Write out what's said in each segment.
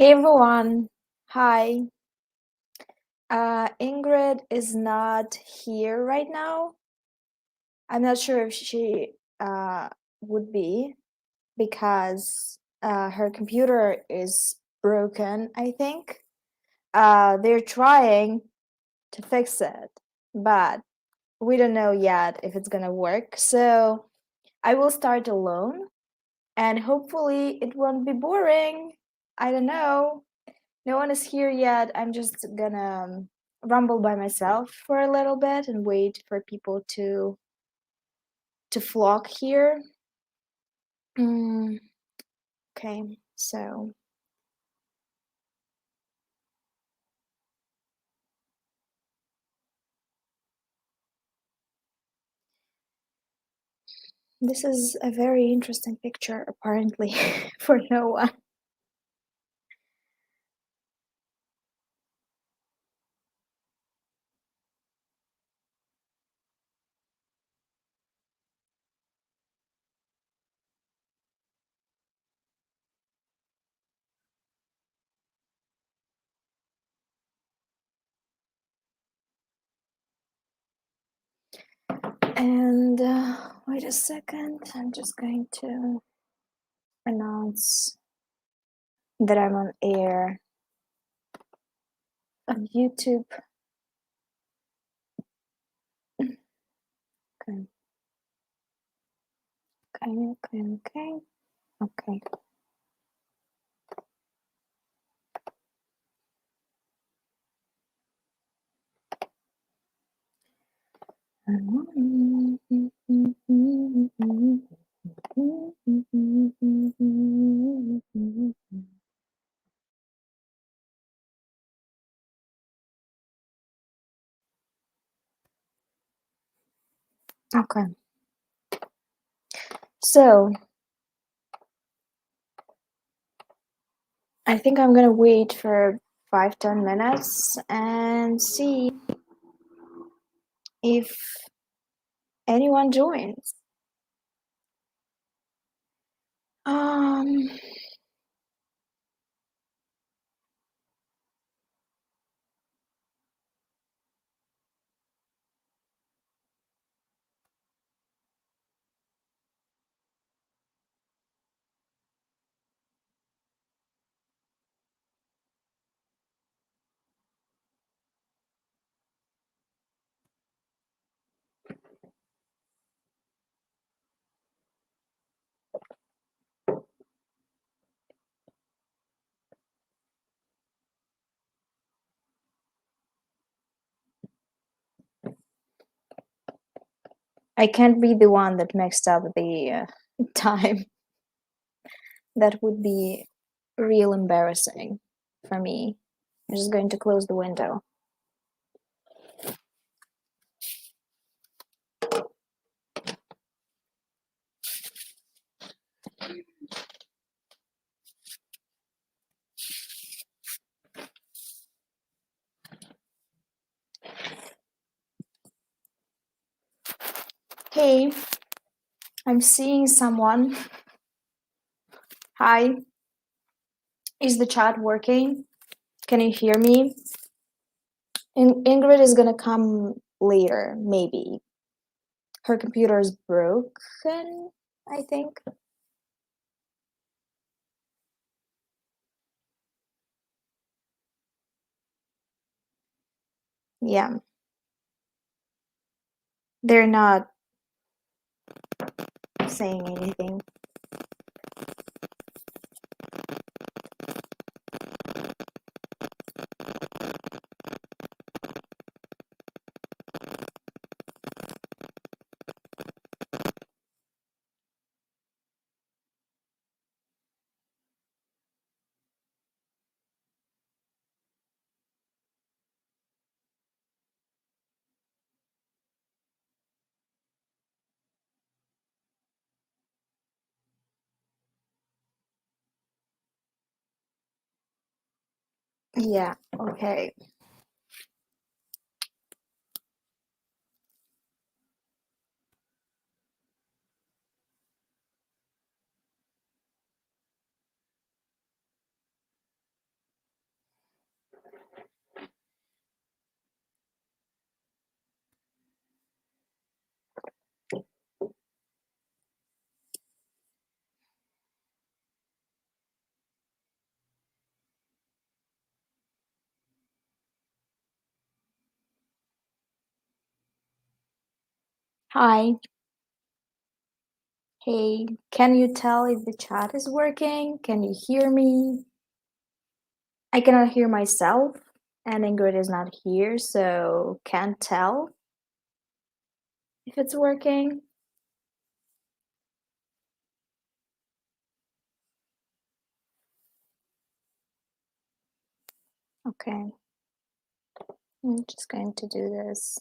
Hey everyone, hi. Ingrid is not here right now. I'm not sure if she would be because her computer is broken, I think. They're trying to fix it, but we don't know yet if it's gonna work. So I will start alone and hopefully it won't be boring. I don't know. No one is here yet. I'm just gonna rumble by myself for a little bit and wait for people to flock here. Okay, so this is a very interesting picture, apparently, for no one. And wait a second, I'm just going to announce that I'm on air on YouTube. Okay. Okay. Okay. So I think I'm gonna wait for 5-10 minutes and see if anyone joins. Um, I can't be the one that mixed up the time. That would be real embarrassing for me. I'm just going to close the window. Hey, I'm seeing someone. Hi. Is the chat working? Can you hear me? Ingrid is gonna come later, maybe. Her computer is broken, I think. Yeah. They're not saying anything. Yeah, okay. Hi. Hey, can you tell if the chat is working? Can you hear me? I cannot hear myself, and Ingrid is not here, so can't tell if it's working. Okay. I'm just going to do this.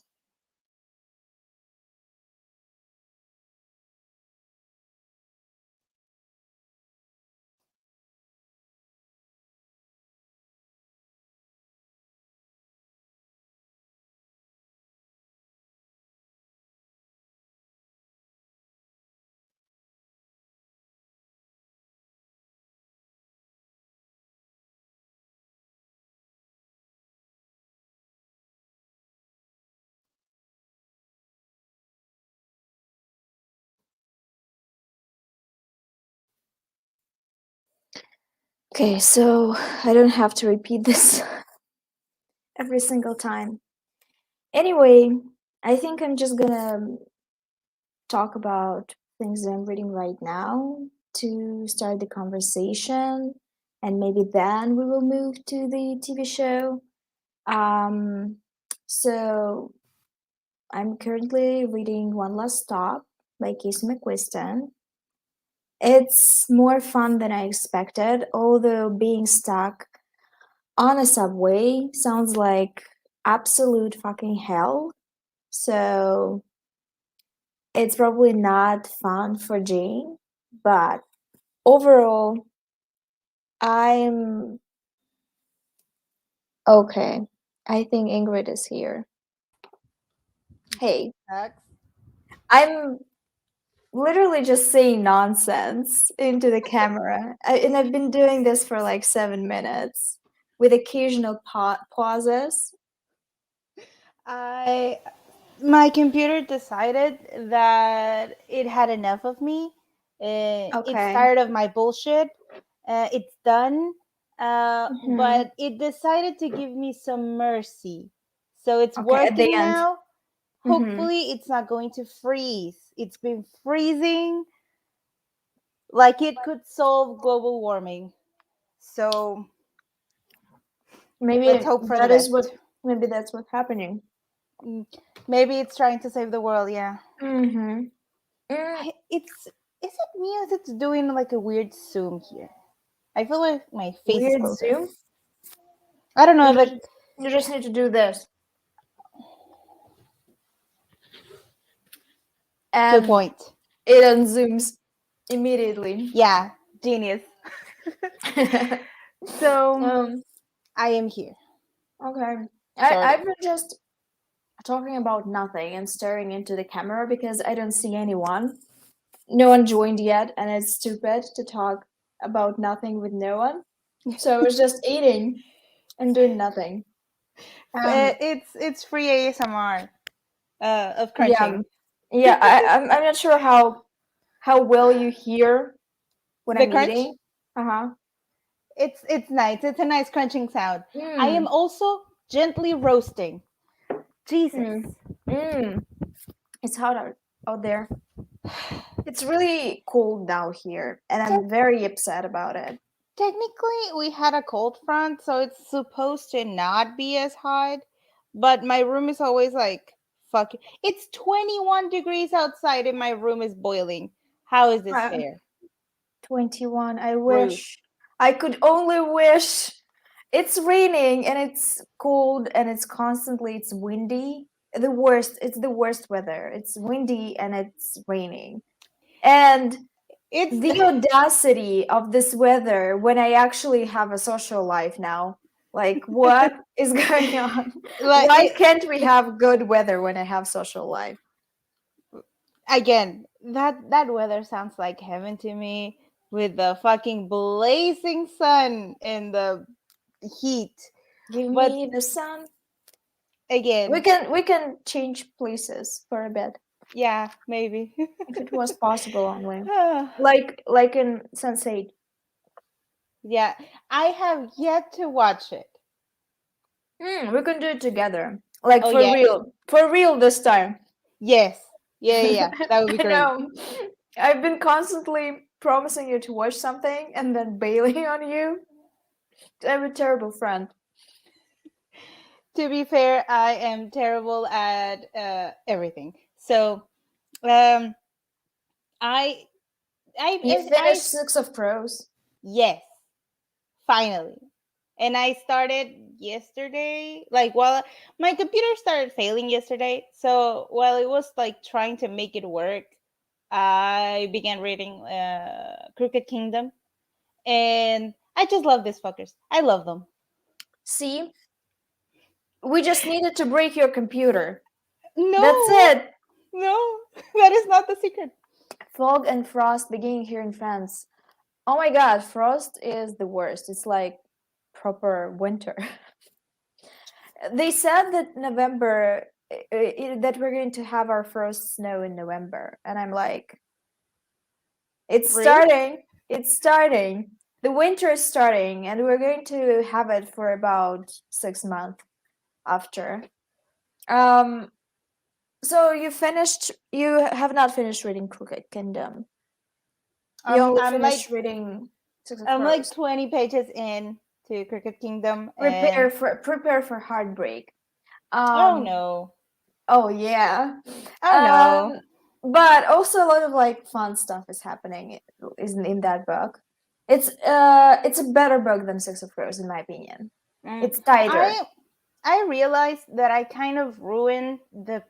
Okay, so I don't have to repeat this every single time. Anyway, I think I'm just gonna talk about things that I'm reading right now to start the conversation, and maybe then we will move to the TV show. Um, so I'm currently reading One Last Stop by Casey McQuiston. It's more fun than I expected, although being stuck on a subway sounds like absolute fucking hell. So it's probably not fun for Jane, but overall, I'm okay. I think Ingrid is here. Hey, I'm literally just saying nonsense into the camera. And I've been doing this for like 7 minutes with occasional pauses. I My computer decided that it had enough of me. It's Okay. tired of my bullshit. It's done. Hmm. But it decided to give me some mercy. So it's Okay, at the working end. now. Hmm. Hopefully, it's not going to freeze. It's been freezing like it could solve global warming. So let's Maybe hope for the that is best. what. Maybe that's what's happening. Mm, Maybe it's trying to save the world. Yeah. Mm-hmm. Mm, It's is it me or is it doing like a weird zoom here? I feel like my face is weird closer. zoom. I don't know. You Like just you just need to do this, to a and point. it unzooms immediately. Yeah, genius. So um. I am here. Okay. Sort of. I've been just talking about nothing and staring into the camera because I don't see anyone. No one joined yet, and it's stupid to talk about nothing with no one. So I was just eating and doing nothing. It's free ASMR of Yeah, crunching. yeah. I'm not sure how well you hear when The I'm crunch. eating. Uh-huh. It's nice. It's a nice crunching sound. I am Mm, also gently roasting. Jesus. mm, mm. It's hot out there. It's really cold now here, and I'm very upset about it. Technically, we had a cold front, so it's supposed to not be as hot. But my room is always like, fuck. It's 21 degrees outside and my room is boiling. How is this Uh, fair? 21. I Rude. wish. I could only wish. It's raining and it's cold and it's windy. The worst. It's the worst weather. It's windy and it's raining. And It's the audacity of this weather when I actually have a social life now. Like, what is going on? like Why it, can't we have good weather when I have social life? again, that weather sounds like heaven to me with the fucking blazing sun and the heat. Give But me the sun. We again, can we can change places for a bit yeah, maybe. if it was possible only. Ah, Like in Sense8. yeah, I have yet to watch it. We can do it together. Like Oh yeah, for real this time. yes. Yeah. That would be I great. know. I've been constantly promising you to watch something and then bailing on you. I'm a terrible friend. To be fair, I am terrible at everything. So, um, I, You finished Six of Crows. yes, finally. And I started yesterday. Like, while my computer started failing yesterday, so while it was like trying to make it work, I began reading Crooked Kingdom, and I just love these fuckers. I love them. See, we just needed to break your computer. That's No, it. no, that is not the secret. Fog and frost beginning here in France. Oh my god, frost is the worst. It's like proper winter. They said that November, that we're going to have our first snow in November. And I'm like, it's Really? starting. It's starting. The winter is starting, and we're going to have it for about 6 months after. Um, so you have not finished reading Crooked Kingdom. You only I'm finished like reading Six of I'm like Crows. 20 pages in to Cricket Kingdom, and Prepare for heartbreak. oh Um, no, oh yeah. oh no. Um, but also a lot of like fun stuff is happening is in that book. It's a better book than Six of Crows in my opinion. Mm. It's tighter. I I realized that I kind of ruined the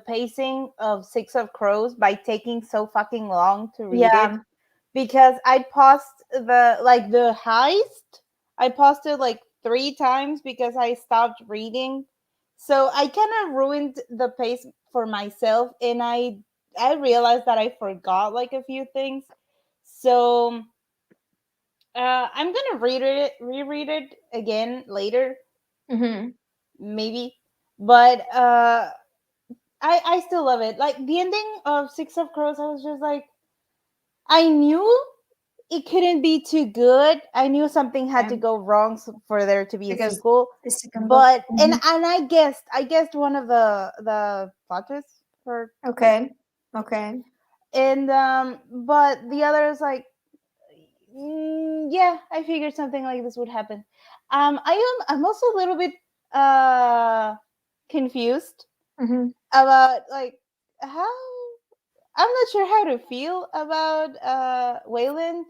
pacing of Six of Crows by taking so fucking long to read it, Yeah. because I paused the heist. I paused it like 3 times because I stopped reading. So I kind of ruined the pace for myself, and I realized that I forgot like a few things. So I'm gonna reread it again later, Mm-hmm. maybe. But I still love it. Like the ending of Six of Crows, I was just like, I knew it couldn't be too good. I knew something had Yeah. to go wrong for there to be a Because sequel. the second book. But and Mhm. I guessed one of the plot twists for like, Okay. Okay. and but the other is like, yeah, I figured something like this would happen. I'm also a little bit confused Mm-hmm. about like how, I'm not sure how to feel about Wayland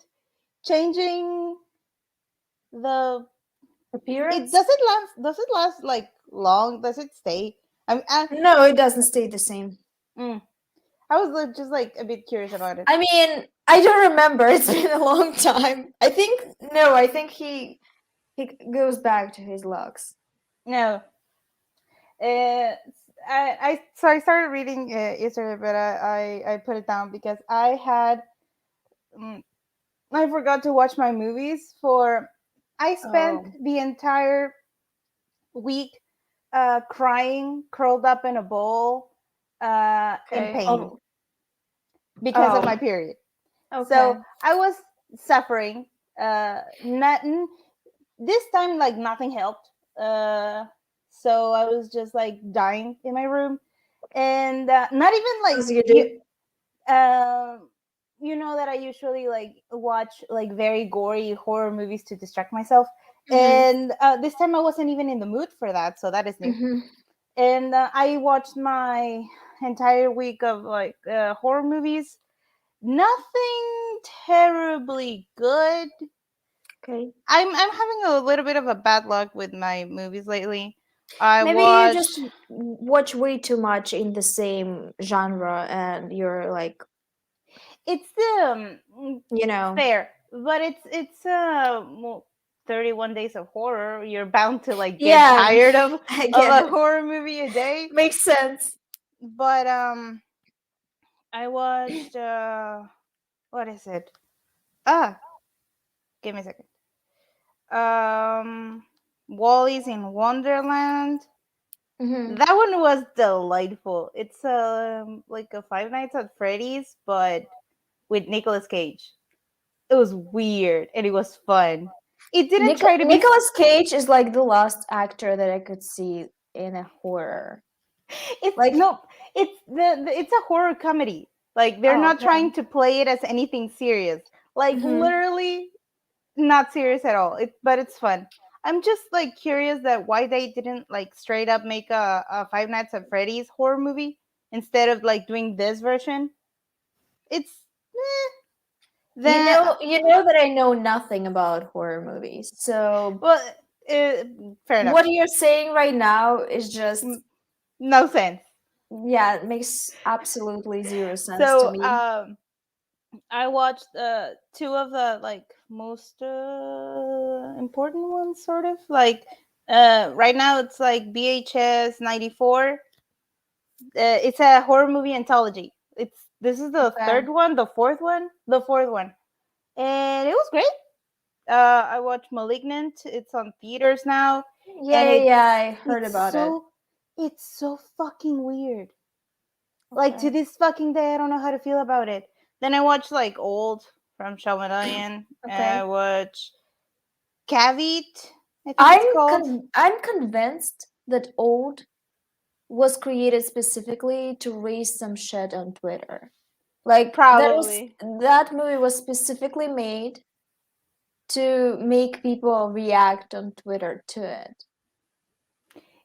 changing the, it Appearance? does it last like long, does it stay? No, it doesn't stay the same. Mm, I was like, just like a bit curious about it. I mean, I don't remember. It's been a long time. I think no. I think he goes back to his looks. No, uh, I started reading yesterday, but I put it down because mm, I forgot to watch my movies for. I spent Oh, the entire week crying, curled up in a bowl, in okay. pain Oh, because of my oh, period. okay. So I was suffering. Nothing this time, like nothing helped. So I was just like dying in my room, and not even like As you you. do. You know that I usually like watch like very gory horror movies to distract myself, Mm-hmm. and this time I wasn't even in the mood for that, so that is new. Mm-hmm. And I watched my entire week of like horror movies. Nothing terribly good. Okay. I'm having a little bit of a bad luck with my movies lately. I Maybe you watched. just watch way too much in the same genre, and you're like, It's you know, fair, but it's 31 days of horror. You're bound to like get yeah, tired of I get a it. horror movie a day. Makes sense. But I watched what is it? Ah, give me a second. Um, Wally's in Wonderland. Mm-hmm. That one was delightful. It's like a Five Nights at Freddy's, but with Nicolas Cage. It was weird and it was fun. It didn't try to be. Nicolas Cage is like the last actor that I could see in a horror. It's Like, no. It's a horror comedy. Like they're Oh, not trying okay. to play it as anything serious. Like Mm-hmm. literally not serious at all. But it's fun. I'm just like curious that why they didn't like straight up make a Five Nights at Freddy's horror movie instead of like doing this version. It's then You know that I know nothing about horror movies. So well, fair enough. what you're saying right now is just, No sense. yeah, it makes absolutely zero sense to So me. I watched two of the like most important ones, sort of like right now it's like VHS 94. It's a horror movie anthology. This is the Okay. third one, the fourth one, and it was great. I watched *Malignant*. It's on theaters now, Yeah, and yeah, yeah, I heard it's about it. so it's so fucking weird. Like to Okay. this fucking day, I don't know how to feel about it. Then I watched like old from *𝕊𝕆𝕀𝔸𝕃. I Okay. watch *Cavite*. I think it's called. I'm convinced that Old was created specifically to raise some shit on Twitter. Like Probably. that movie was specifically made to make people react on Twitter to it.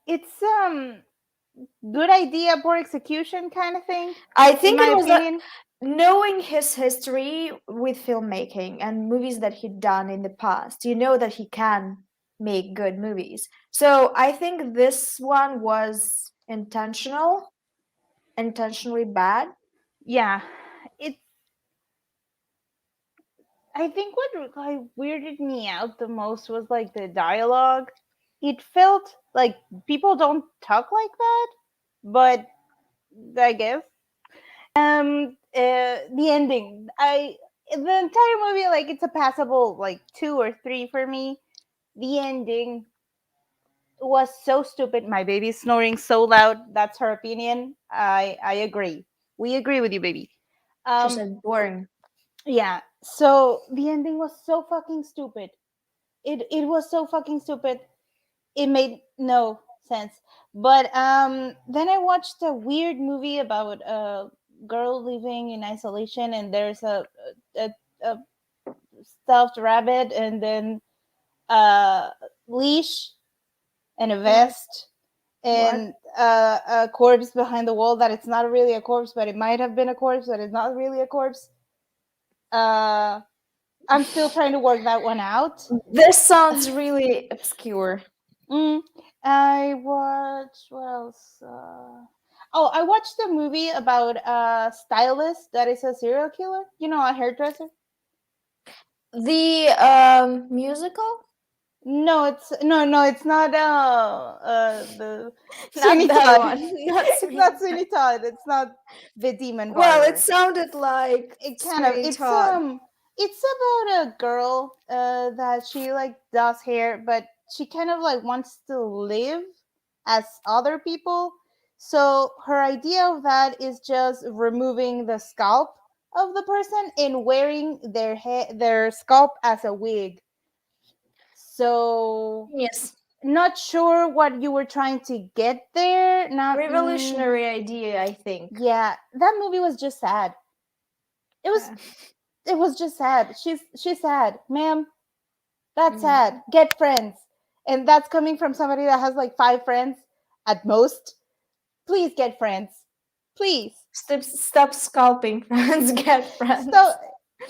It's good idea, poor execution kind of thing, I in think my it was opinion. knowing his history with filmmaking and movies that he'd done in the past, you know that he can make good movies. So I think this one was intentionally bad. Yeah, it. I think what like weirded me out the most was like the dialogue. It felt like people don't talk like that, but I guess the ending, I the entire movie, like it's a passable like 2 or 3 for me. The ending was so stupid. My baby's snoring so loud. That's her opinion. I agree. We agree with you, baby. She um said boring. yeah, so the ending was so fucking stupid. It was so fucking stupid. It made no sense. But then I watched a weird movie about a girl living in isolation, and there's a stuffed rabbit, and then a leash and a What? vest, What? and a corpse behind the wall that it's not really a corpse, but it might have been a corpse that is not really a corpse. uh I'm still trying to work that one out. This sounds really obscure. Mm, I watched what else? Oh, I watched a movie about a stylist that is a serial killer. You know, a hairdresser. The musical? No, it's not. The Not Sweeney that Todd. one. Not It's Sweeney not Todd. Sweeney Todd. It's not the Demon Well, it Barber. sounded like It kind of Sweeney Todd. it's about a girl that she like does hair, but she kind of like wants to live as other people. So her idea of that is just removing the scalp of the person and wearing their scalp as a wig. So Yes. not sure what you were trying to get there. Not Revolutionary idea, I think. Yeah, that movie was just sad. It was Uh, it was just sad. She's sad, ma'am. That's sad. mm. Get friends. And that's coming from somebody that has like 5 friends at most. Please get friends. Please. Stop scalping friends, get So friends.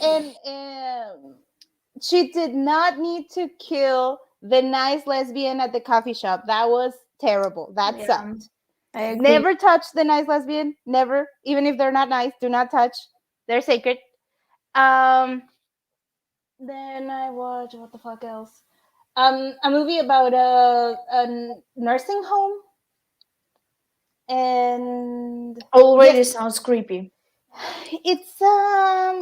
and she did not need to kill the nice lesbian at the coffee shop. That was terrible. That Yeah, sucked. I agree. Never touch the nice lesbian. Never. Even if they're not nice, do not touch. They're sacred. Um then I watched what the fuck else? A movie about a nursing home, and yes, Already sounds creepy. it's yeah,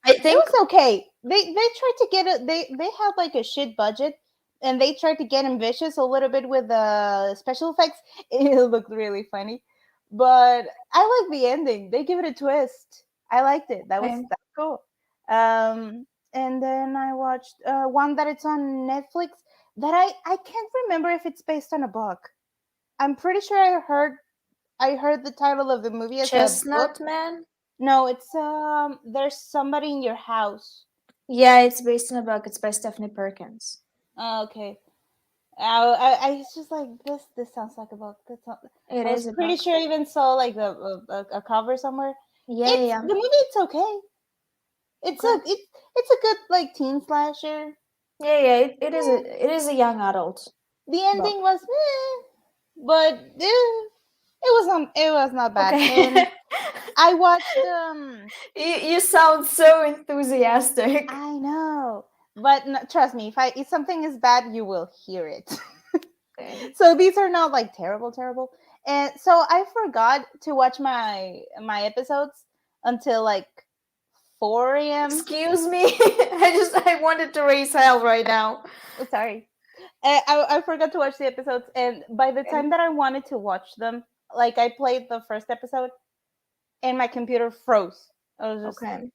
I it think, was okay. They tried to get it. They had like a shit budget, and they tried to get ambitious a little bit with the special effects. It looked really funny, but I like the ending. They give it a twist. I liked it. okay. That's cool. And then I watched one that it's on Netflix that I can't remember if it's based on a book. I'm pretty sure I heard the title of the movie as a book. Chestnut Man. No, it's there's somebody in your house. Yeah, it's based on a book. It's by Stephanie Perkins. Okay. I was just like this sounds like a book. It I was is a pretty book. sure I even saw like a cover somewhere. Yeah, It's yeah, the movie. It's okay. It's okay. it's a good like teen slasher. Yeah, yeah. Eh. It is a young adult The book. ending was, but it was not bad. Okay. And I watched You sound so enthusiastic. I know, but trust me, if something is bad, you will hear it. Okay. So these are not like terrible, and so I forgot to watch my episodes until like 4 a.m. Excuse me. I wanted to raise hell right now. Oh, sorry. I forgot to watch the episodes, and by the Okay. time that I wanted to watch them, like I played the first episode, and my computer froze. I was just Okay.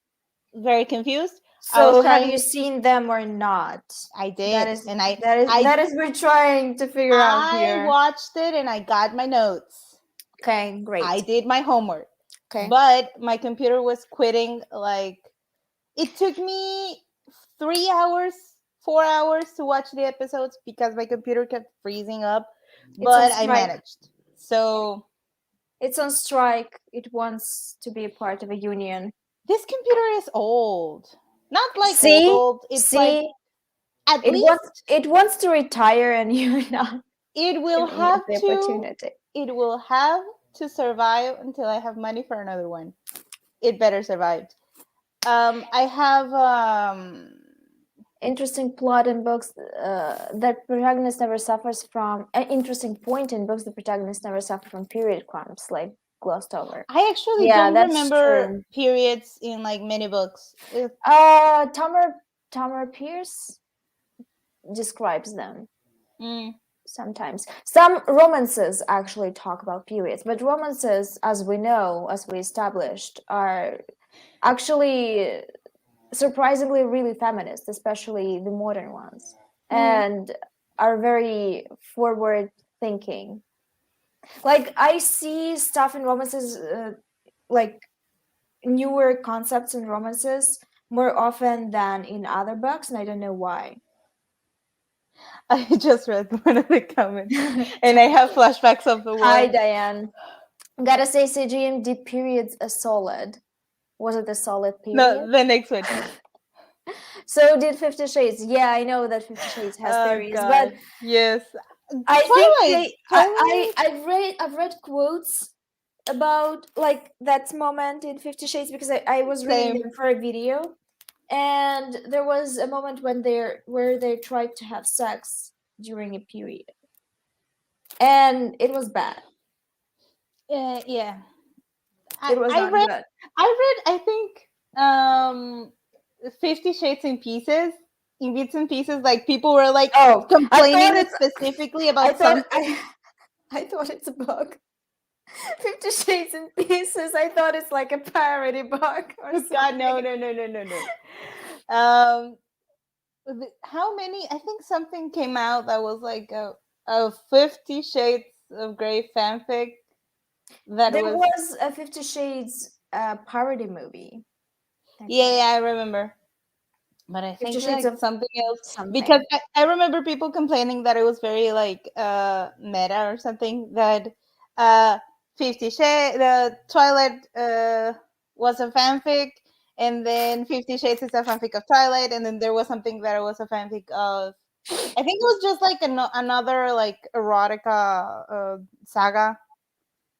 very confused. I was So have trying. you seen them or not? I That did, is and I that is we're trying to figure out I here. watched it, and I got my notes. Okay, I great. did my homework, Okay. but my computer was quitting. Like it took me 3 hours, 4 hours to watch the episodes because my computer kept freezing up. It's on But I strike. managed. So It's on strike. It wants to be a part of a union. this computer is old. Not like old See? old. It's like See? at least It wants to retire and you're not it will giving it have the to opportunity. it will have to survive until I have money for another one. It better survive. I have Interesting plot in books that protagonist never suffers from. An interesting point in books the protagonist never suffer from period cramps, like glossed over. I actually Yeah, don't that's remember true. periods in like many books. Tamar Pierce describes them Mm, sometimes. Some romances actually talk about periods, but romances, as we know, as we established, are actually surprisingly really feminist, especially the modern ones, mm. and are very forward thinking. Like I see stuff in romances, like newer concepts in romances more often than in other books, and I don't know why. I just read one of the comments, and I have flashbacks of the Hi, war. Diane. Gotta say, CGM did periods a solid. Was it a solid period? No, the next one. So did 50 Shades. Yeah, I know that 50 Shades has Oh periods, but God, yes. I think Twilight, Twilight. I've read quotes about like that moment in 50 Shades because I was reading Same. them for a video, and there was a moment when they tried to have sex during a period, and it was bad. Yeah. It was I not read. good. I think 50 Shades in bits and pieces. Like people were like Oh, complaining specifically I about thought something. I thought it's a book. 50 Shades in Pieces. I thought it's like a parody book or something. God, no. Um, how many? I think something came out that was like a 50 Shades of Grey fanfic. That There was was a 50 Shades parody movie. I think. yeah, I remember. But I Fifty think Shades like of something else because something. I remember people complaining that it was very like meta or something that uh 50 Shades the Twilight was a fanfic and then 50 Shades is a fanfic of Twilight and then there was something that it was a fanfic of I think it was just like another like erotica saga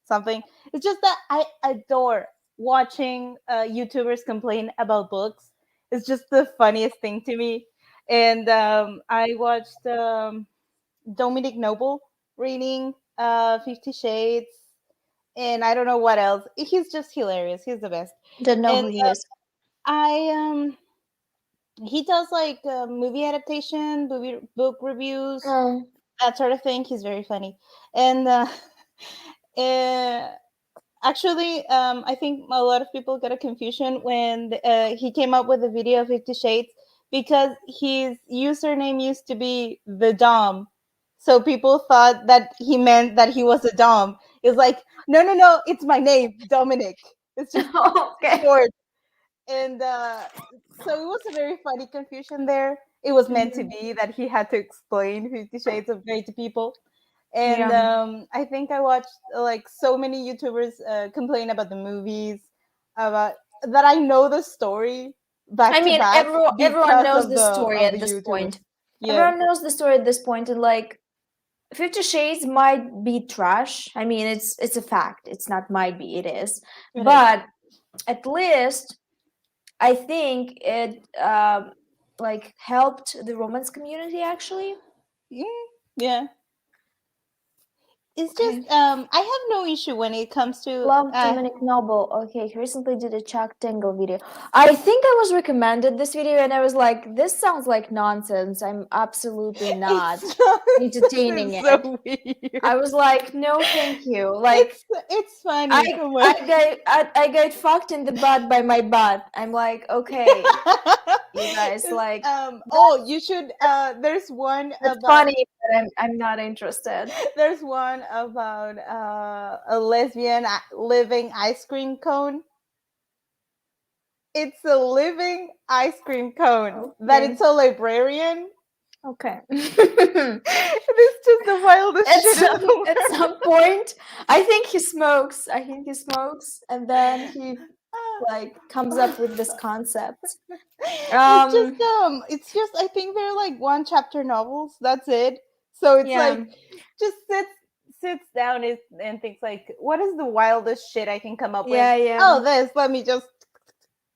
something. It's just that I adore watching YouTubers complain about books. It's just the funniest thing to me. And I watched Dominic Noble reading 50 Shades, and I don't know what else. He's just hilarious. He's the best. Don't know And who he is. I he does like movie adaptation, book reviews, Oh, that sort of thing. He's very funny, and uh, actually, I think a lot of people got a confusion when he came up with the video of 50 Shades because his username used to be the Dom. So people thought that he meant that he was a Dom. It was like, no, no, no, it's my name, Dominic. It's just Okay. short. And so it was a very funny confusion there. It was meant to Mhm. be that he had to explain 50 Shades of Grey to people. And Yeah. I think I watched like so many YouTubers complain about the movies, about that I know the story back I to mean, back everyone because knows the story of at the this YouTubers. point. Yeah, Everyone knows the story at this point, and like 50 Shades might be trash. I mean, it's a fact. It's not might be, it is. it is. But at least I think it like helped the romance community actually. Yeah. It's just Okay. I have no issue when it comes to Love Dominic Noble. Okay, he recently did a Chuck Tingle video. I think I was recommended this video and I was like, this sounds like nonsense. I'm absolutely not it's entertaining it's it. so weird. I was like, no, thank you. Like, It's I funny. Come I on. got fucked in the butt by my butt. I'm like, okay, you guys, It's, like oh, you should there's one that's about funny, but I'm not interested. there's one about a lesbian living ice cream cone. It's a living ice cream cone that Okay. it's a librarian. Okay. It's just the wildest shit in the At world. some point, I think he smokes. I think he smokes, and then he like comes up with this concept. Um, It's just I think they're like one chapter novels. That's it. So it's yeah, like just sits down and thinks like, what is the wildest shit I can come up with? yeah, yeah. Oh, this. Let me just.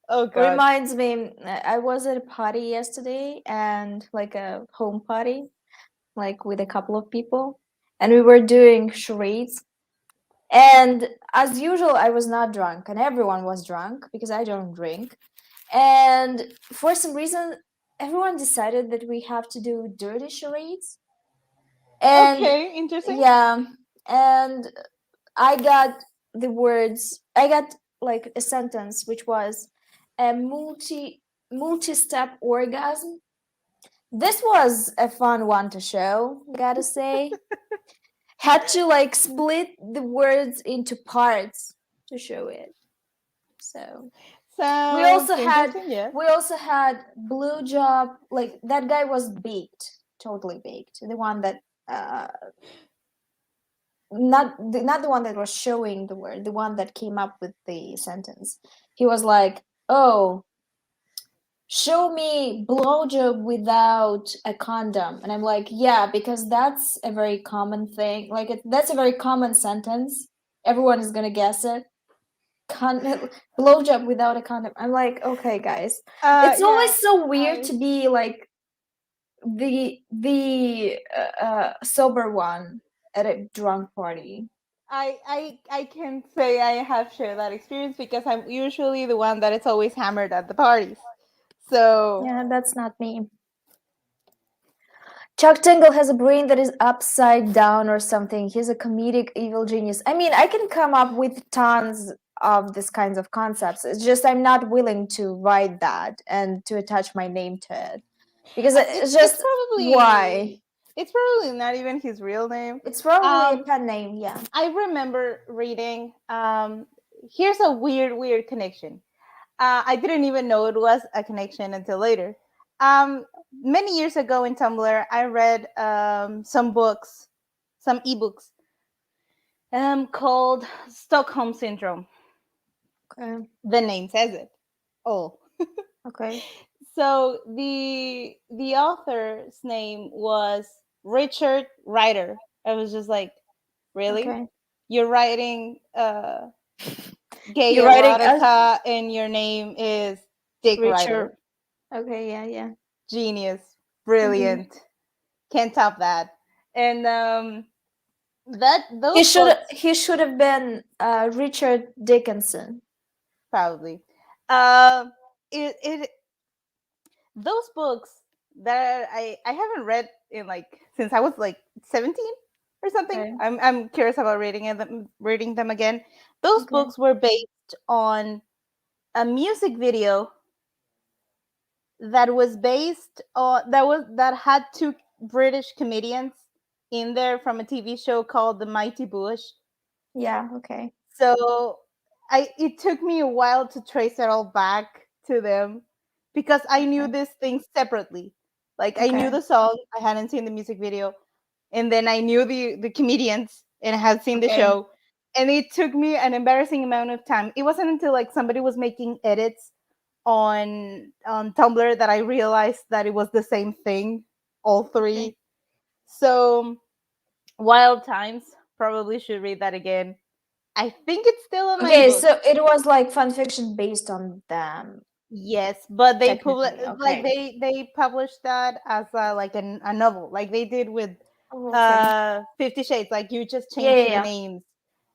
Oh God. Reminds me, I was at a party yesterday, and like a home party, like with a couple of people, and we were doing charades. And as usual, I was not drunk, and everyone was drunk because I don't drink. And for some reason, everyone decided that we have to do dirty charades. And Okay, interesting. yeah, and I got I got like a sentence which was a multi-step orgasm. This was a fun one to show, gotta say. Had to like split the words into parts to show it. So we Sounds also had interesting. Yeah. we also had blue job, like that guy was baked, totally baked. The one that uh not the one that was showing the word, the one that came up with the sentence. He was like, "Oh, show me blowjob without a condom," and I'm like, "Yeah, because that's a very common thing. Like that's a very common sentence. Everyone is gonna guess it. Blowjob without a condom." I'm like, "Okay, guys." It's always Yeah. so weird I to be like the sober one at a drunk party. I can say I have shared that experience because I'm usually the one that is always hammered at the parties. So Yeah, that's not me. Chuck Tingle has a brain that is upside down or something. He's a comedic evil genius. I mean, I can come up with tons of these kinds of concepts. It's just I'm not willing to write that and to attach my name to it. Because it's just why? it's probably not even his real name. It's probably a Um, pen name, yeah. I remember reading. Here's a weird connection. I didn't even know it was a connection until later. Many years ago in Tumblr, I read some books, some ebooks, called Stockholm Syndrome. Okay. The name says it. Oh, Okay. so the author's name was Richard Ryder. I was just like, really? Okay. You're writing gay You're writing a erotica and your name is Dick Richard. Ryder. Okay, yeah, yeah. Genius. Hmm. Brilliant. Can't top that. And that He those should books he should have been Richard Dickinson. probably uh it those books that I haven't read in like since I was like 17 or something. Okay. I'm curious about reading them again. Those Okay. books were based on a music video that was based on that had two British comedians in there from a TV show called The Mighty Bush. Yeah, okay. So it took me a while to trace it all back to them because I knew Okay. this thing separately. Like I knew Okay. the song, I hadn't seen the music video, and then I knew the comedians and I had seen the Okay. show. And it took me an embarrassing amount of time. It wasn't until like somebody was making edits on Tumblr that I realized that it was the same thing, all Okay. three. So Wild Times, probably should read that again. I think it's still in my Okay, books. so it was like fan fiction based on them, Yes, but they technically. like Okay. they published that as like a novel, like they did with Oh, okay. 50 Shades. Like you just Yeah, changed yeah, the yeah. names,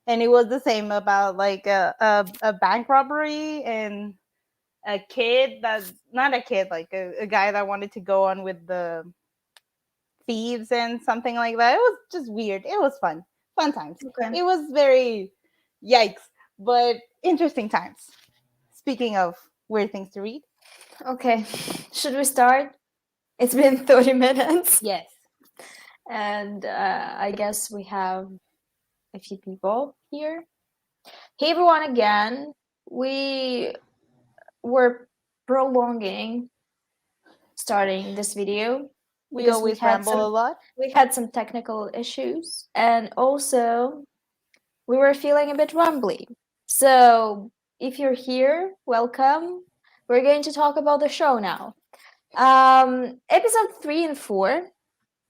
and it was the same about like a bank robbery and a kid that not a kid, like a guy that wanted to go on with the thieves and something like that. It was just weird. It was fun times. Okay. It was very yikes, but interesting times. Speaking of weird things to read, Okay. Should we start? It's been 30 minutes. yes, And I guess we have a few people here. Hey everyone again. We were prolonging starting this video we because always ramble a lot. we had some technical issues and also we were feeling a bit rumbly. So if you're here, welcome. We're going to talk about the show now. Episode 3 and 4,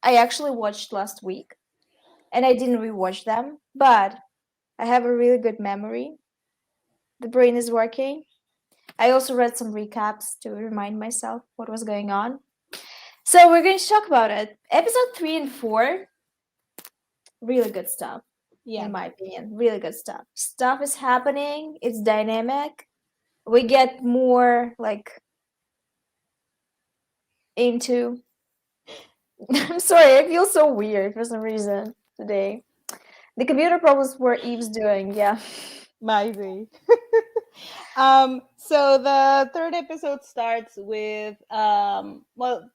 I actually watched last week and I didn't rewatch them, but I have a really good memory. The brain is working. I also read some recaps to remind myself what was going on. So we're going to talk about it. Episode 3 and 4, really good stuff, Yeah, in my opinion. Really good stuff. Stuff is happening, it's dynamic. We get more like into. I'm sorry, I feel so weird for some reason today. The computer problems were Eve's doing, yeah. maybe. So the third episode starts with well,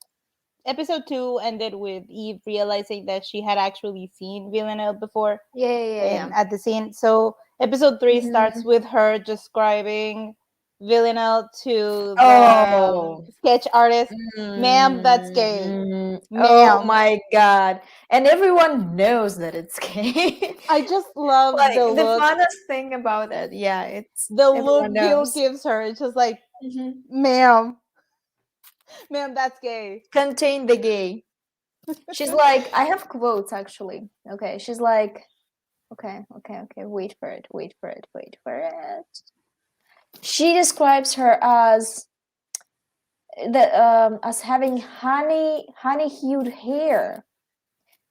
episode 2 ended with Eve realizing that she had actually seen Villanelle before Yeah, yeah, yeah, and yeah. at the scene. So episode 3 starts Mhm. with her describing Villanelle to the Oh. sketch artist. Ma'am, that's gay. Oh Ma'am. my god. And everyone knows that it's gay. I just love Like the funnest thing about it, yeah, it's the everyone look Gil knows. gives her. It's just like, Mhm. ma'am, ma'am, that's gay. Contain the gay. She's like, I have quotes actually. Okay, she's like, okay, wait for it, wait for it, wait for it. She describes her as having honey-hued hair,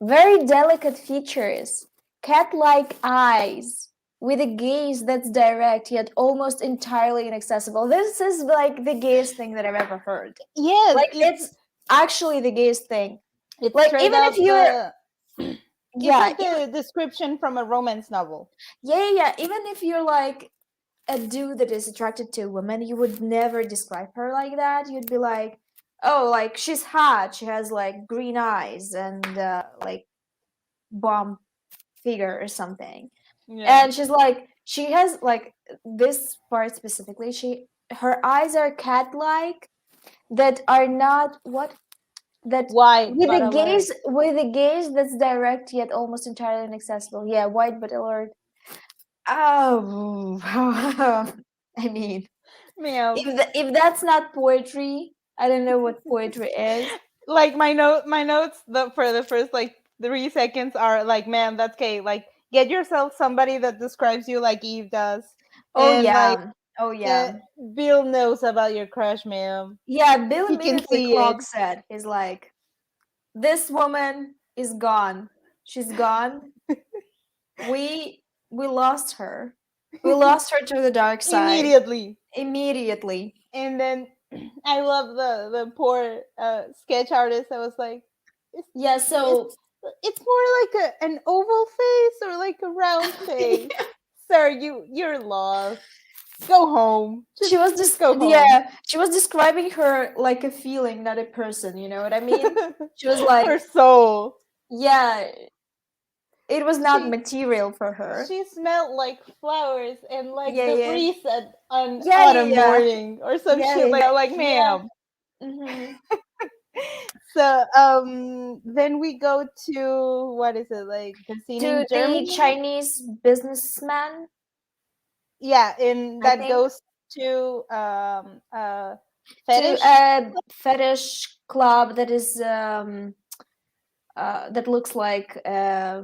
very delicate features, cat-like eyes, with a gaze that's direct yet almost entirely inaccessible. This is like the gayest thing that I've ever heard. Yes, Like it's actually the gayest thing. it's Like straight even if out you're the. It's yeah, like the description from a romance novel. yeah, even if you're like a dude that is attracted to a woman, you would never describe her like that. You'd be like, oh, like she's hot, she has like green eyes and like bomb figure or something. Yeah. And she's like, she has like this part specifically, her eyes are cat-like that are not what that Wide but alert. with a gaze that's direct yet almost entirely inaccessible. Yeah, wide but alert. Oh, I mean, Ma'am. if that's not poetry, I don't know what poetry is. Like my notes for the first like 3 seconds are like, man, that's gay. Like get yourself somebody that describes you like Eve does. Oh And like yeah, oh uh, yeah, Bill knows about your crush, ma'am. yeah. Bill He can immediately see it. clocks it. He's like, "This woman is gone. She's gone. We lost her. We lost her to the dark side Immediately. immediately." And then I love the poor sketch artist that was like, Yeah. it's, So it's more like an oval face or like a round face. Sir, you're lost. Go home. Just go home. she was describing her like a feeling, not a person. You know what I mean? She was like, Her soul. yeah, it was not She material for her. she smelled like flowers and like Yeah, the yeah, breeze at an yeah, yeah, autumn yeah, morning or some yeah, shit yeah, like that. Like, yeah. ma'am. Hmm. So then we go to, what is it, like the scene To in the Germany? Chinese businessman, Yeah, and I that think, goes to to fetish. a fetish club that is that looks like a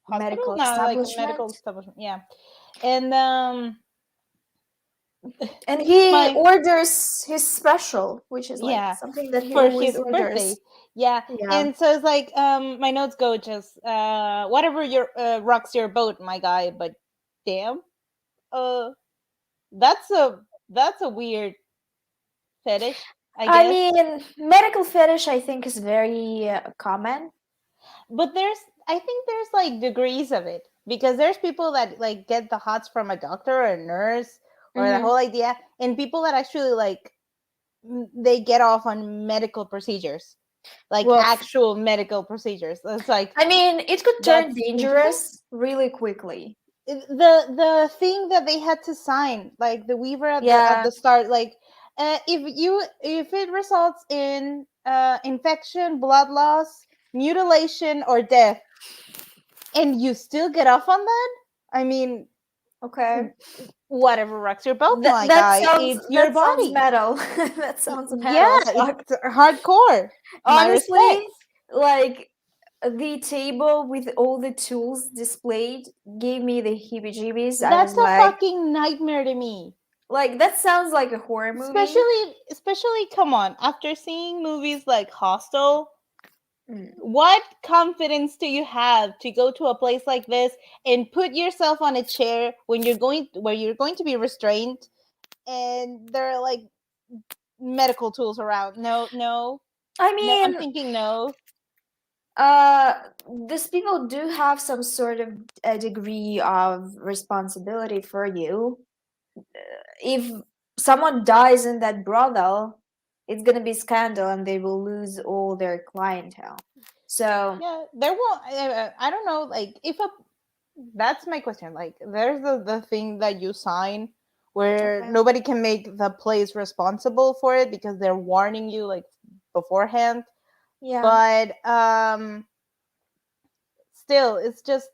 Hospital? medical No, like a medical establishment. establishment. Yeah. And And he my orders his special, which is like yeah, something that he for always his birthday. orders. Yeah. Yeah. And so it's like my notes go just whatever your rocks your boat, my guy, but damn. Uh that's a weird fetish, I I guess. mean, medical fetish, I think, is very common. But I think there's like degrees of it, because there's people that like get the hots from a doctor or a nurse or the Hmm. whole idea, and people that actually like they get off on medical procedures, like Well, actual medical procedures. It's like I mean, it could turn that's interesting. dangerous really quickly. The thing that they had to sign, like the Weaver at Yeah. the start, like if it results in infection, blood loss, mutilation, or death, and you still get off on that, I mean, Okay. whatever rocks your boat, That my that guy, sounds it's your that sounds body. metal. That sounds Yeah, metal as it's fuck. hardcore. My Honestly, respects. like the table with all the tools displayed gave me the heebie-jeebies. I was That's a like, fucking nightmare to me. that sounds like a horror movie. Especially, come on, after seeing movies like Hostel, Mm. what confidence do you have to go to a place like this and put yourself on a chair when you're going to be restrained, and there are like medical tools around? No, no, I no. I'm mean, thinking no. uh, these people do have some sort of a degree of responsibility for you. If someone dies in that brothel, it's gonna be scandal, and they will lose all their clientele. So, Yeah, there won't. I don't know. Like, if a that's my question. Like, there's the thing that you sign where okay, nobody can make the place responsible for it because they're warning you like beforehand. yeah, But still, it's just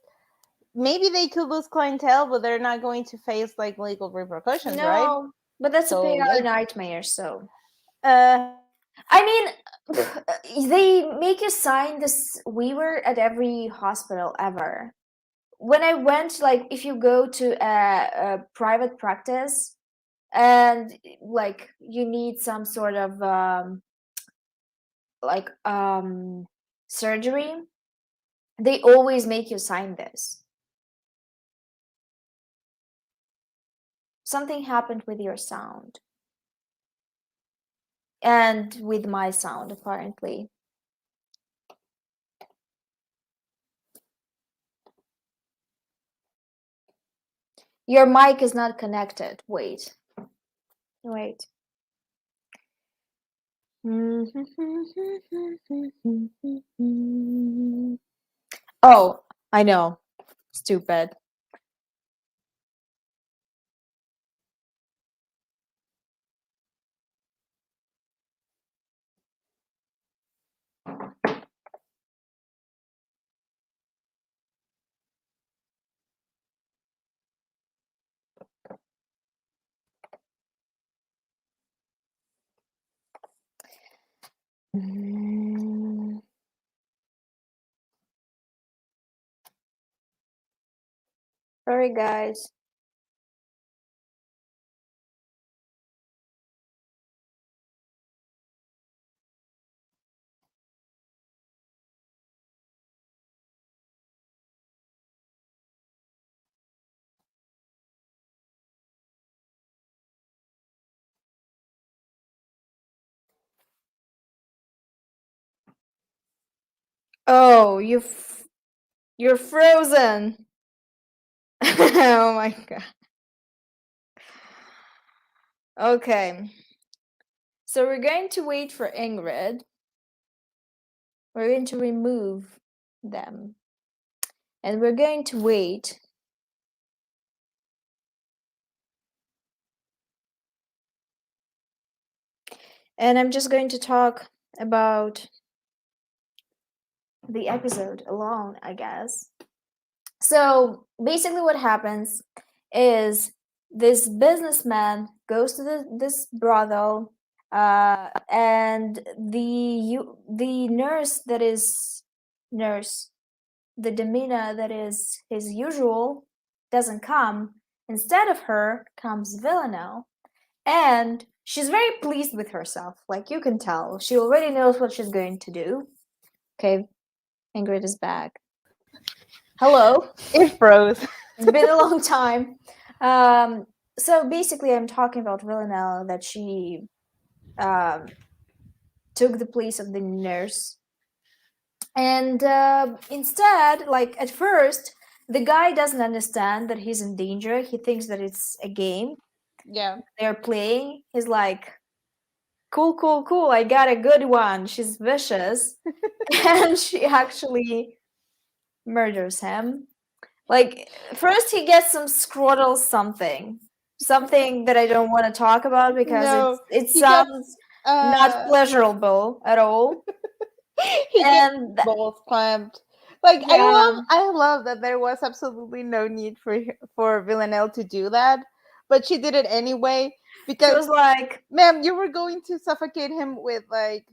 maybe they could lose clientele, but they're not going to face like legal repercussions, right? no, but that's a So, PR yikes. nightmare. So, Uh, I mean, they make you sign this waiver at every hospital ever. When I went, like, if you go to a private practice and like you need some sort of like surgery, they always make you sign this. Something happened with your sound and with my sound, apparently. Your mic is not connected. Wait. Wait. Oh, I know. Stupid. Sorry, guys. Oh, you're frozen. Oh my god. Okay. So we're going to wait for Ingrid. We're going to remove them. and we're going to wait. And I'm just going to talk about the episode alone, I guess. So basically, what happens is this businessman goes to this brothel, and the nurse that is nurse, the demeanor that is his usual, doesn't come. Instead of her comes 𝕊𝕂𝕻𝕻, and she's very pleased with herself. Like you can tell, she already knows what she's going to do. Okay, Ingrid is back. Hello. It froze. It's been a long time. So basically, I'm talking about 𝕊𝕂𝕻𝕻, that she um, took the place of the nurse. And instead, like at first, the guy doesn't understand that he's in danger. He thinks that it's a game Yeah. they're playing. He's like, cool, cool, cool. I got a good one. She's vicious. And she actually murders him. Like, first he gets some scrotal something that I don't want to talk about because No, it he gets sounds not pleasurable at all. he gets And balls clamped. Like yeah, I love that there was absolutely no need for Villanelle to do that, but she did it anyway she because, was like, ma'am, you were going to suffocate him with like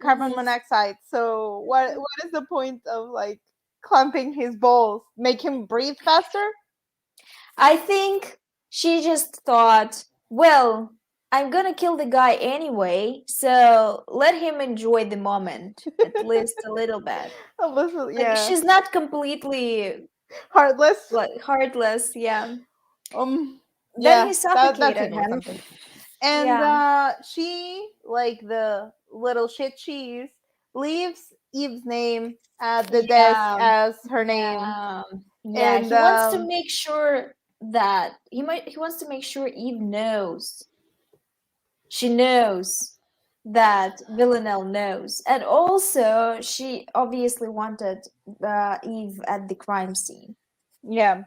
carbon mhm. monoxide. So what is the point of like clamping his balls? Make him breathe faster? I think she just thought, well, I'm gonna kill the guy anyway, so let him enjoy the moment at least a little bit. A little, Like yeah, she's not completely heartless. like heartless, yeah. Then Yeah, he that suffocated scene was him. something. And Yeah. she, like the little shit cheese, leaves Eve's name at the desk Yeah. as her name. Yeah. Yeah. And He wants to make sure that he wants to make sure Eve knows. She knows that Villanelle knows. And also she obviously wanted Eve at the crime scene. yeah,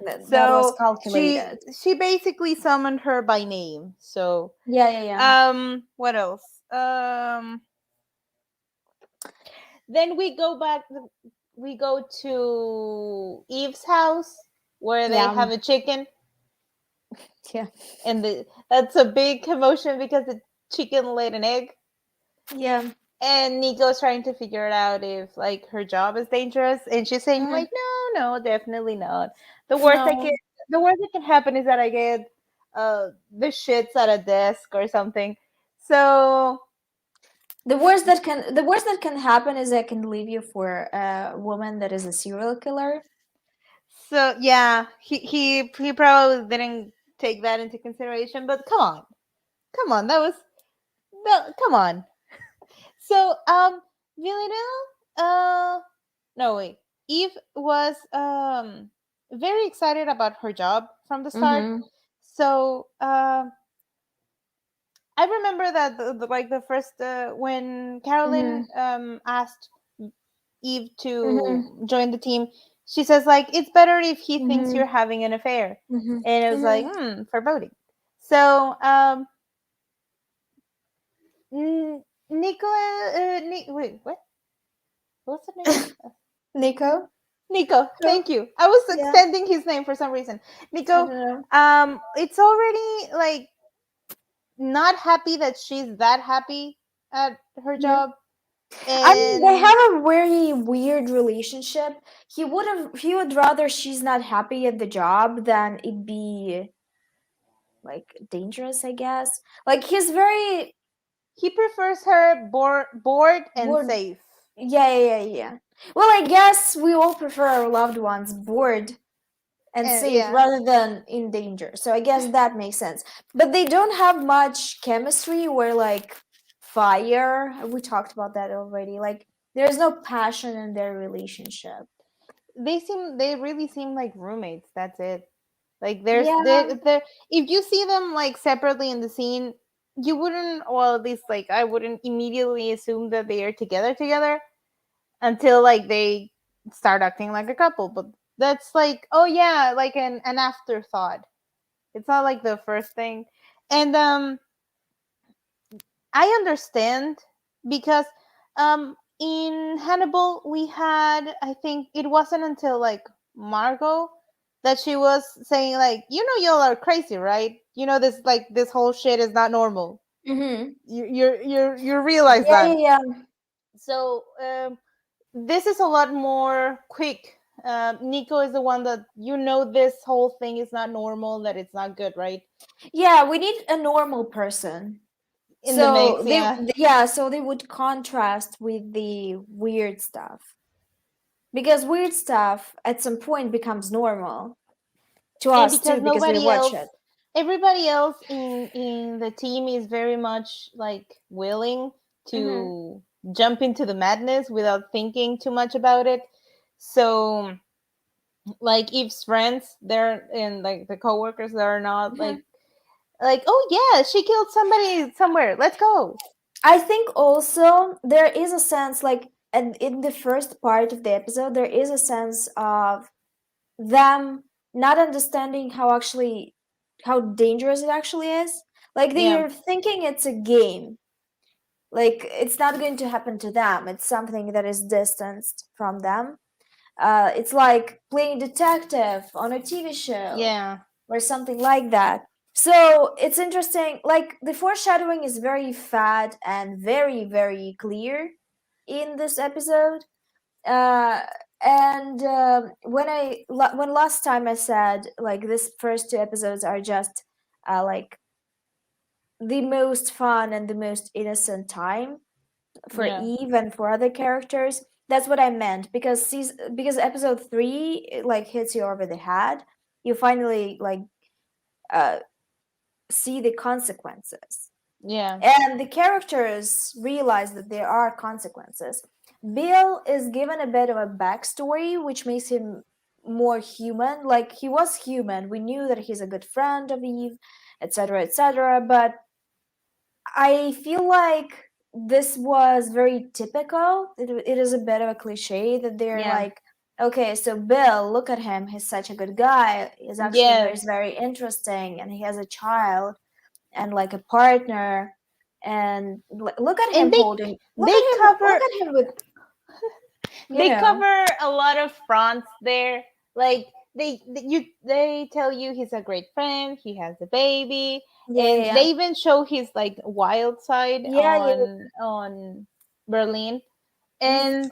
That was so calculated. she basically summoned her by name. So Yeah, yeah, yeah. what else? Then we go back. We go to Eve's house where they Yeah. have a chicken, Yeah. and that's a big commotion because the chicken laid an egg. Yeah. And Nico's trying to figure it out if like her job is dangerous, and she's saying Mhm. like, no, definitely not. The worst that can No. the worst that can happen is that I get the shits at a desk or something. So The worst that can happen is I can leave you for a woman that is a serial killer. yeah, he probably didn't take that into consideration, but come on, that was no, come on. So Villanelle, no wait, Eve was very excited about her job from the start. Mm-hmm. So I remember that like the first when Mm-hmm. Carolyn asked Eve Mm-hmm. to join the team, she says like it's better if he thinks Mm-hmm. you're having an affair, Mm-hmm. and it was like Mm-hmm. foreboding. So Nicola, wait, what's the name? Nico? Nico, Oh, thank you. I was yeah. extending his name for some reason. I Nico, don't know. it's already like not happy that she's that happy at her Mhm. job, I mean, they and have a very weird relationship. He would rather she's not happy at the job than it be like dangerous, I guess. Like he's very he prefers her bored and bored. safe. Yeah, yeah, yeah, yeah. Well, I guess we all prefer our loved ones bored and And safe yeah, rather than in danger. So I guess that makes sense. But they don't have much chemistry or like fire. We talked about that already. Like there's no passion in their relationship. they really seem like roommates. That's it. Like Yeah. there if you see them like separately in the scene, you wouldn't, well, at least like I wouldn't immediately assume that they are together until like they start acting like a couple. But That's like, oh yeah, like an afterthought. It's not like the first thing. And I understand because in Hannibal we had, I think it wasn't until like Margot that she was saying like, you know, y'all are crazy, right? You know, this like this whole shit is not normal. Mm-hmm. You realize Yeah, that. yeah, yeah. So this is a lot more quick. Nico is the one that, you know, this whole thing is not normal, that it's not good, right? Yeah, we need a normal person. In the mix, So yeah. yeah, so they would contrast with the weird stuff. Because weird stuff at some point becomes normal to And us too, because because we nobody watch else, it. everybody else in the team is very much like willing Mm-hmm. to jump into the madness without thinking too much about it. So like Eve's friends, they're in like the coworkers that are not Mm-hmm. like, oh yeah, she killed somebody somewhere, let's go. I think also there is a sense like, and in the first part of the episode, there is a sense of them not understanding how dangerous it actually is. Like Yeah, they're thinking it's a game. Like it's not going to happen to them. It's something that is distanced from them. It's like playing detective on a TV show yeah, or something like that. So it's interesting. Like the foreshadowing is very fat and very, very clear in this episode. Uh, and when last time I said like this first two episodes are just like the most fun and the most innocent time for yeah, Eve and for other characters. That's what I meant because episode 3 it, like hits you over the head. You finally like uh see the consequences. yeah, And the characters realize that there are consequences. Bill is given a bit of a backstory, which makes him more human. Like he was human. We knew that he's a good friend of Eve, etc., etc. But I feel like this was very typical. It is a bit of a cliche that they're yeah, like, okay, so Bill, look at him. He's such a good guy. He's actually yes. very interesting, and he has a child and like a partner. And look at And him holding. Look they at him. Look cover at him with you they know. cover a lot of fronts there. Like they tell you he's a great friend, he has a baby, Yeah, yeah, and yeah, they even show his like wild side yeah, yeah. on Berlin. Mhm. And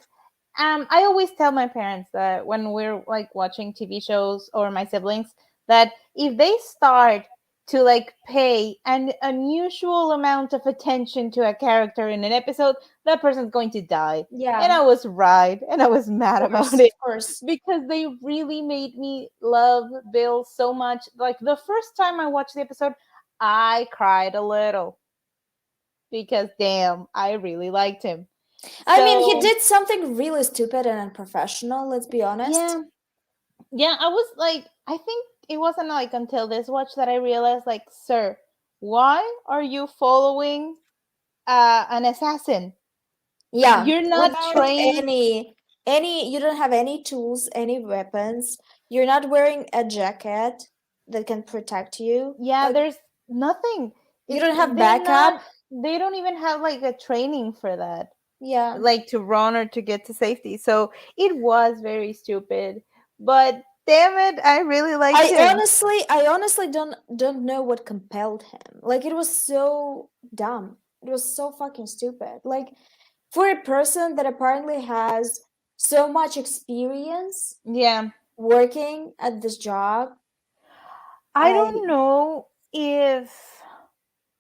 I always tell my parents that when we're like watching TV shows, or my siblings, that if they start to like pay an unusual amount of attention to a character in an episode, that person's going to die. And Yeah, I was right, and I was mad about it of course. because they really made me love Bill so much. Like the first time I watched the episode, I cried a little because damn, I really liked him. I mean, he So did something really stupid and unprofessional. Let's be honest. yeah, yeah, I was like, I think it wasn't like until this watch that I realized, like, sir, why are you following an assassin? Yeah, You're not without trained. any you don't have any tools, any weapons. You're not wearing a jacket that can protect you. Yeah, Like there's nothing. you don't have They're not. backup. They don't even have like a training for that, Yeah. like to run or to get to safety. So it was very stupid. But damn it, I really liked him. I honestly don't know what compelled him. Like it was so dumb. It was so fucking stupid. Like for a person that apparently has so much experience Yeah, working at this job, I I don't know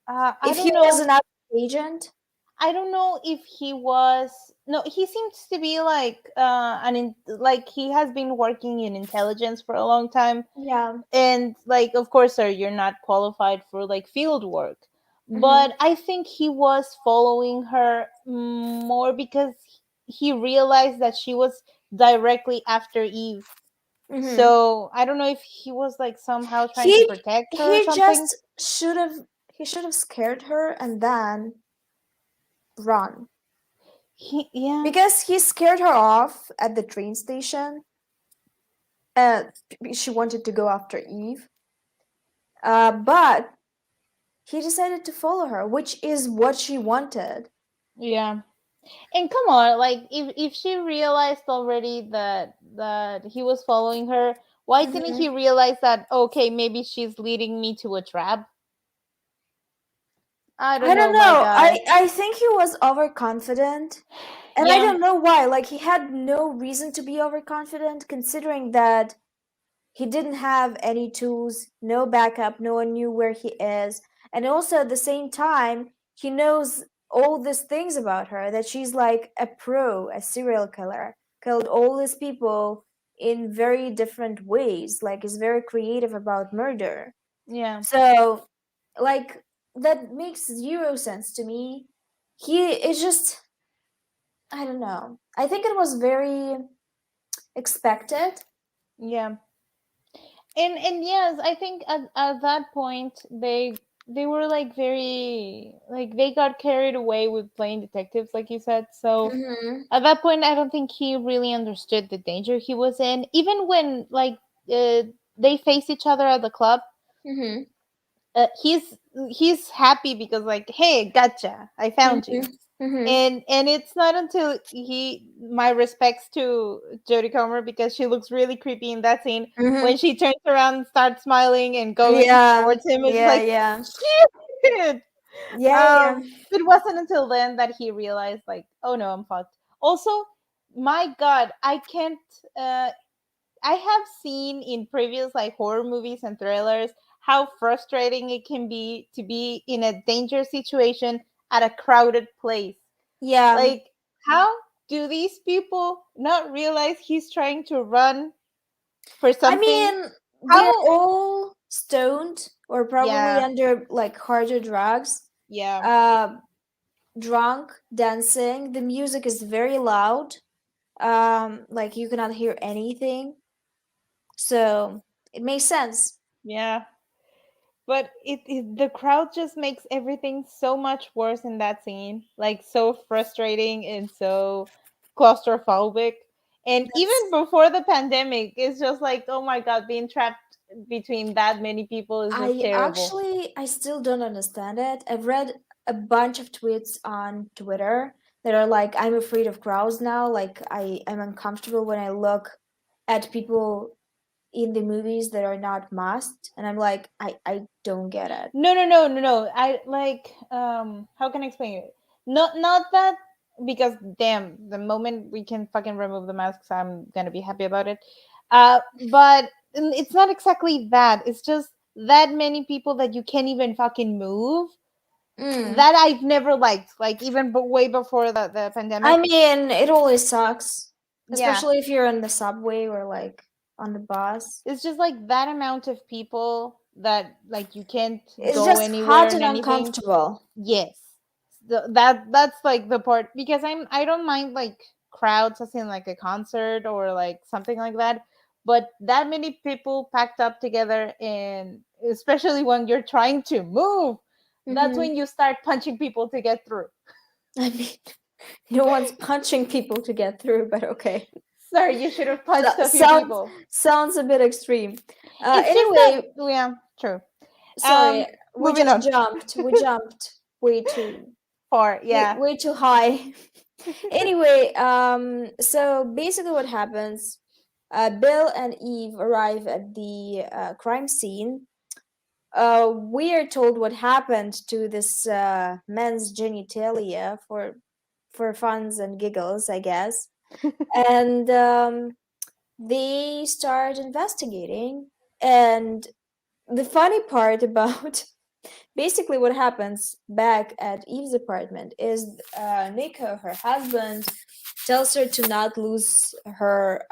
I if he don't was know an agent, I don't know if he was. No, he seems to be like like he has been working in intelligence for a long time, yeah. and like of course, sir, you're not qualified for like field work, Mm-hmm. but I think he was following her more because he realized that she was directly after Eve. Mm-hmm. So I don't know if he was like somehow trying to He protect her or he something. just should have scared her and then run. Yeah, Because he scared her off at the train station uh, she wanted to go after Eve, but he decided to follow her, which is what she wanted. Yeah. And come on, like if she realized already that he was following her, why didn't Hmm. he realize that okay, maybe she's leading me to a trap? I I don't don't know, my know. guy. I think he was overconfident, and I Yeah, don't know why. Like he had no reason to be overconfident, considering that he didn't have any tools, no backup, no one knew where he is. And also at the same time, he knows all these things about her that she's like a pro, a serial killer, killed all these people in very different ways, like is very creative about murder. yeah, So, like, that makes zero sense to me. He is just, I don't know. I think it was very expected. yeah. And yes, I think at that point they were like very like they got carried away with playing detectives, like you said. So Mm-hmm. at that point, I don't think he really understood the danger he was in. Even when like uh, they face each other at the club, Mm-hmm. he's happy because like, hey, gotcha, I found you. Mm-hmm. Mm-hmm. And it's not until he my respects to Jodie Comer because she looks really creepy in that scene when Mm-hmm. she turns around and starts smiling and going Yeah, towards him. It's yeah, like yeah, shit. yeah, yeah. It wasn't until then that he realized like, oh no, I'm fucked. Also, my god, I can't uh I have seen in previous like horror movies and thrillers how frustrating it can be to be in a dangerous situation at a crowded place. Yeah. Like, how do these people not realize he's trying to run for I something? mean, they're How? all stoned or probably Yeah, under like harder drugs. yeah, Uh, Drunk, dancing. The music is very loud. Like you cannot hear anything. So it makes sense. yeah. But the crowd just makes everything so much worse in that scene. Like, so frustrating and so claustrophobic. And even That's before the pandemic, it's just like, oh my god, being trapped between that many people is just terrible. I still don't understand it. I've read a bunch of tweets on Twitter that are like, I'm afraid of crowds now. Like I am uncomfortable when I look at people in the movies that are not masked, and I'm like, I don't get it. No, no, no, no, no. I like how can I explain it? Not that because damn, the moment we can fucking remove the masks, I'm gonna be happy about it. But it's not exactly that. It's just that many people that you can't even fucking move. Mm. That I've never liked. Like even way before the I pandemic. mean, it always sucks, Yeah, especially if you're in the subway or like on the bus. it's just like that amount of people that like you can't It's go just anywhere hot and and anything. uncomfortable. Yes. That's like the part because I don't mind like crowds as in like a concert or like something like that, but that many people packed up together and especially when you're trying to move, that's Hmm. when you start punching people to get through. I mean, no one's punching people to get through, but okay. Sorry, you should have punched a few Sounds people. sounds a bit extreme. It's just that Anyway, yeah, true. sorry, we Moving just on. jumped. We jumped For yeah. way too high. Anyway, so basically what happens, Bill and Eve arrive at the crime scene. We are told what happened to this man's genitalia for funs and giggles, I guess. And they start investigating. And the funny part about basically what happens back at Eve's apartment is Nico, her husband, tells her to not lose her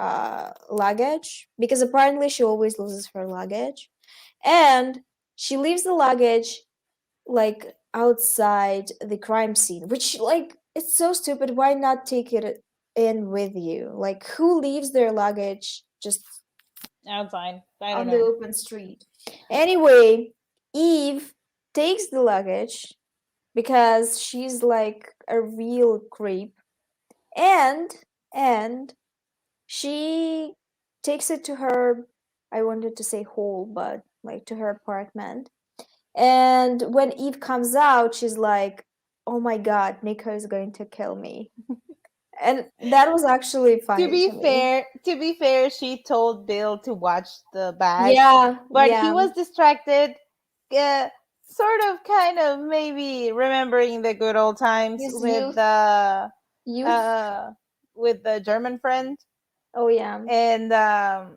luggage because apparently she always loses her luggage. And she leaves the luggage like outside the crime scene, which like it's so stupid. Why not take it in with you? Like who leaves their luggage just Outside. I don't on the know. open street? Anyway, Eve takes the luggage because she's like a real creep, and and she takes it to her, I wanted to say hole, but like to her apartment. And when Eve comes out, she's like, "Oh my God, Nico is going to kill me." And that was actually funny to me. To be fair, she told Bill to watch the bag, Yeah, but he yeah. was distracted, uh, sort of, kind of, maybe remembering the good old times His youth. uh, with the German friend, Oh yeah. and I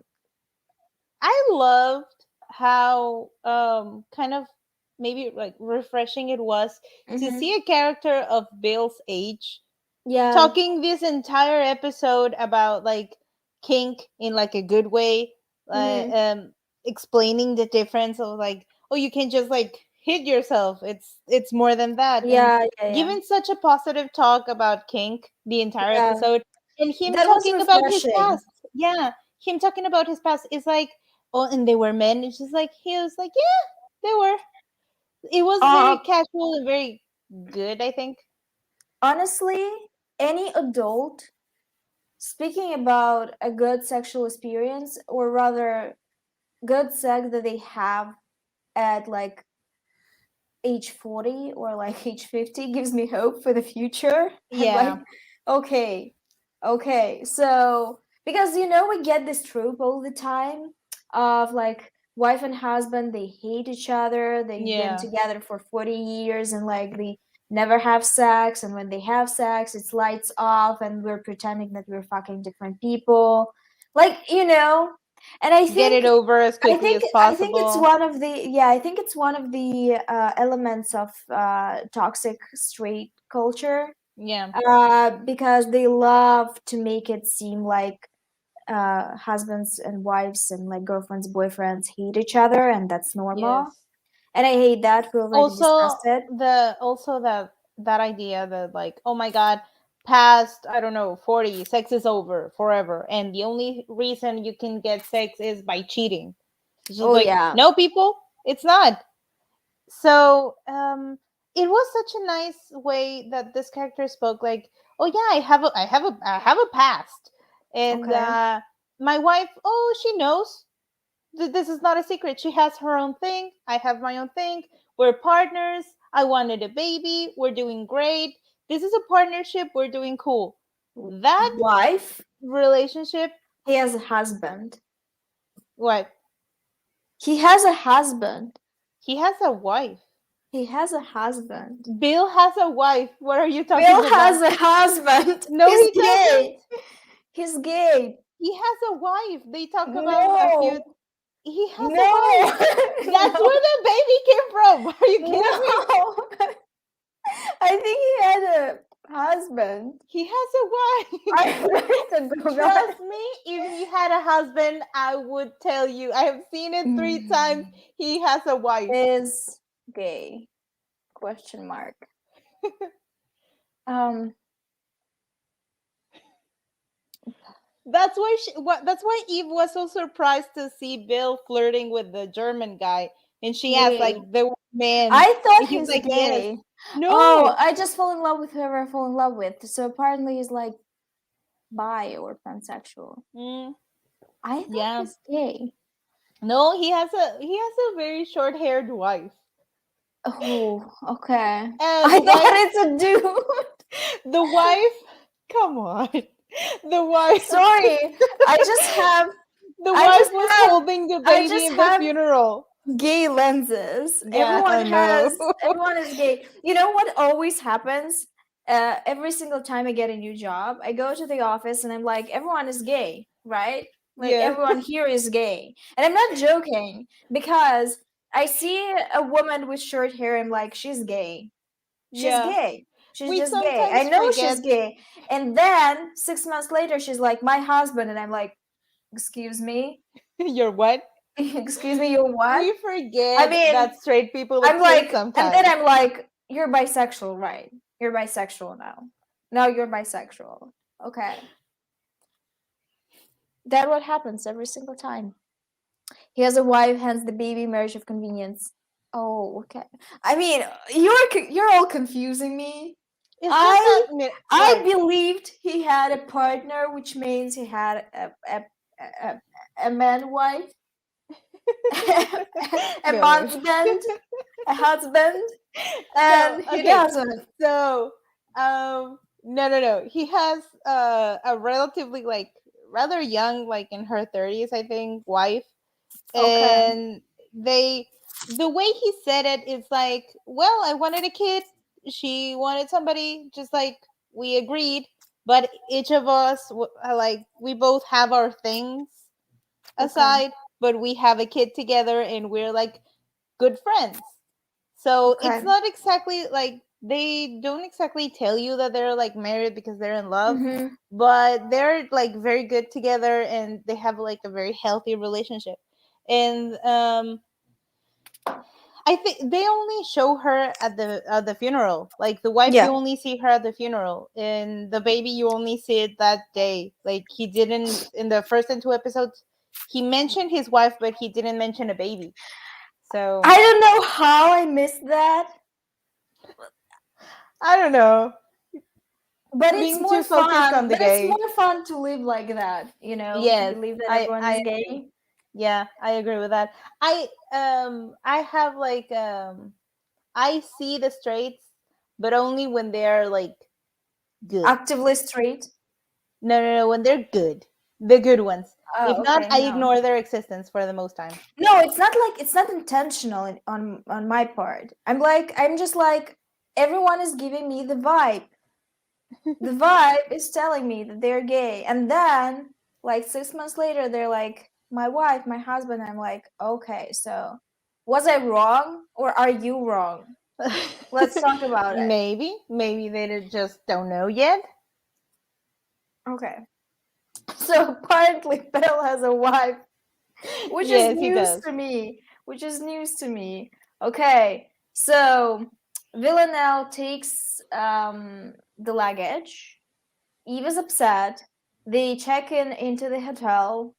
loved how kind of maybe like refreshing it was to Mm-hmm. see a character of Bill's age Yeah. talking this entire episode about like kink in like a good way, uh, Mm-hmm. um explaining the difference of like, oh, you can just like hit yourself, it's more than that, and Yeah, yeah, yeah. giving such a positive talk about kink the entire Yeah. episode, and him That was talking about his refreshing. past. Yeah, him talking about his past is like, oh, and they were men. It's just like he was like, yeah, they were. It was very Uh, casual and very good, I think. Honestly, any adult speaking about a good sexual experience, or rather good sex that they have at like age 40 or like age 50, gives me hope for the future. I'm like, Yeah. okay, okay. So, because we get this trope all the time of like wife and husband, they hate each other, they've been Yeah. together for 40 years and like they never have sex. And when they have sex, it's lights off and we're pretending that we're fucking different people. Like, and I Get think it over as I quickly think as I think it's possible. one of the yeah, I think it's one of the elements of toxic straight culture, Yeah. because they love to make it seem like husbands and wives and like girlfriends, boyfriends hate each other, and that's normal. Yes. And I hate that. We already Also discussed it. that idea that like, oh my god, past, I don't know, 40, sex is over forever, and the only reason you can get sex is by cheating. It's just Oh like, yeah. no, people, it's not. So it was such a nice way that this character spoke, like, oh yeah, I have a past, and Okay. my wife, oh, she knows. This is not a secret. She has her own thing. I have my own thing. We're partners. I wanted a baby. We're doing great. This is a partnership. We're doing cool. That Wife. relationship, He has a husband. what? He has a husband. He has a wife. He has a husband. Bill has a wife. What are you Bill talking about? has a husband. No, He's he doesn't. gay. He's gay. He has a wife. They talk about a few. No. He has a No. wife. That's No. where the baby came from. Are you kidding me? No. I think he had a husband. He has a wife. I'm going to Google Trust it. me, if he had a husband, I would tell you. I have seen it 3 times. He has a wife. Is gay? Question mark. Um. That's why that's why Eve was so surprised to see Bill flirting with the German guy, and she asked like, Gay. "They were men," I thought and he's he's like, "Yes." gay. Oh, No. I just fall in love with whoever I fall in love with. So apparently he's like bi or pansexual. Mm, I thought yeah. he's gay. No, he has a very short-haired wife. Oh, okay. And I the thought wife it's a dude. the wife come on. The wife Sorry, I just have, the I wife just was have, holding the I baby just in the have funeral. gay lenses. Yeah, I know. Everyone is gay. You know what always happens? Every single time I get a new job, I go to the office and I'm like, everyone is gay, right? Like Yeah. everyone here is gay. And I'm not joking, because I see a woman with short hair, I'm like, she's gay. She's Yeah. gay. She's We just gay. I sometimes know she's forget. gay. And then 6 months later, she's like, my husband. And I'm like, excuse me? You're what? Excuse me, you're what? We I forget mean, that straight people I'm exist like, and then sometimes. I'm like, you're bisexual, right? You're bisexual now. Now you're bisexual. Okay. That what happens every single time. He has a wife, hence the baby, marriage of convenience. Oh, okay. I mean, you're all confusing me. It's just I that I what? believed he had a partner, which means he had a man wife, a No. husband, a husband, So and he okay, doesn't. so no, he has a relatively like rather young, like in her 30s, I think, wife. Okay, And they the way he said it is like, well, I wanted a kid, she wanted somebody, just like we agreed, but each of us like we both have our things okay, aside, but we have a kid together and we're like good friends. So it's okay. not exactly like they don't exactly tell you that they're like married because they're in love, Mm-hmm. but they're like very good together and they have like a very healthy relationship. And I think they only show her at the funeral. Like the wife, you Yeah, only see her at the funeral, and the baby, you only see it that day. Like he didn't in the first and two episodes. He mentioned his wife, but he didn't mention a baby. So I don't know how I missed that, I don't know. but it's Being more too focused fun. on the But it's gay. more fun to live like that, you know, to Yes, believe that I everyone I is agree. gay. Yeah, I agree with that. I have like I see the straights, but only when they're like good. Actively straight. No, when they're good, the good ones. If Oh, not, okay, I no. ignore their existence for the most time. No, it's not like it's not intentional on my part. I'm just like everyone is giving me the vibe. The vibe is telling me that they're gay, and then like 6 months later, they're like my wife, my husband. I'm like, okay, so was I wrong or are you wrong? Let's talk about it. Maybe they just don't know yet. Okay. So apparently, Belle has a wife, which is Yes, he news does. to me. Which is news to me. Okay, so Villanelle takes the luggage. Eve is upset. They check in into the hotel,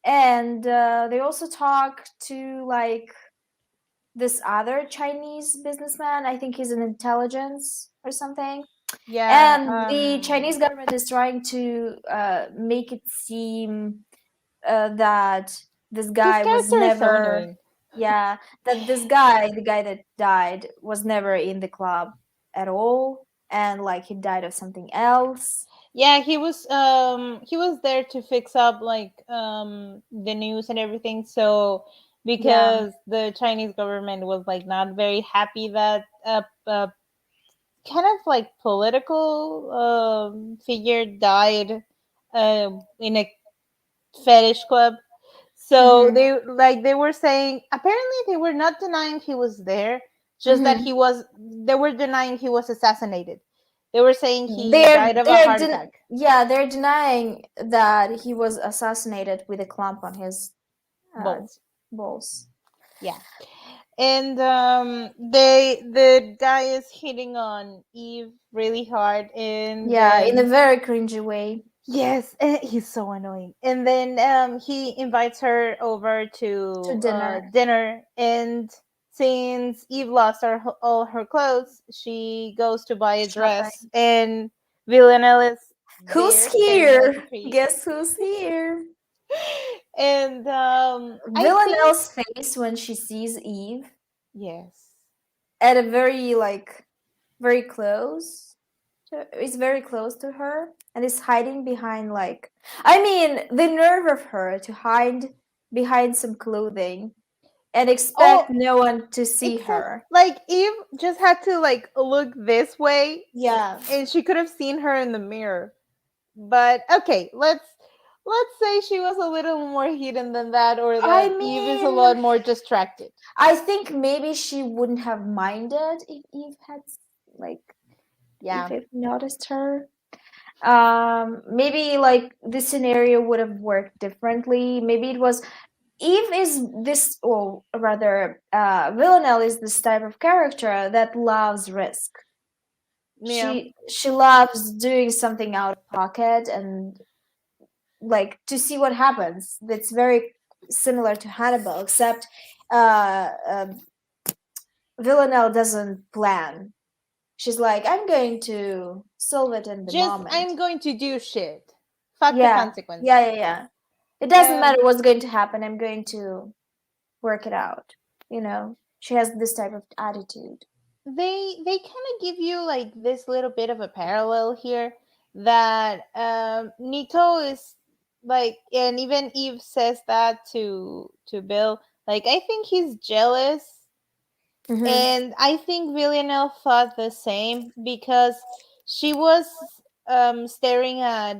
and they also talk to like this other Chinese businessman. I think he's an intelligence or something. Yeah. And the Chinese government is trying to make it seem that this His guy was character is so never, annoying. yeah, that this guy, the guy that died, was never in the club at all, and like he died of something else. Yeah, he was there to fix up like the news and everything. So Yeah. because the Chinese government was like not very happy that kind of like political figure died in a fetish club. So Mm-hmm. they were saying, apparently they were not denying he was there, just that Mm-hmm. they were denying he was assassinated. They were saying he died They're of a heart attack. yeah, they're denying that he was assassinated with a clump on his uh, Balls. balls. Yeah. And the guy is hitting on Eve really hard, and Yeah, in a then very cringy way. yes, he's so annoying. And then he invites her over To to dinner. dinner, and since Eve lost all her clothes, she goes to buy a Shopping. dress, and Villanelle is Who's there staring at the here? tree. Guess who's here? And I think Villanelle's face when she sees Eve yes. at a very like very close. Is very close to her and is hiding behind like I mean the nerve of her to hide behind some clothing and Oh, expect no one to see except her. like Eve just had to like look this way, Yeah. and she could have seen her in the mirror. But okay, let's say she was a little more hidden than that, or I that Eve is a mean, lot more distracted. I think maybe she wouldn't have minded if Eve had like if Yeah. it noticed her. Maybe like this scenario would have worked differently. Maybe it was Eve is this, or rather, Villanelle is this type of character that loves risk. Yeah. She loves doing something out of pocket and like to see what happens. That's very similar to Hannibal, except uh, uh, Villanelle doesn't plan. She's like, I'm going to solve it in the Just moment. I'm going to do shit. Fuck the Yeah, consequences. yeah. It doesn't um, matter what's going to happen. I'm going to work it out. She has this type of attitude. they kind of give you like this little bit of a parallel here that Nico is like, and even Eve says that to Bill. Like, I think he's jealous, Mm-hmm. and I think Villanelle thought the same because she was staring at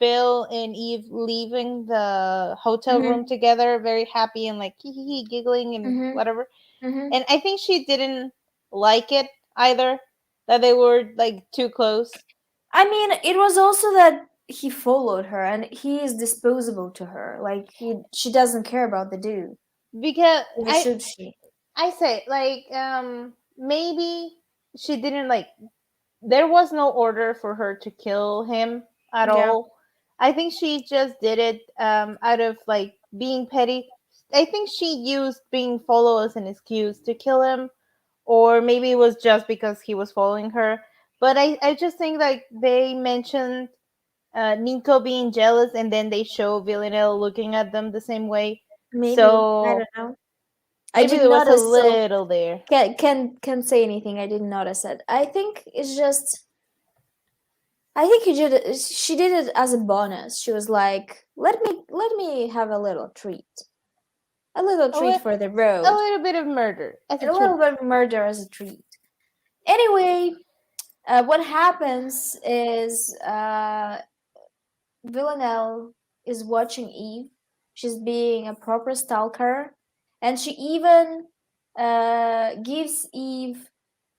Bill and Eve leaving the hotel room Mm-hmm. together, very happy and like hee hee hee, giggling and Mm-hmm. whatever. Mm-hmm. And I think she didn't like it either, that they were like too close. I mean, it was also that he followed her and he is disposable to her. Like she doesn't care about the dude. Because Why I should she? I say like maybe she didn't like, there was no order for her to kill him at Yeah, all. I think she just did it out of like being petty. I think she used being followed as an excuse to kill him, or maybe it was just because he was following her. But I just think like they mentioned Nico being jealous, and then they show Villanelle looking at them the same way. maybe. I So don't know. I maybe didn't it was a notice, so little there. can say anything. I didn't notice it. I think it's just. I think she did it as a bonus. She was like, let me have a little A, treat li- for the a road, little bit of murder as a a little treat. bit of murder as a treat. Anyway, what happens is Villanelle is watching Eve. She's being a proper stalker, and she even gives Eve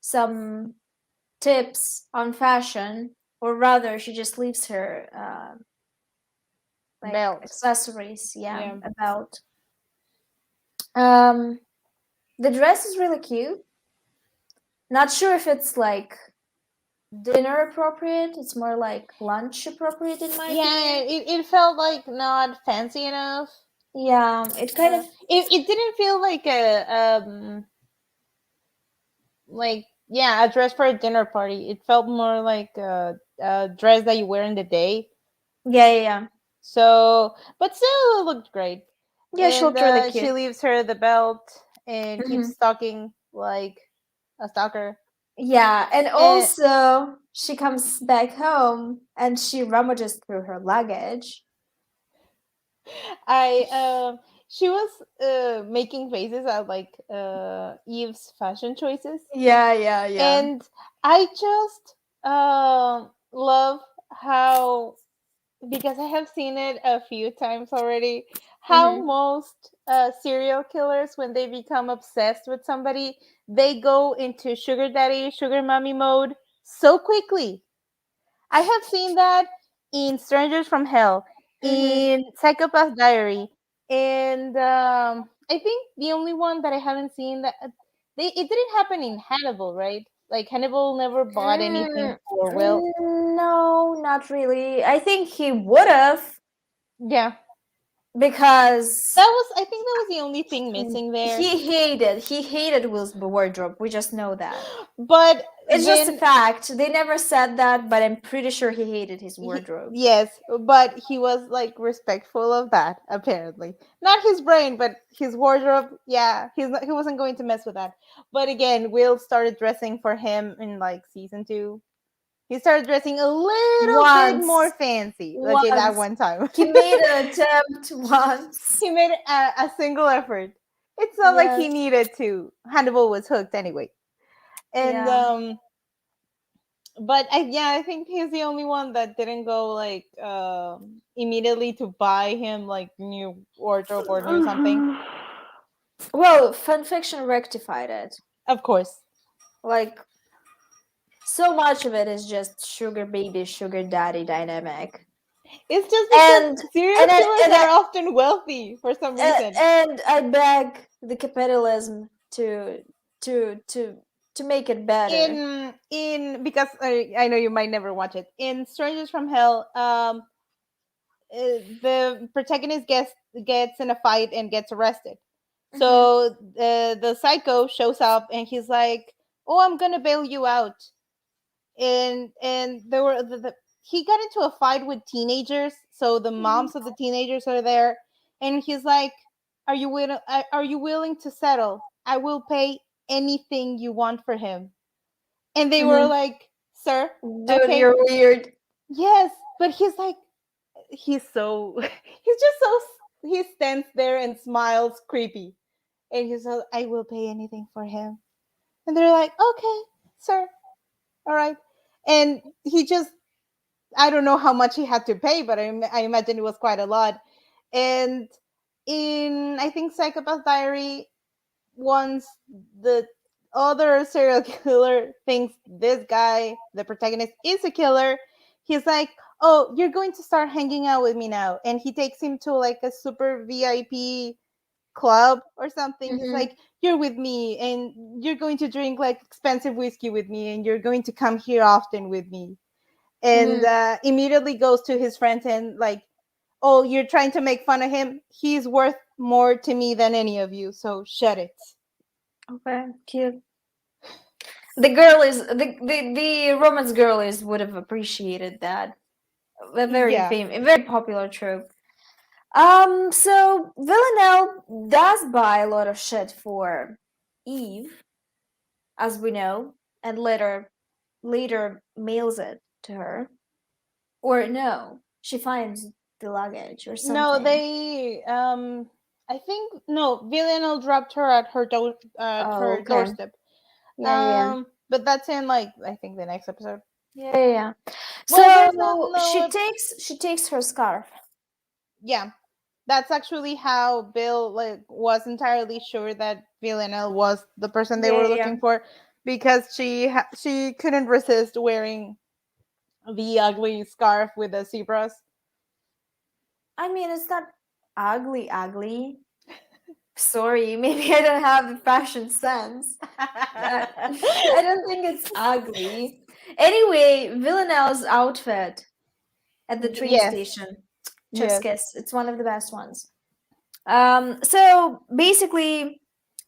some tips on fashion, or rather, she just leaves her like Belt. accessories. Yeah, Yeah. about um, the dress is really cute. Not sure if it's like dinner appropriate. It's more like lunch appropriate in my Yeah, opinion. it felt like not fancy enough. Yeah, it kind of. It didn't feel like a like, yeah, a dress for a dinner party. It felt more like a dress that you wear in the day. Yeah, yeah, yeah. So, but still, it looked great. Yeah, she And looked really she cute. leaves her the belt and keeps Hmm. stalking like a stalker. Yeah, and And also she comes back home and she rummages through her luggage. I she was making faces at like Eve's fashion choices, Yeah, yeah, yeah. and I just love how, because I have seen it a few times already, how Hmm. most serial killers, when they become obsessed with somebody, they go into sugar daddy, sugar mommy mode so quickly. I have seen that in Strangers from Hell, Hmm. in Psychopath Diary, and I think the only one that I haven't seen that it didn't happen in Hannibal, right? Like Hannibal never bought anything Mm, for Will. no, not really. I think he would have Yeah, because that was, I think that was the only thing missing there. he hated Will's wardrobe. We just know that. But It's just a then fact. They never said that, but I'm pretty sure he hated his wardrobe. yes, but he was like respectful of that apparently. Not his brain, but his wardrobe. Yeah, he wasn't going to mess with that. But again, Will started dressing for him in like season 2. He started dressing a little bit more Once, fancy. Okay, that once one time. he made an attempt once. He made a single effort. It's not like he Yes. needed to. Hannibal was hooked anyway. And Yeah. but I think he's the only one that didn't go like immediately to buy him like new wardrobe or new something. Well, fanfiction rectified it. Of course, Like, so much of it is just sugar baby, sugar daddy dynamic. it's just And because serial and I, killers and I, are often wealthy for some reason. and I beg the capitalism to to to make it better. In because I know you might never watch it. In Strangers from Hell, the protagonist gets in a fight and gets arrested. Hmm. So the psycho shows up and he's like, "Oh, I'm gonna bail you out." And there were he got into a fight with teenagers, so the moms of the teenagers are there, and he's like, are you willing to settle? I will pay anything you want for him. And they were Mhm. like, sir, Dude, okay, you're weird. yes. But he's like, he's so he's just so he stands there and smiles creepy, and he's like, I will pay anything for him. And they're like, okay, sir, all right. And he just, I don't know how much he had to pay, but I imagine it was quite a lot. And in, I think, Psychopath Diary, once the other serial killer thinks this guy, the protagonist, is a killer, he's like, oh, you're going to start hanging out with me now. And he takes him to like a super VIP club or something. He's Mhm. like, you're with me and you're going to drink like expensive whiskey with me and you're going to come here often with me. And Mhm. immediately goes to his friends and like, oh, you're trying to make fun of him? He's worth more to me than any of you, so shut it. Okay, cute. The girl is the romance girl is would have appreciated that. A Yeah. a very popular trope. So Villanelle does buy a lot of shit for Eve, as we know, and later mails it to her. Or no, she finds the luggage or No, something. they I think no, Villanelle dropped her at at Oh, her okay. doorstep. Yeah, yeah, But that's in like I think the next episode. yeah, yeah, yeah. Well, there's So no she takes her scarf. yeah. That's actually how Bill like was entirely sure that Villanelle was the person they Yeah, were yeah, yeah. looking for, because she couldn't resist wearing the ugly scarf with the zebras. I mean, it's not ugly, ugly. Sorry, maybe I don't have the fashion sense. I don't think it's ugly. Anyway, Villanelle's outfit at the train Yes, station. Chef's yes, kiss. It's one of the best ones. So basically,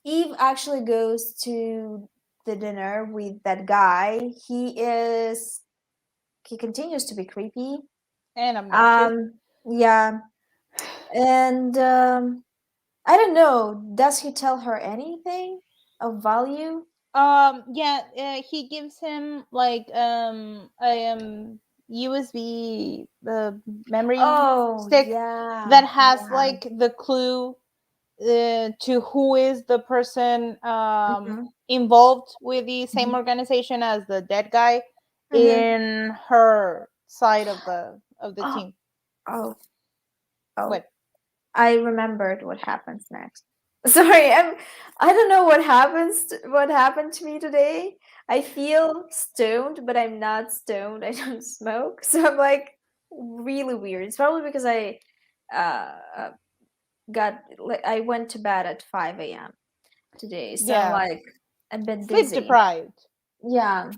Eve actually goes to the dinner with that guy. He continues to be creepy. and obnoxious. Um, yeah, and I don't know. Does he tell her anything of value? Yeah, he gives him like USB memory Oh, stick yeah, that has yeah. like the clue to who is the person Mhm, involved with the same mhm, organization as the dead guy mhm. in her side of the Oh, team. oh, oh. What? I remembered what happens next. Sorry, I don't know what happened to me today. I feel stoned, but I'm not stoned. I don't smoke. So I'm like really weird. It's probably because I uh I went to bed at 5 a.m. today. So I'm Yeah, like a bit sleep dizzy. deprived. Yeah.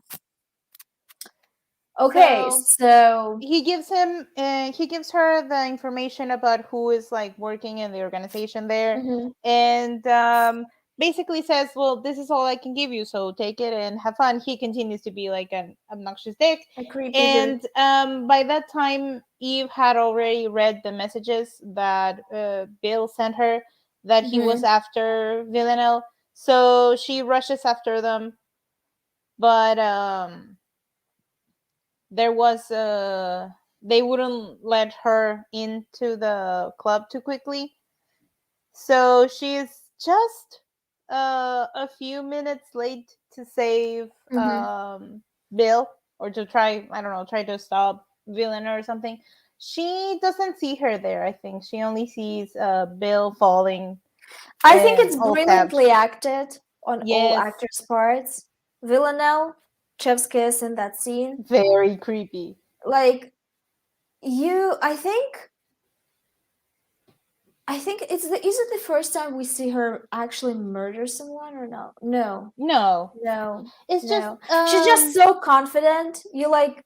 Okay, So so he gives her the information about who is like working in the organization there, mhm, and basically says, well, this is all I can give you, so take it and have fun. He continues to be like an obnoxious dick. a creepy dude. And by that time Eve had already read the messages that Bill sent her, that he was Mhm. after Villanelle, so she rushes after them. But there was they wouldn't let her into the club too quickly, so she's just a few minutes late to save Mhm. Bill, or to try, I don't know, try to stop Villain or something. She doesn't see her there. I think she only sees Bill falling I think and it's all stabbed. brilliantly acted on all Yes, actors' parts. Villanelle, Chef's kiss in that scene. very creepy. Like I think is it the first time we see her actually murder someone or no? No, No, no, it's just no. She's just so confident. You like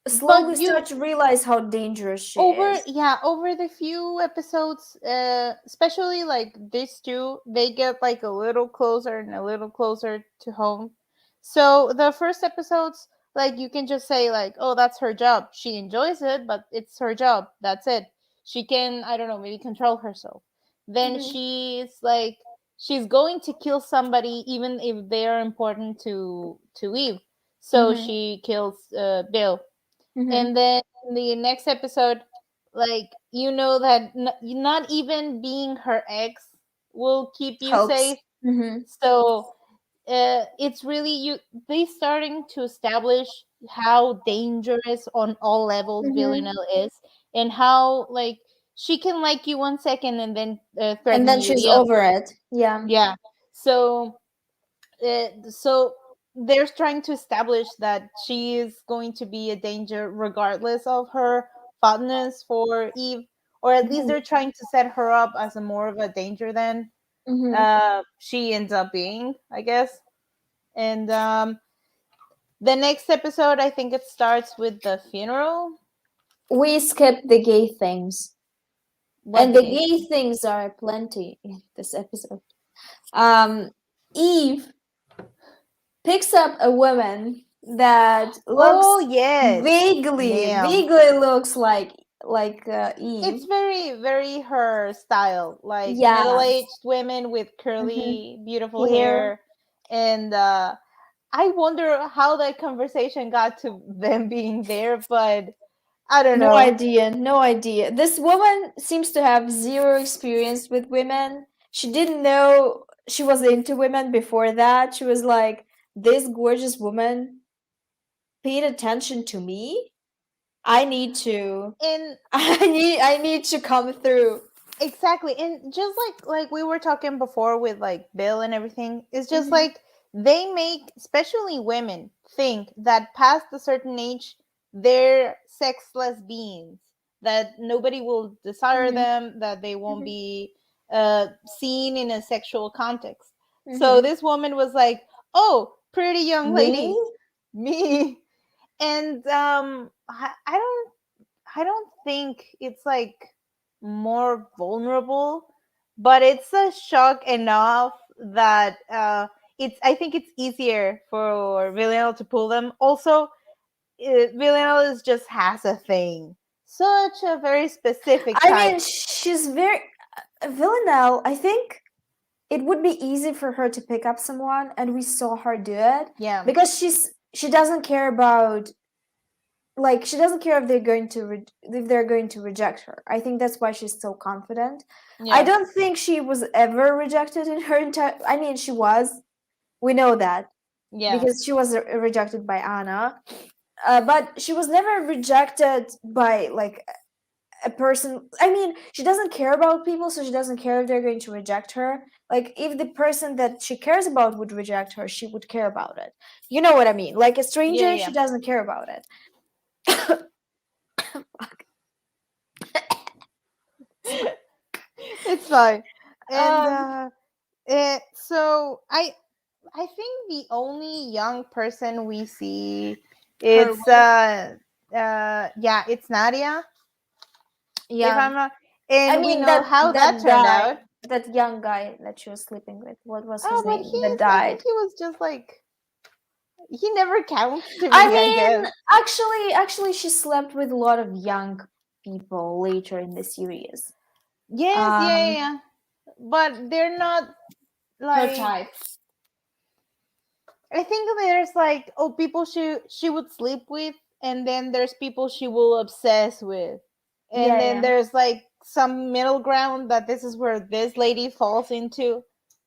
slowly but start you to realize how dangerous she over, is. yeah, over the few episodes, especially like these two, they get like a little closer and a little closer to home. So the first episodes, Like you can just say like, oh, that's her job. She enjoys it, but it's her job. That's it. She can, I don't know, maybe control herself. Then Mhm. she's going to kill somebody even if they are important to Eve. So Mhm. she kills Bill. Mhm. And then in the next episode, like you know that not even being her ex will keep you Helps. safe. Mhm. So it's really you they starting to establish how dangerous on all levels Mhm. Villanelle is, and how like she can like you 1 second and then And threaten then you she's the other. over it. Yeah. Yeah. So so they're trying to establish that she is going to be a danger regardless of her fondness for Eve, or at least Mhm. they're trying to set her up as a more of a danger than Mhm. she ends up being, I guess. And the next episode, I think it starts with the funeral. We skipped the gay things, What and the the gay gay thing? things are plenty in this episode. Um, Eve picks up a woman that Oh looks yes, ma'am. vaguely looks like It's Eve. very, very her style, like Yeah. middle-aged women with Hmm. curly, beautiful Hair. hair, and I wonder how that conversation got to them being there, but I don't No know. idea. No idea. This woman seems to have zero experience with women. She didn't know she was into women before that. She was like, this gorgeous woman paid attention to me. I need to And I need to come through. exactly, and just like we were talking before with like Bill and everything, it's just Hmm. like they make especially women think that past a certain age they're sexless beings, that nobody will desire Hmm. them, that they won't Hmm. be seen in a sexual context. So Hmm. this woman was like, oh, pretty young Me? lady, me. And I don't think it's like more vulnerable, but it's a shock enough that it's. I think it's easier for Villanelle to pull them. Also, Villanelle is just has a thing, such a very specific I type. mean, she's very Villanelle. I think it would be easy for her to pick up someone, and we saw her do it Yeah, because she doesn't care about like she doesn't care if if they're going to reject her. I think that's why she's so confident. I yeah, don't think she was ever rejected in her entire. I mean, she was. We know that yeah, because she was rejected by Anna, but she was never rejected by like a person. I mean, she doesn't care about people, so she doesn't care if they're going to reject her. Like if the person that she cares about would reject her, she would care about it. You know what I mean? Like a yeah, stranger, she yeah. doesn't care about it. Yeah. It's fine. And um so I think the only young person we see her it's with yeah, it's Nadia, if yeah, I'm not, I and we mean know how that that turned guy, out. that young guy that she was sleeping with, what was Oh, his but name, that I think died. he was just like he never counts to I me, I mean, guess. actually she slept with a lot of young people later in the series. Yes, yeah, yeah, um yeah. But they're not her like type. I think there's like oh people she would sleep with, and then there's people she will obsess with, and Yeah, then yeah. there's like some middle ground that this is where this lady falls into.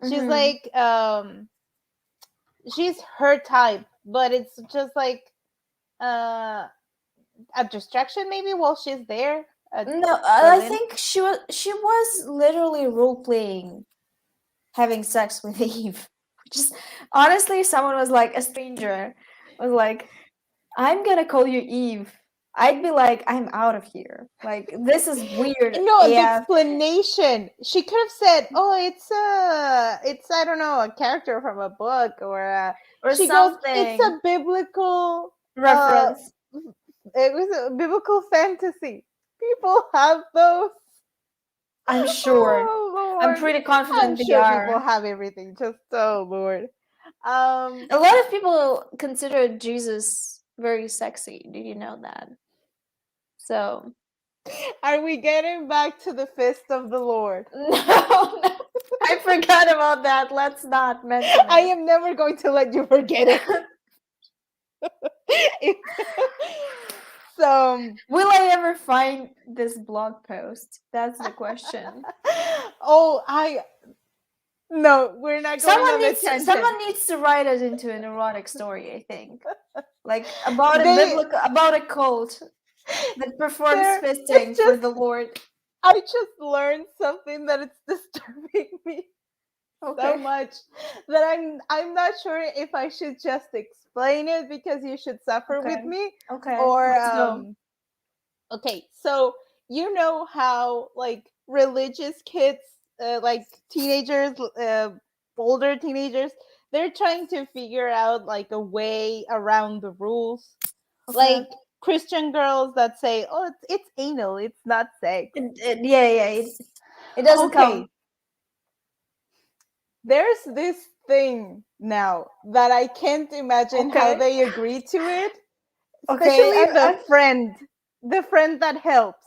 She's Hmm. like she's her type, but it's just like uh a distraction maybe while she's there at No, I Berlin. think she was literally role playing having sex with Eve. Just honestly, if someone was like a stranger was like, "I'm gonna call you Eve," I'd be like, "I'm out of here. Like this is weird No, the AF explanation. She could have said, "Oh, it's I don't know, a character from a book," or or she goes, "It's something a biblical uh reference." it was a biblical fantasy. People have those." I'm sure. Oh I'm Lord. pretty I'm confident they sure people are. have everything. Just oh Lord. Um A lot of people consider Jesus very sexy. Do you know that? So Are we getting back to the fist of the Lord? no, I forgot about that. Let's not mention it. I am never going to let you forget it. So, will I ever find this blog post? That's the question. No, we're not going on a tangent. Someone needs to write it into an erotic story, I think. Like about a cult that performs fisting for the Lord. I just learned something that it's disturbing me so much that I'm not sure if I should just explain it because you should suffer with me. Okay. Or okay, so you know how like religious kids, like teenagers, older teenagers, they're trying to figure out like a way around the rules. Like Christian girls that say, "Oh, it's anal, it's not sex." It doesn't count. There's this thing now that I can't imagine how they agree to it. Especially the friend that helps.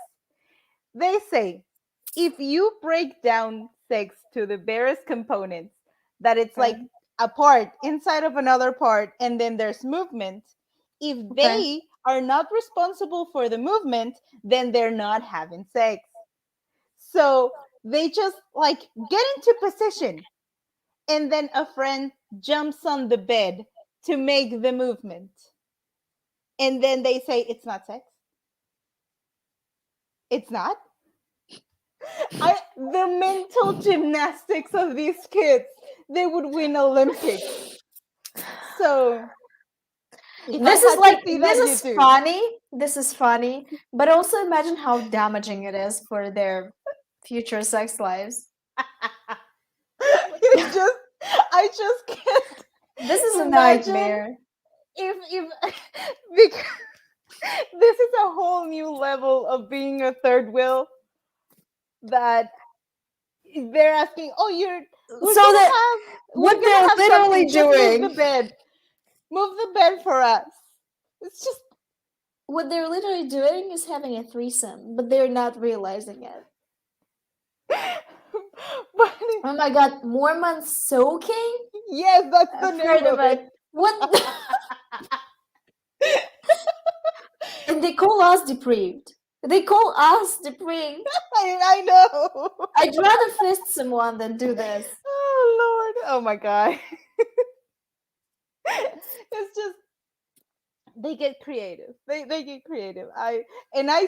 They say, if you break down sex to the barest components, that it's like a part inside of another part, and then there's movement. If they are not responsible for the movement, then they're not having sex. So they just like get into position, and then a friend jumps on the bed to make the movement. And then they say, it's not sex. It's not. The mental gymnastics of these kids, they would win Olympics. So this is funny, but also imagine how damaging it is for their future sex lives. I just can't. This is a nightmare. If because this is a whole new level of being a third wheel that they're asking, "Oh, what they're literally doing? Move the bed for us." It's just what they're literally doing is having a threesome, but they're not realizing it. Oh my god, Mormon soaking? Yes, that's the name of it. What? And they call us depraved. I know. I'd rather fist someone than do this. Oh Lord. Oh my god. It's just they get creative. They get creative. I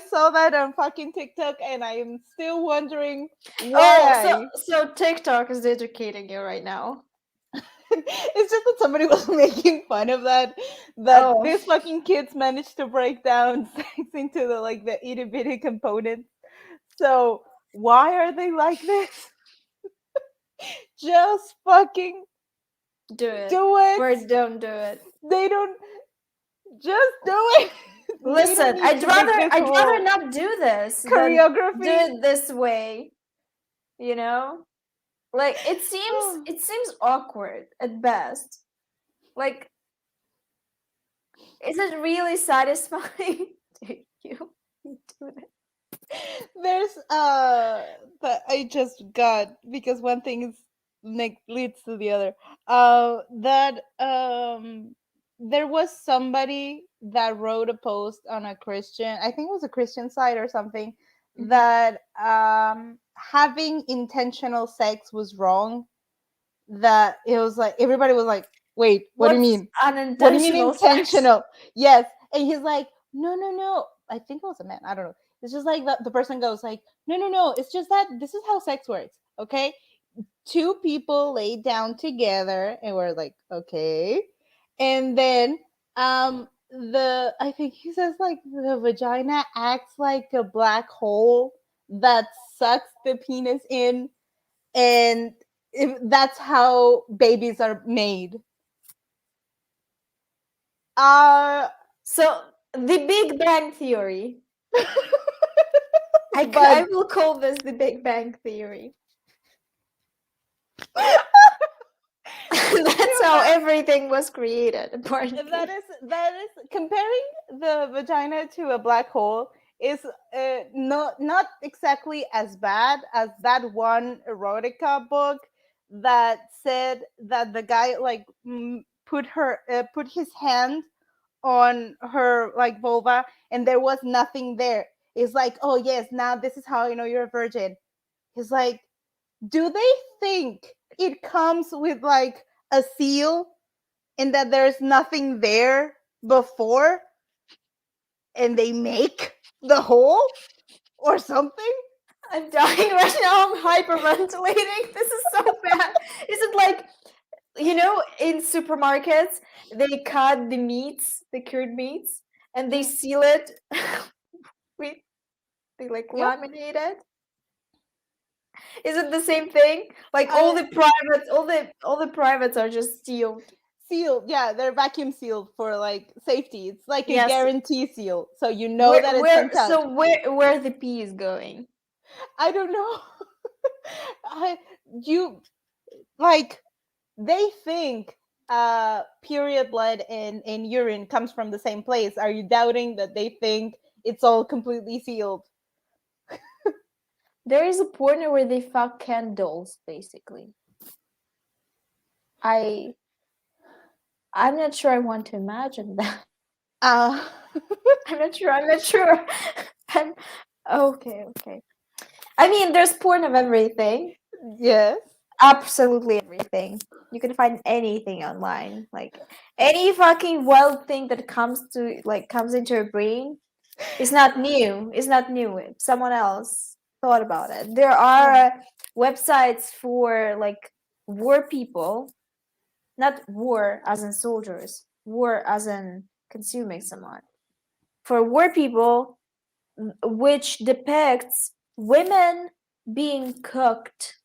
saw that on fucking TikTok, and I am still wondering why. So TikTok is educating you right now. It's just that somebody was making fun of that these fucking kids managed to break down sex into the itty bitty components. So why are they like this? Just fucking do it. Or don't do it. They don't. Just do it. Listen, I'd rather not do this. Choreography. Do it this way. You know? Like it seems awkward at best. Like, is it really satisfying to you do it? There's that I just got, because one thing leads to the other. There was somebody that wrote a post on a Christian, I think it was a Christian site or something, that having intentional sex was wrong. That it was like everybody was like, wait, what do you mean? What do you mean intentional? Yes. And he's like, no. I think it was a man. I don't know. It's just like the person goes like, no. It's just that this is how sex works. Okay. Two people lay down together, and we're like, okay. And then I think he says like the vagina acts like a black hole that sucks the penis in, and that's how babies are made. So the Big Bang Theory. I will call this the Big Bang Theory. That's how everything was created, apparently. That is comparing the vagina to a black hole is not exactly as bad as that one erotica book that said that the guy like put his hand on her like vulva and there was nothing there. It's like, oh yes, now this is how I know you're a virgin. It's like, do they think it comes with like a seal and that there's nothing there before and they make the hole or something? I'm dying right now. I'm hyperventilating. This is so bad. Is it like, in supermarkets, they cut the meats, the cured meats, and they seal it with, they like Yep. laminate it? Is it the same thing? Like I- all the privates are just sealed. Sealed, yeah, they're vacuum sealed for like safety. It's like a Yes. guarantee seal, so you know that it's been touched. So where the pee is going? I don't know. You like they think period blood and urine comes from the same place. Are you doubting that they think it's all completely sealed? There is a porno where they fuck Ken dolls, basically. I'm not sure I want to imagine that. Uh I'm not sure. I'm okay. I mean, there's porn of everything. yes. Absolutely everything. You can find anything online. Like any fucking wild thing that comes into your brain is not new. It's not new. Someone else thought about it. There are websites for like war people, not war as in soldiers, war as in consuming someone. For war people, which depicts women being cooked,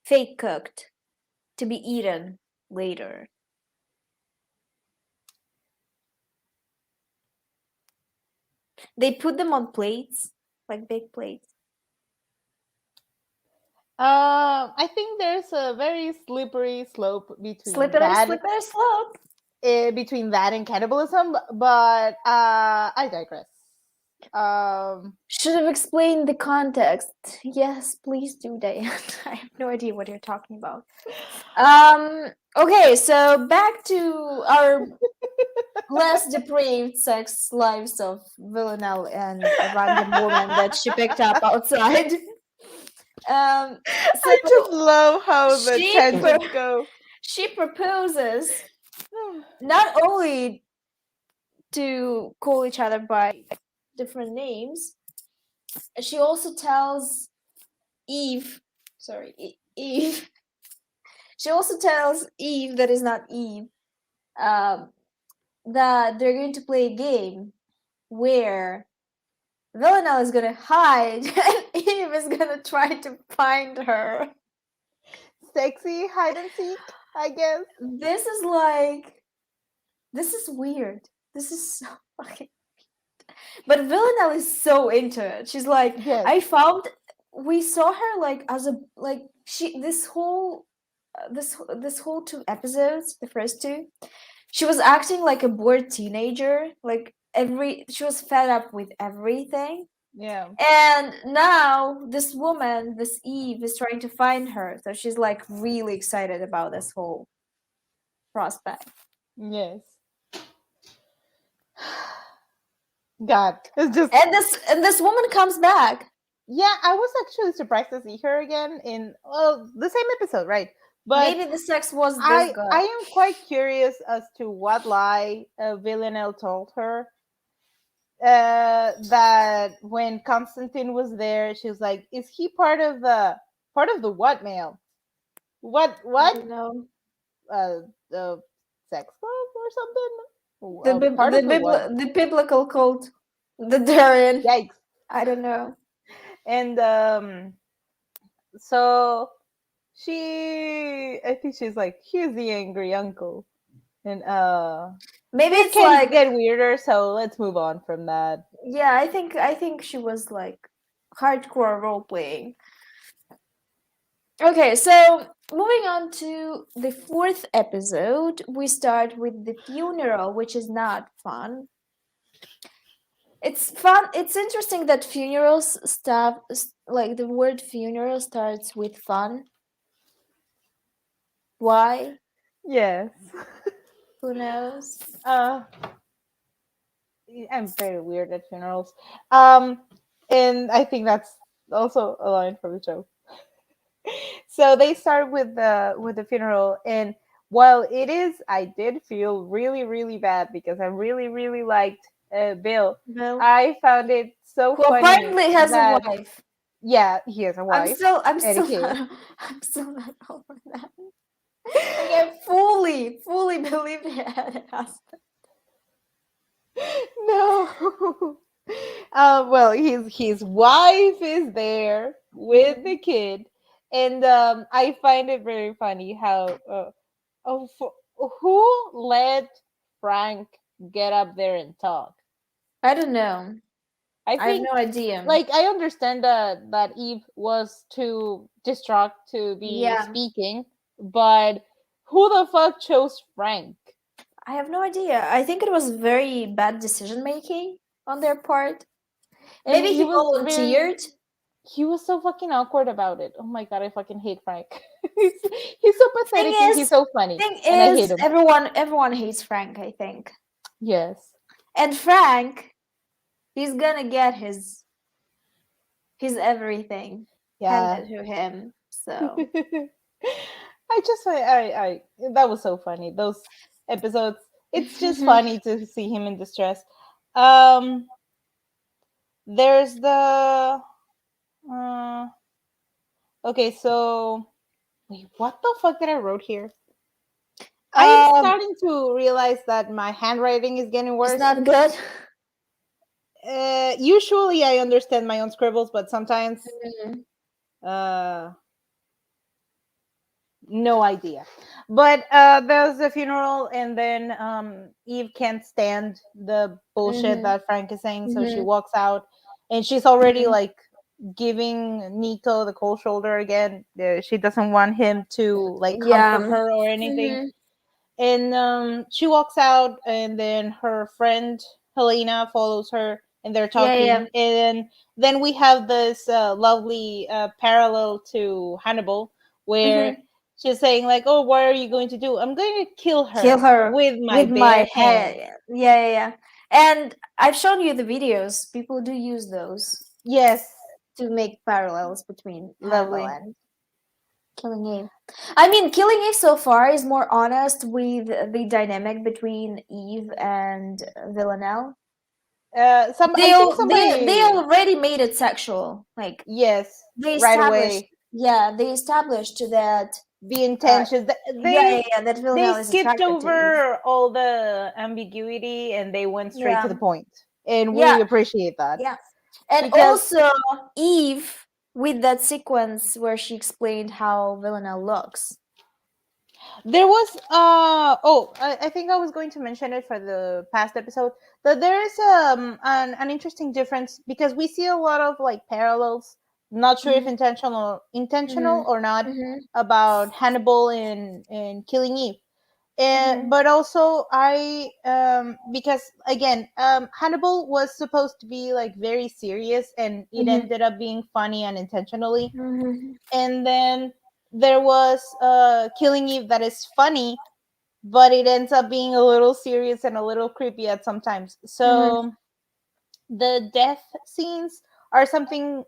fake cooked, to be eaten later. They put them on plates, like big plates. I think there's a very slippery slope between Slippery slope. Between that and cannibalism, but I digress. Should have explained the context. Yes, please do, Diane. I have no idea what you're talking about. Okay, so back to our less depraved sex lives of Villanelle and a random woman that she picked up outside. I just love how the tangents go. She proposes not only to call each other by different names, she also tells Eve, Eve. She also tells Eve, that is not Eve, that they're going to play a game where Villanelle is gonna hide and Eve is gonna try to find her. Sexy hide and seek, I guess. This is weird. This is so fucking weird. But Villanelle is so into it. She's like, yes. We saw her like as a this whole 2 episodes, the first 2, she was acting like a bored teenager. Like she was fed up with everything. Yeah. And now this woman, this Eve, is trying to find her. So she's like really excited about this whole prospect. Yes. God, it's just and this woman comes back. Yeah, I was actually surprised to see her again in the same episode, right? But maybe the sex was this good. I am quite curious as to what lie Villanelle told her. That when Constantine was there, she was like, "Is he part of the what male? What? I don't know. The sex club or something? The biblical cult, the Darien. Yikes! I don't know. And so I think she's like, here's the angry uncle, and maybe it it's can like get weirder. So let's move on from that. Yeah, I think she was like hardcore role playing. Okay, so moving on to the fourth episode, we start with the funeral, which is not fun. It's fun. It's interesting that funerals stuff, like the word funeral starts with fun. Why? Yes. Who knows? uh I'm very weird at funerals. Um, and I think that's also a line from the show. So they start with the funeral, and while it is, I did feel really really bad because I really really liked Bill. Bill, I found it so who funny apparently has a that wife. yeah, he has a I'm wife still, I'm and a still kid. not, I'm still not over that. Like I fully believed he had a husband. No. Well, his wife is there with Mhm. the kid, and I find it very funny how oh, who let Frank get up there and talk? I don't know. I I have no think, idea. like, I understand that Eve was too distraught to be Yeah, speaking, but who the fuck chose Frank? I have no idea. I think it was very bad decision making on their part. And Maybe he he was very volunteered. he was so fucking awkward about it. Oh my god, I fucking hate Frank. he's, he's so Thing pathetic and he's is, so funny, thing and I hate is, him. everyone hates Frank, I think. Yes. And Frank, he's gonna get his everything Yeah. handed to him. So I just I that was so funny. Those episodes. It's just mhm. funny to see him in distress. Um, there's the uh, okay. So wait, what the fuck did I wrote here? I am um, starting to realize that my handwriting is getting it's worse. not good. Usually I understand my own scribbles, but sometimes Mhm. uh no idea. But there's a funeral, and then Eve can't stand the bullshit Mhm. that Frank is saying, so she Mhm. walks out, and she's already Mhm. like giving Nico the cold shoulder again. She doesn't want him to like Yeah. comfort her or anything. Mhm. And she walks out, and then her friend Helena follows her, and they're Yeah. Yeah. talking, and then we have this lovely parallel to Hannibal, where Mhm. she's saying like, oh, what are you going to do? I'm going to kill Kill her her with my with my bare head. hands. Yeah. Yeah. Yeah. And I've shown you the videos. People do use those Yes, to make parallels between Hannibal lovely. and Killing Eve. I mean, Killing Eve so far is more honest with the dynamic between Eve and Villanelle. I think They somebody, already made it sexual. Like yes, they right established, away, yeah, they established that, the uh, intentions. yeah, yeah, yeah, that They Villanelle is skipped attracted to Eve. over all the ambiguity and they went straight to the Yeah, point, and yeah, we appreciate that yeah, and because also Eve with that sequence where she explained how Villanelle looks. there was I think I was going to mention it for the past episode, that there is an interesting difference because we see a lot of like parallels, not sure if Mhm, intentional mhm, or not, mhm, about Hannibal and Killing Eve. mhm, But also I because again Hannibal was supposed to be like very serious, and it mhm, ended up being funny unintentionally. mhm, And then there was Killing Eve that is funny, but it ends up being a little serious and a little creepy at sometimes. mhm, So the death scenes are something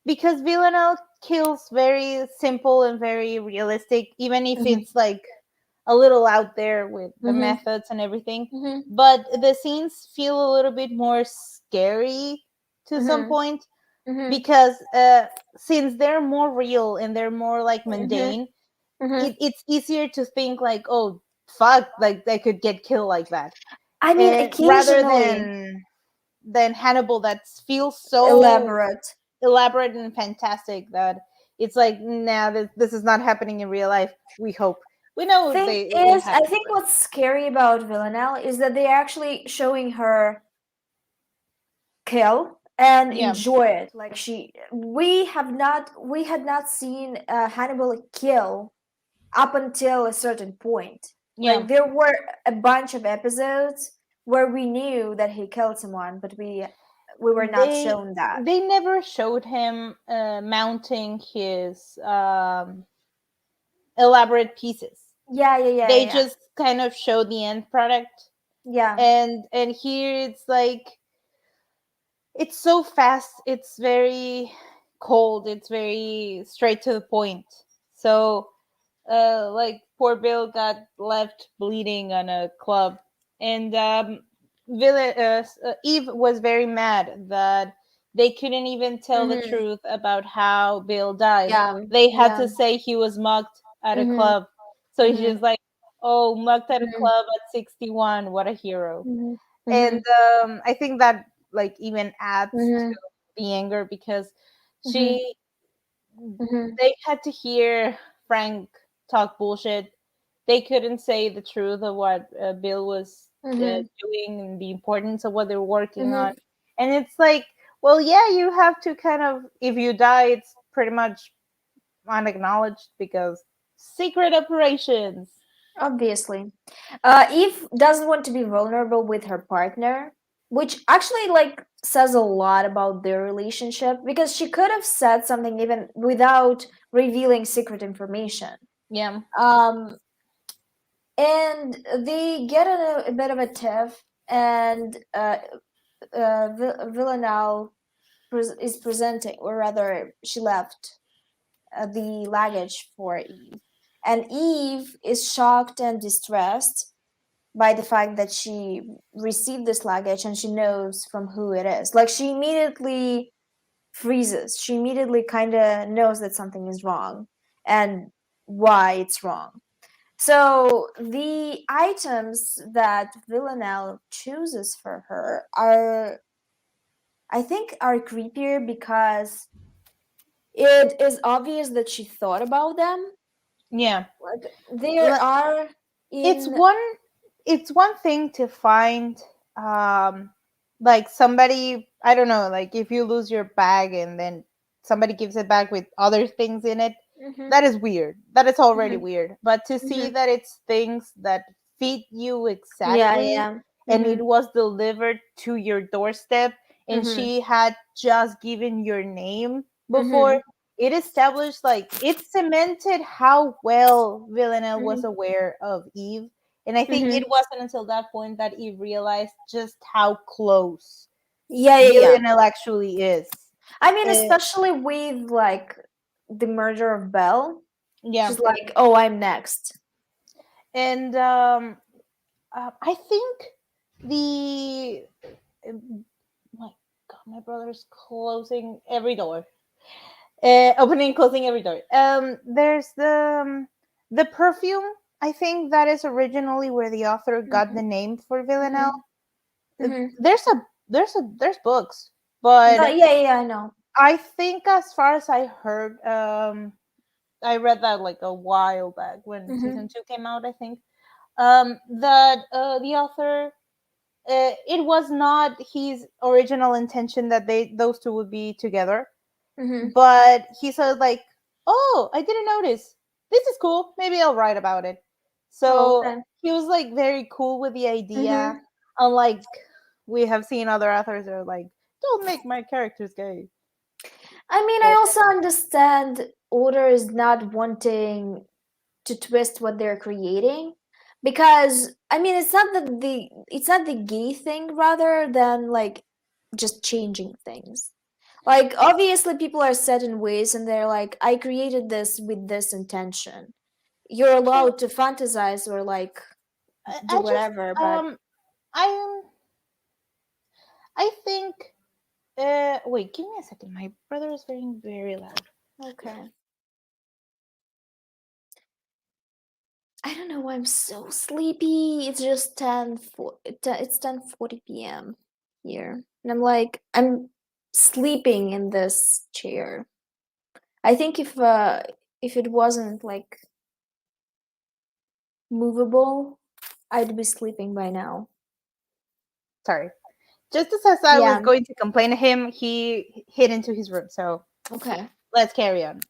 because Villanelle kills very simple and very realistic, even if mhm, it's like a little out there with the mhm, methods and everything. mhm, But the scenes feel a little bit more scary to some mhm, point mhm, because since they're more real and they're more like mhm, mundane, mhm. it's easier to think like, oh fuck, like they could get killed like that, I mean, and rather occasionally than Hannibal that feels so elaborate. elaborate and fantastic that it's like, nah, this is not happening in real life. We hope, we know Thing they it is, I happens, think but what's scary about Villanelle is that they're actually showing her kill and Yeah. enjoy it. Like we had not seen Hannibal kill up until a certain point. Yeah. Like there were a bunch of episodes where we knew that he killed someone, but we were not They shown that. they never showed him mounting his elaborate pieces. Yeah, yeah, yeah, They yeah, just kind of show the end product, yeah. and here it's like it's so fast, it's very cold, it's very straight to the point. So like poor Bill got left bleeding on a club, and Eve was very mad that they couldn't even tell the Mhm. truth about how Bill died. Yeah, They had yeah. to say he was mugged at a Mhm. club. So Mhm. she's like, "Oh, mugged at a Mhm. club at 61. What a hero!" Mhm. And Mhm. I think that like even adds to Mhm. the anger because Mhm. she Mhm. they had to hear Frank talk bullshit. They couldn't say the truth of what Bill was Mhm. doing and the importance of what they're working on. Mhm. And it's like, well, yeah, you have to kind of, if you die, it's pretty much unacknowledged because secret operations. Obviously. Eve doesn't want to be vulnerable with her partner, which actually like says a lot about their relationship because she could have said something even without revealing secret information. Yeah. Um, and they get in a bit of a tiff, and Villanelle is presenting, or rather, she left the luggage for Eve. And Eve is shocked and distressed by the fact that she received this luggage and she knows from who it is. Like she immediately freezes. She immediately kind of knows that something is wrong and why it's wrong. So the items that Villanelle chooses for her are, I think, are creepier because it is obvious that she thought about them. Yeah. Like there are it's in. one it's one thing to find um like somebody, I don't know, like if you lose your bag and then somebody gives it back with other things in it, Mhm, that is weird, that is already mhm, weird. But to see mhm. that it's things that fit you Yeah, exactly, yeah. and it Mhm, was delivered to your doorstep, and mhm, she had just given your name before, mhm, it established, like it cemented how well Villanelle was mhm, aware of Eve. And I think it mhm. wasn't until that point that Eve realized just how close Yeah, yeah, yeah. Villanelle actually is. I mean, Uh, especially with like the murder of Belle, yeah. she's like, "Oh, I'm next." And I think the my God, my brother's closing every door, opening and closing every door. There's the perfume. I think that is originally where the author got Mhm, the name for Villanelle. mhm, mhm. There's books, but Yeah, yeah, yeah, I know. I think as far as I heard, I read that like a while back when Mhm, season 2 came out, I think. That the author, it was not his original intention that those two would be together, mhm. but he said like, "Oh, I didn't notice. This is cool. Maybe I'll write about it." Oh, So okay. he was like very cool with the idea. Mhm. Unlike we have seen other authors that are like, "Don't make my characters gay." I mean, I But also understand authors not wanting to twist what they're creating because I mean, it's not the gay thing rather than like just changing things. Like obviously people are set in ways and they're like, I created this with this intention. You're true. allowed to fantasize or like do I just whatever, but I I think wait, give me a second. My brother is getting very loud. okay. I don't know why I'm so sleepy. It's just it's 10:40 p.m. here. And I'm like I'm sleeping in this chair. I think if it wasn't like movable, I'd be sleeping by now. Sorry. Just as I was Yeah. going to complain to him, he hid into his room. So Okay. let's carry on.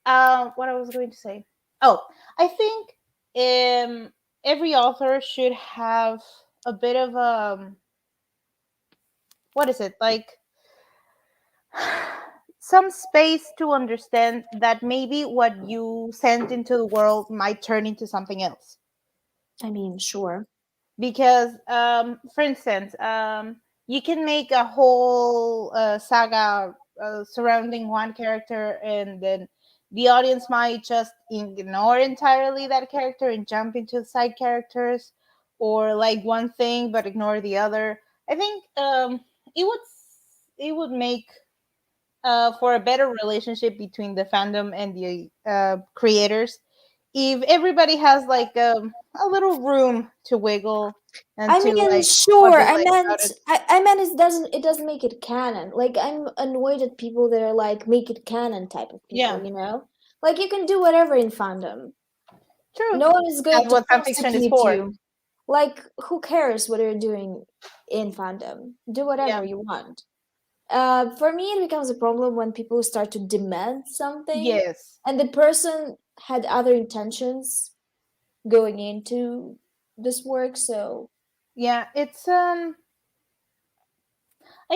What I was going to say. Oh, I think every author should have a bit of what is it like some space to understand that maybe what you sent into the world might turn into something else. I mean, sure. Because for instance, you can make a whole saga surrounding one character, and then the audience might just ignore entirely that character and jump into side characters, or like one thing but ignore the other. I think it would make for a better relationship between the fandom and the creators if everybody has like a little room to wiggle and I to mean, like what sure. they I like about meant, it. I meant it doesn't make it canon. Like I'm annoyed at people that are like make it canon type of Yeah, people. Like you can do whatever in fandom. true. No one is going That's to what fanfiction is persecute for. you. Like who cares what you're doing in fandom? Do Yeah. whatever you want. For me, it becomes a problem when people start to demand something, Yes. and the person had other intentions going into this work. So, Yeah, I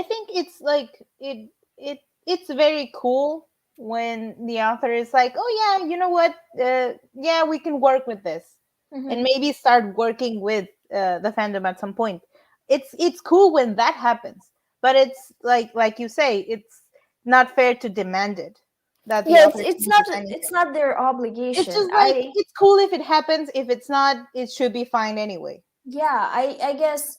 think it's like it's very cool when the author is like, "Oh yeah, you know what? Yeah, we can work with this." And mhm. maybe start working with the fandom at some point. It's cool when that happens, but it's like you say, it's not fair to demand it that the Yeah, author changes it's anything. not their It's obligation. just like it's cool if it happens. If it's not, it should be fine anyway. Yeah, I guess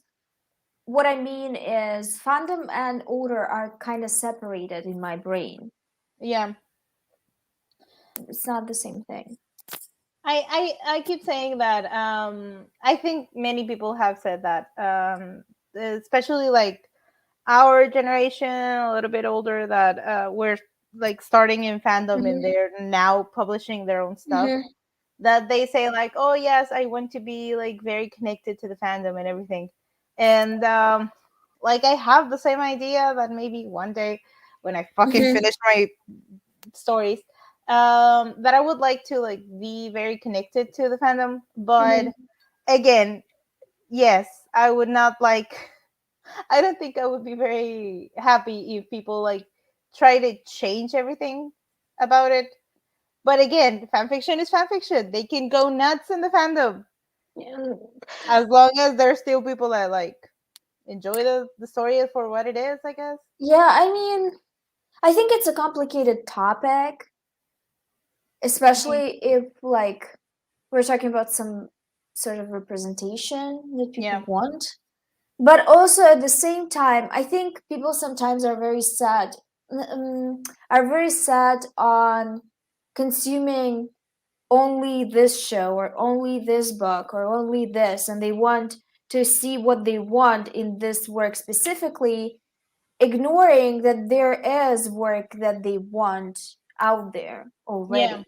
what I mean is fandom and order are kind of separated in my brain. Yeah, It's not the same thing. I keep saying that. I think many people have said that, especially like our generation, a little bit older, that we're like starting in fandom and Hmm. they're now publishing their own stuff. Hmm. That they say like, "Oh yes, I want to be like very connected to the fandom and everything," and like I have the same idea that maybe one day when I fucking Hmm. finish my stories, that I would like to like be very connected to the fandom. But Hmm. again, yes, I would not like. I don't think I would be very happy if people like try to change everything about it. But again, fanfiction is fanfiction. They can go nuts in the fandom Yeah. as long as there's still people that like enjoy the story for what it is, I guess. Yeah, I mean, I think it's a complicated topic, Mhm. especially if like we're talking about some sort of representation that people Yeah. want. But also at the same time, I think people sometimes are very sad, are very sad on consuming only this show or only this book or only this, and they want to see what they want in this work specifically, ignoring that there is work that they want out there Yeah. already.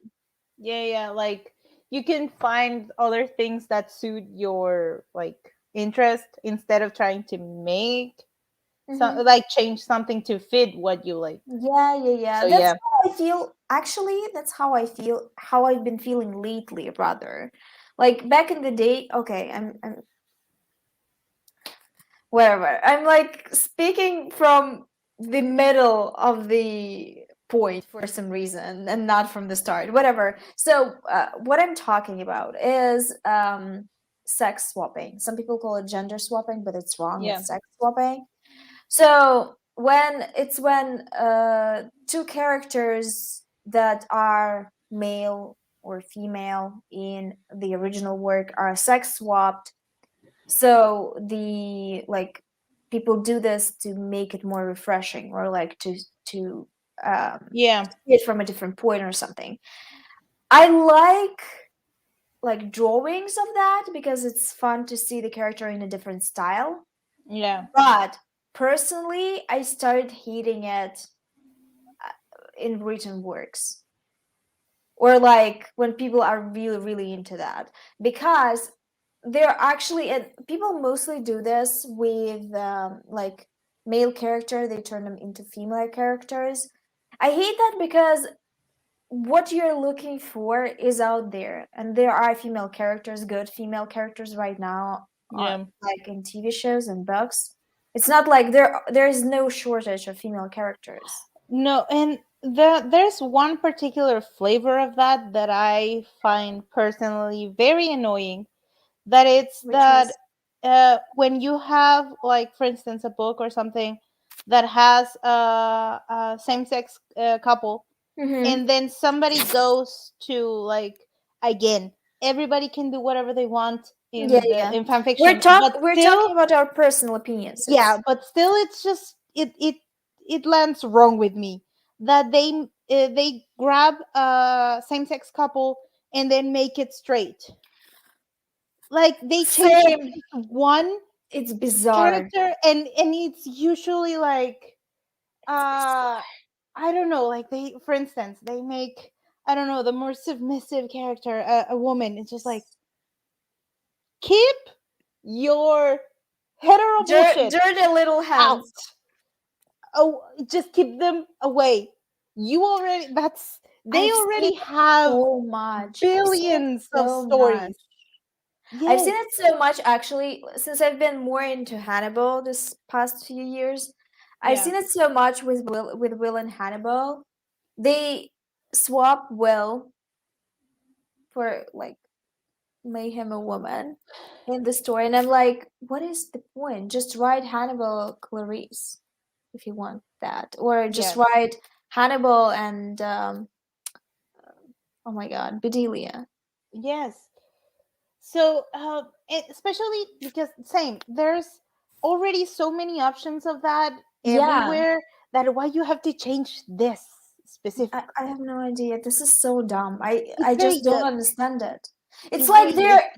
Yeah, yeah. Like you can find other things that suit your like interest instead of trying to make some Hmm. like change something to fit what you like. Yeah, yeah, yeah. So That's yeah. how I feel. Actually, that's how I feel, how I've been feeling lately, rather. Like back in the day, okay, I'm whatever. I'm like speaking from the middle of the point for some reason and not from the start. Whatever. So, what I'm talking about is sex swapping. Some people call it gender swapping, but it's wrong. Yeah. It's sex swapping. So when two characters that are male or female in the original work are sex swapped, so the like people do this to make it more refreshing or like to Yeah. see it from a different point or something. I like drawings of that because it's fun to see the character in a different style. Yeah. But personally, I started hating it in written works or like when people are really, really into that because they're actually, and people mostly do this with like male character, they turn them into female characters. I hate that because what you're looking for is out there, and there are female characters, good female characters right now, Yeah. like in TV shows and books. It's not like there is no shortage of female characters. No, and there's one particular flavor of that I find personally very annoying. That it's Which that is when you have, like, for instance, a book or something that has a same-sex couple, mm-hmm. and then somebody goes to, like, again, everybody can do whatever they want Yeah, in the yeah. in fan fiction, but We're still, talking about our personal opinions. yeah, It's but still, it's just it lands wrong with me that they grab a same-sex couple and then make it straight. Like, they change same. one It's bizarre. character, and it's usually like, It's uh bizarre. I don't know, like, they, for instance, they make, I don't know, the more submissive character a woman. It's just like, keep your hetero bullshit Dirty little out. hands. Oh, just keep them away. You already that's They I've seen already it have so much. I've seen it billions of so much. stories. I've seen Yes. it so much actually since I've been more into Hannibal this past few years. I've Yeah. seen it so much with Will and Hannibal. They swap Will for like make him a woman in the story, and I'm like, what is the point? Just write Hannibal Clarice if you want that, or just Yes. write Hannibal and oh my god, Bedelia. Yes. So, especially because, same, there's already so many options of that Yeah, everywhere, that why you have to change this I specifically. have no idea. This is so dumb. I It's very just don't good. understand it. It's It's like very good. they're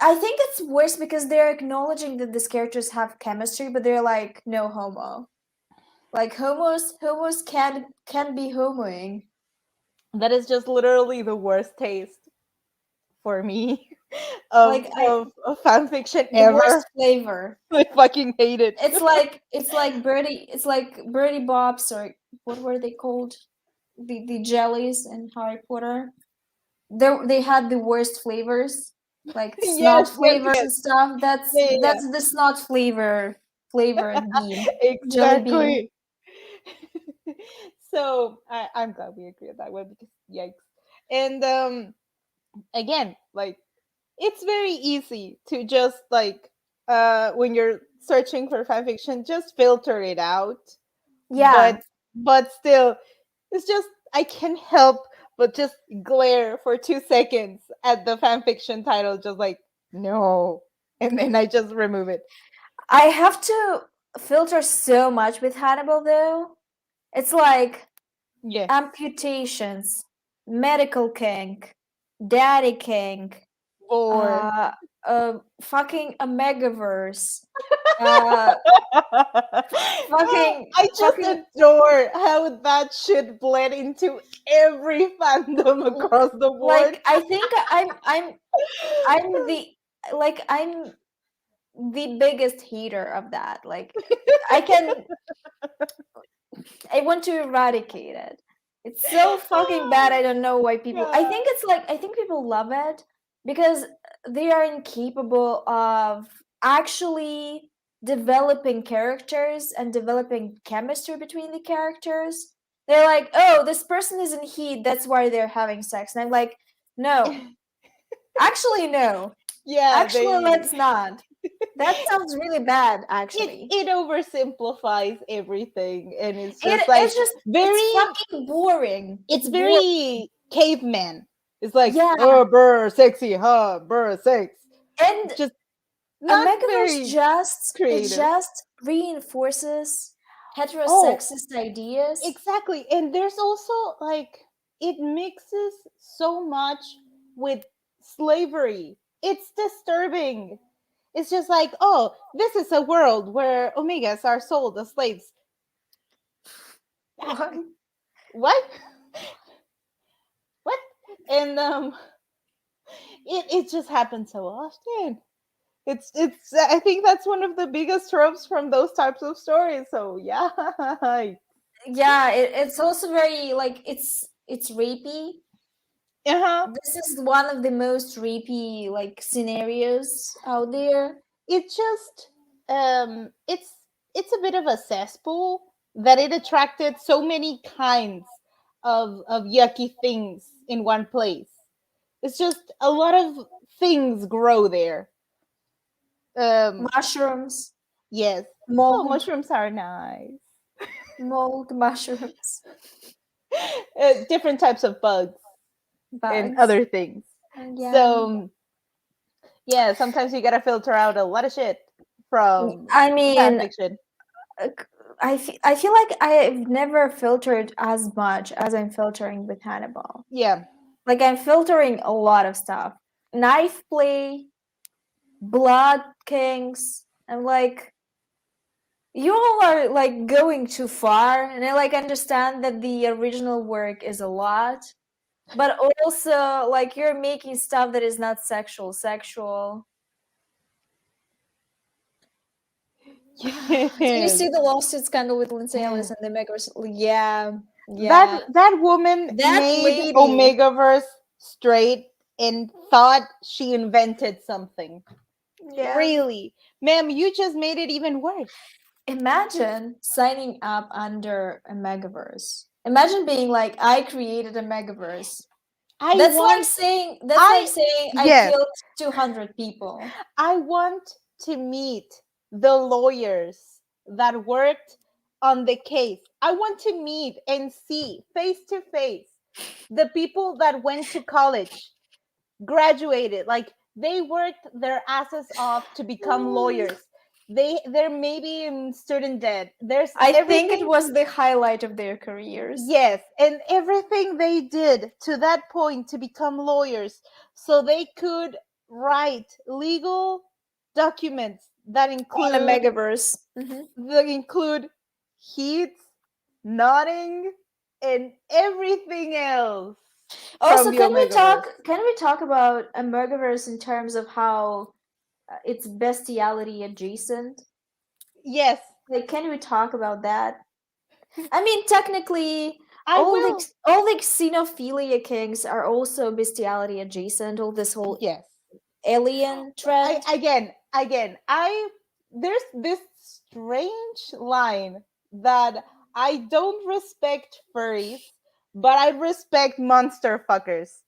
I think it's worse because they're acknowledging that these characters have chemistry, but they're like no homo. Like homos can be homoing. That is just literally the worst taste for me Like I of fan fiction the ever. worst flavor. I fucking hate it. It's like Birdie Bops, or what were they called? The jellies in Harry Potter. They had the worst flavors, like snot Yes, yes, flavors yes. and stuff. Yeah, yeah, That's the snot flavored bean, yeah. jelly bean. Exactly. So I'm glad we agree on that one, because yikes. And again, like, it's very easy to just, like, when you're searching for fan fiction, just filter it out. Yeah, But still, it's just, I can't help but just glare for 2 seconds at the fan fiction title, just like, no, and then I just remove it. I have to filter so much with Hannibal though. It's like Yes. amputations, medical kink, daddy kink, Or uh, fucking a megaverse, uh, fucking, I just fucking, adore how that shit bled into every fandom across the board. like, I think I'm the, like, I'm the biggest hater of that. Like, I can, I want to eradicate it. It's so fucking bad. I don't know why people. I Yeah. think it's like I think people love it because they are incapable of actually developing characters and developing chemistry between the characters. They're like, "Oh, this person is in heat. That's why they're having sex." And I'm like, "No, actually, no. Yeah, Actually, they let's not." That sounds really bad. Actually, it oversimplifies everything, and it's just it's like just it's very fucking boring. It's it's boring. very caveman. It's like, Yeah, oh, brr, sexy, huh, brr, sex. and Just a not megaverse very just it creative. just reinforces Oh, heterosexist ideas. exactly. And there's also, like, it mixes so much with slavery. It's disturbing. It's just like, oh, this is a world where omegas are sold as slaves. What? What? What? And it just happens so often. It's I think that's one of the biggest tropes from those types of stories. So yeah. Yeah, it's also very like it's rapey. Uh-huh. This is one of the most rapey like scenarios out there. It's just it's a bit of a cesspool that it attracted so many kinds of yucky things in one place. It's just a lot of things grow there. Um Mushrooms, yes. Oh, mold, mushrooms are nice. mold mushrooms, Different types of bugs and bugs. other things. Yeah. So yeah, sometimes you gotta filter out a lot of shit from I fan mean, fiction. I feel like I've never filtered as much as I'm filtering with Hannibal. Yeah. Like I'm filtering a lot of stuff. Knife play, blood kings. I'm like, you all are like going too far, and I like understand that the original work is a lot, but also like you're making stuff that is not sexual. Did you Yes. see the lawsuit scandal with Lindsay Ellis and the Megers? Yeah, yeah. That woman That made lady, Omegaverse straight and thought she invented something. yeah. Really, ma'am, you just made it even worse. Imagine signing up under a megaverse. Imagine being like, I created a megaverse. I That's like want saying I I yes, killed 200 people. I want to meet the lawyers that worked on the case. I want to meet and see face to face the people that went to college, graduated, like they worked their asses off to become lawyers. They're maybe in student debt. There's I think it everything. was the highlight of their careers. Yes, and everything they did to that point to become lawyers so they could write legal documents that On a megaverse. include heat, nodding, and everything else from Also, the Omegaverse. can we talk about a megaverse in terms of how it's bestiality adjacent? Yes, Like, can we talk about that? I mean, technically, I will. all the xenophilia kings are also bestiality adjacent. All this whole Yes. alien trend. I there's this strange line that I don't respect furries, but I respect monster fuckers.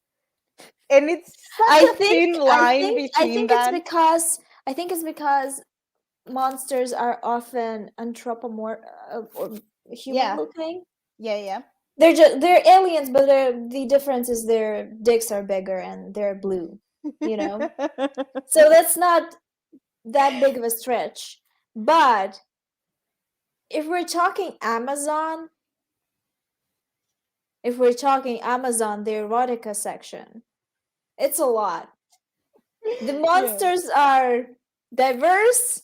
And it's such a thin line I between think it's that. because monsters are often anthropomorph or human Yeah, looking. yeah. They're aliens, but the difference is their dicks are bigger and they're blue. You know, so that's not that big of a stretch. But if we're talking Amazon, the erotica section, it's a lot. The Yeah. monsters are diverse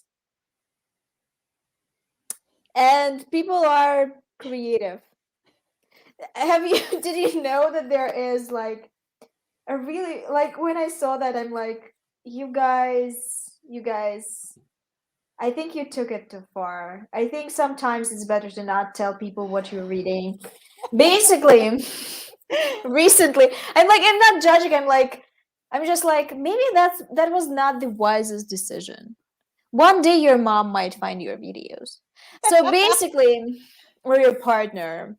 and people are creative. Have you did you know that there is like a really like when I saw that I'm like you guys I think you took it too far. I think sometimes it's better to not tell people what you're reading. Basically, recently, I'm not judging. I'm just like maybe that was not the wisest decision. One day your mom might find your videos. So basically, or your partner.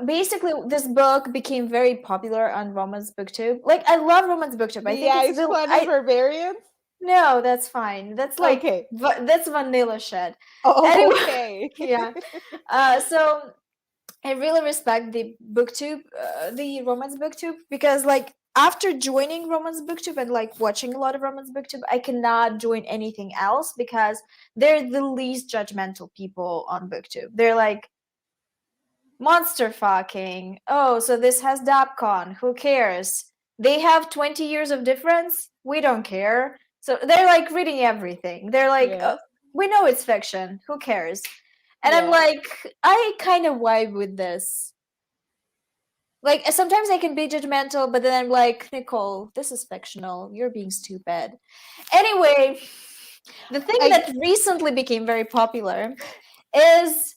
Basically, this book became very popular on Romance Booktube. Like I love Romance Booktube. I The think it's Ice the Planet I Barbarians? no, that's fine. That's like Okay. that's vanilla shit. Oh, Anyway, okay. yeah. So I really respect the booktube, the romance booktube, because like after joining romance booktube and like watching a lot of romance booktube, I cannot join anything else because they're the least judgmental people on booktube. They're like monster fucking. Oh, so this has Dapcon. Who cares? They have 20 years of difference. We don't care. So they're like reading everything. They're like, Yes. we know it's fiction. Who cares? And I'm Yeah. like, I kind of vibe with this. like sometimes I can be judgmental, but then I'm like, Nicole, this is fictional. You're being stupid. Anyway, the thing I that recently became very popular is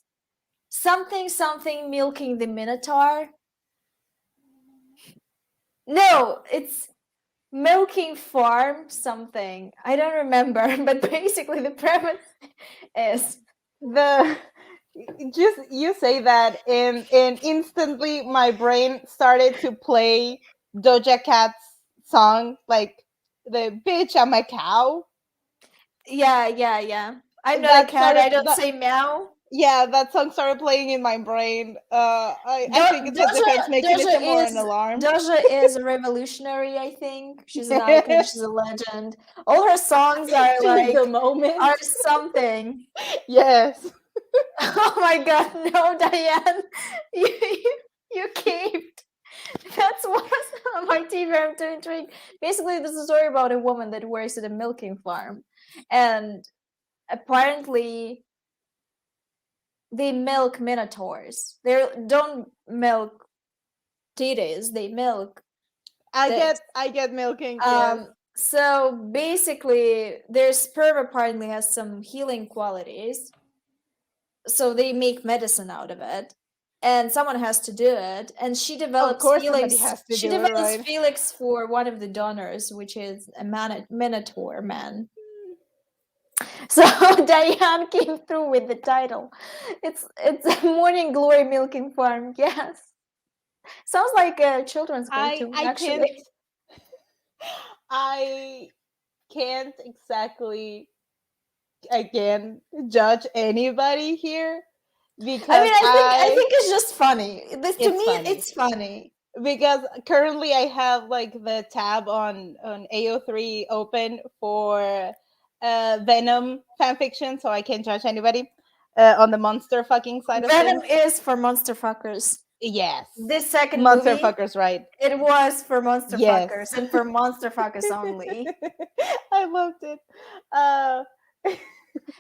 something milking the Minotaur. No, it's milking farm something. I don't remember, but basically the premise is the just you say that and instantly my brain started to play Doja Cat's song, like the bitch I'm a cow. yeah. I'm not a That cat. started I don't that say meow. Yeah, that song started playing in my brain. I think it's a Doja defense mechanism or an alarm. Doja is a revolutionary, I think. She's an icon, she's a legend. All her songs are She's the like moment. are something. Yes. Oh my god, no, Diane. You caved. That's what's on my TV. I'm too intrigued. Basically, this is a story about a woman that works at a milking farm. And apparently they milk minotaurs. They don't milk titties, they milk dicks. I get milking, yes. So basically their sperm apparently has some healing qualities. So they make medicine out of it. And someone has to do it. And Of course somebody has to She do it, develops right? Felix for one of the donors, which is a minotaur man. So Diane came through with the title. It's a Morning Glory Milking Farm. Yes. Sounds like a children's cartoon, I can't actually. I can't exactly again judge anybody here I because mean, I think it's just funny. This to it's me, funny. it's funny. Because currently I have like the tab on AO3 open for Venom fanfiction, so I can't judge anybody on the monster fucking side of Venom things. is for monster fuckers. Yes, This second monster movie, fuckers, right? it was for monster Yes. fuckers and for monster fuckers only. I loved it. Uh,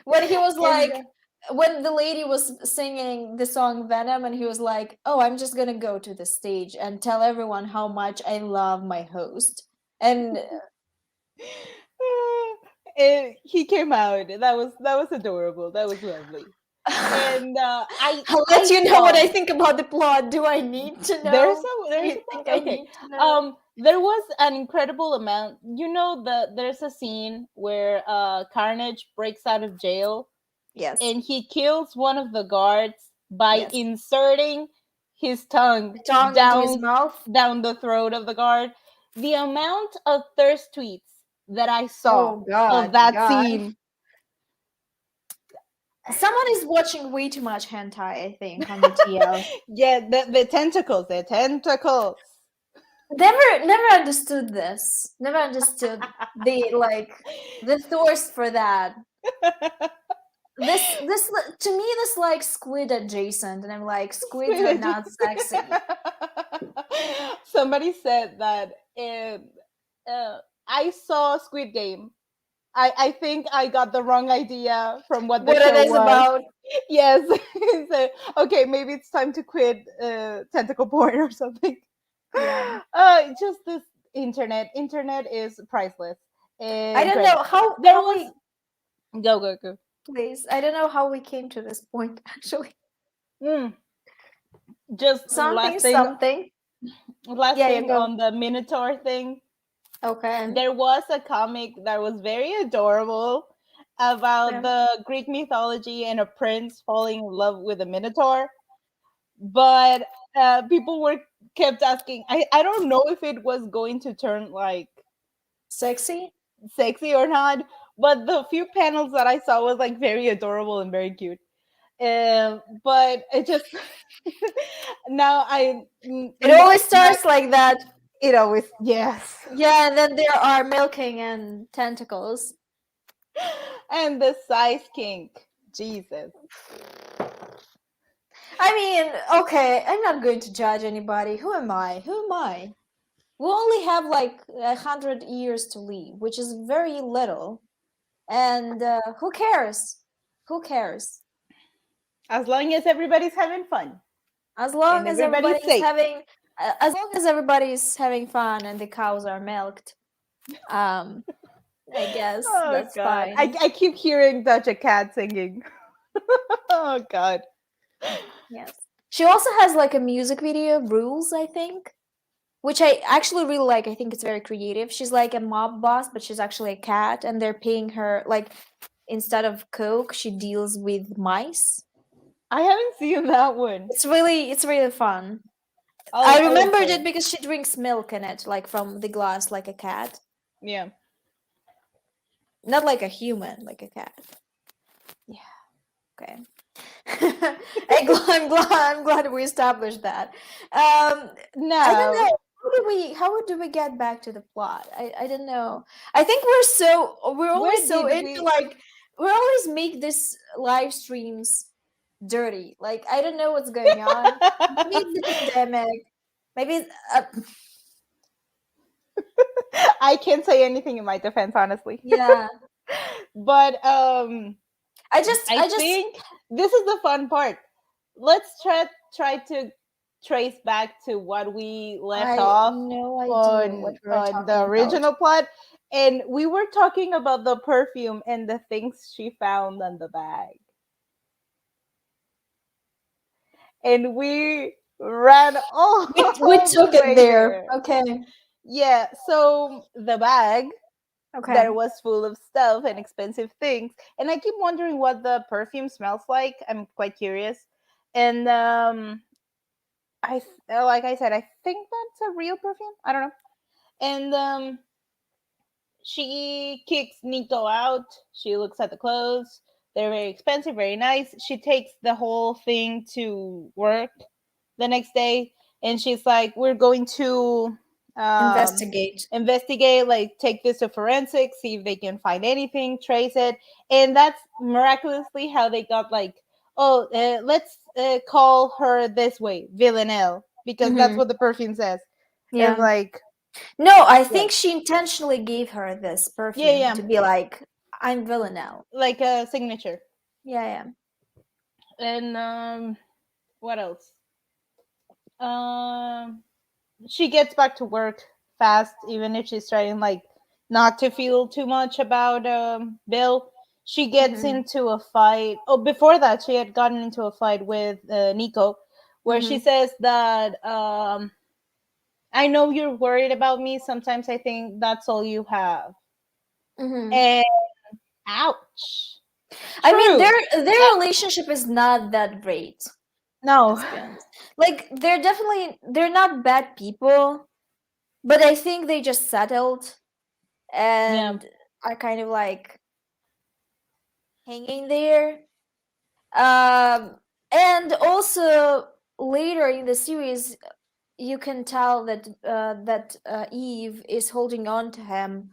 When he was and like, when the lady was singing the song Venom, and he was like, "Oh, I'm just gonna go to the stage and tell everyone how much I love my host." And he came out. That was adorable. That was lovely. And I'll let I you know what saw I think about the plot. Do I need to there's know? a Do there's you think a I okay. need to know? There was an incredible amount. There's a scene where Carnage breaks out of jail Yes. and he kills one of the guards by Yes. inserting his tongue Tongue into his mouth. down the throat of the guard. The amount of thirst tweets that I saw Oh of God, that God. scene. Someone is watching way too much hentai, I think, on the TL. Yeah, the tentacles, the tentacles. Never understood this. Never understood the thirst for that. This to me this like squid adjacent, and I'm like, squids are not sexy. Somebody said that I saw Squid Game. I think I got the wrong idea from what the What it show is was. about. Yes. So, okay, maybe it's time to quit tentacle porn or something. Yeah. Just this internet. Internet is priceless. I don't Great. know how There how was we go. please. I don't know how we came to this point actually. Mm. Just Something. last Yeah, thing go. on the Minotaur thing. Okay. There was a comic that was very adorable about Yeah. the Greek mythology and a prince falling in love with a Minotaur, but people were kept asking. I don't know if it was going to turn like Sexy? sexy or not, but the few panels that I saw was like very adorable and very cute. But it just now It in the always starts like that. it always yes. Yeah, and then there are milking and tentacles. And the size kink, Jesus. I mean, okay, I'm not going to judge anybody. Who am I? Who am I? We only have like 100 years to live, which is very little. And who cares? Who cares? As long as everybody's having fun As long and as everybody's everybody is safe. having as long as everybody's having fun and the cows are milked, I guess Oh that's god. fine. I keep hearing 𝕊𝕁𝔻𝕻 singing. Oh god. Yes. She also has like a music video, Rules, I think, which I actually really like. I think it's very creative. She's like a mob boss, but she's actually a cat, and they're paying her like instead of coke, she deals with mice. I haven't seen that one. It's really fun. I'll I look remembered for it it. because she drinks milk in it, like from the glass, like a cat, Yeah. not like a human, like a cat. Yeah. Okay. I'm glad we established that. I don't Now, know. How do we get back to the plot? I don't know. I think we're always where so did into we like we always make this live streams dirty. Like I don't know what's going on. Maybe it's the pandemic. Maybe I can't say anything in my defense, honestly. yeah. But I I just think this is the fun part. Let's try to trace back to what we left I off no idea what we were on the talking about. original plot, and we were talking about the perfume and the things she found on the bag, and we ran all We the took it way there. there. Okay. Yeah, so the bag Okay. that was full of stuff and expensive things. And I keep wondering what the perfume smells like. I'm quite curious. And like I said, I think that's a real perfume. I don't know. And she kicks Nico out. She looks at the clothes. They're very expensive, very nice. She takes the whole thing to work the next day, and she's like, "We're going to um, Investigate. investigate, like take this to forensics, see if they can find anything, trace it." And that's miraculously how they got like, "Oh, let's call her this way, Villanelle, because that's Mm-hmm. what the perfume says." And Yeah. like, No, I yeah, think she intentionally gave her this yeah, perfume yeah, to be like, I'm Villanelle. like a signature. Yeah, yeah. And what else? Um, she gets back to work fast, even if she's trying like not to feel too much about Bill. She gets Mm-hmm. into a fight. Oh, before that, she had gotten into a fight with Nico, where she Mm-hmm. says that I know you're worried about me. Sometimes I think that's all you have. Mm-hmm. And ouch. I mean, True. their relationship is not that great. No. Let's be honest. Like, they're not bad people, but I think they just settled Yeah. and are kind of like hanging there. Um, and also later in the series, you can tell that Eve is holding on to him,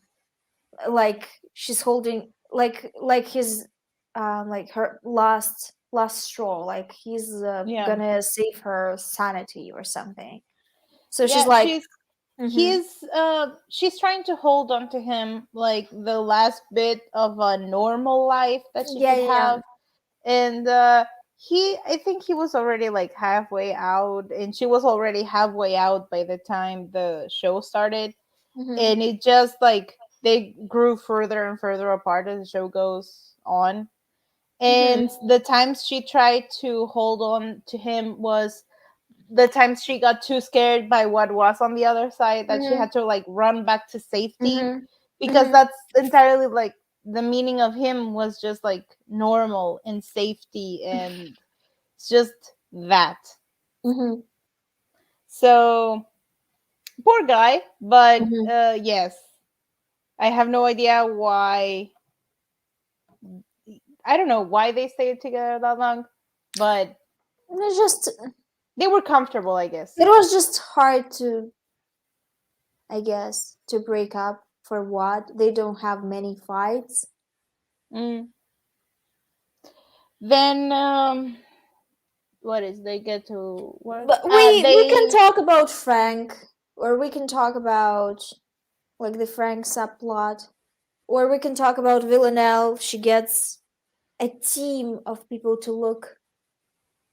like she's holding like his like her last straw, like he's Yeah. gonna save her sanity or something. So she's Yeah, like, mm-hmm, she's trying to hold on to him like the last bit of a normal life that she yeah, could yeah, yeah. have. And I think he was already like halfway out, and she was already halfway out by the time the show started. Mm-hmm, And it just like they grew further and further apart as the show goes on. mm-hmm, And the times she tried to hold on to him was the times she got too scared by what was on the other side, that she mm-hmm, had to like run back to safety, mm-hmm, because mm-hmm, that's entirely like the meaning of him was just like normal and safety, and it's just that. mm-hmm, So poor guy, but mm-hmm. yes, I have no idea why. I don't know why they stayed together that long, but It's just they were comfortable, I guess. it was just hard to, I guess, to break up. For what? They don't have many fights. Mm. Then what is they get to work? But we can They talk about Frank, or we can talk about like the Frank subplot, or we can talk about Villanelle. She gets a team of people to look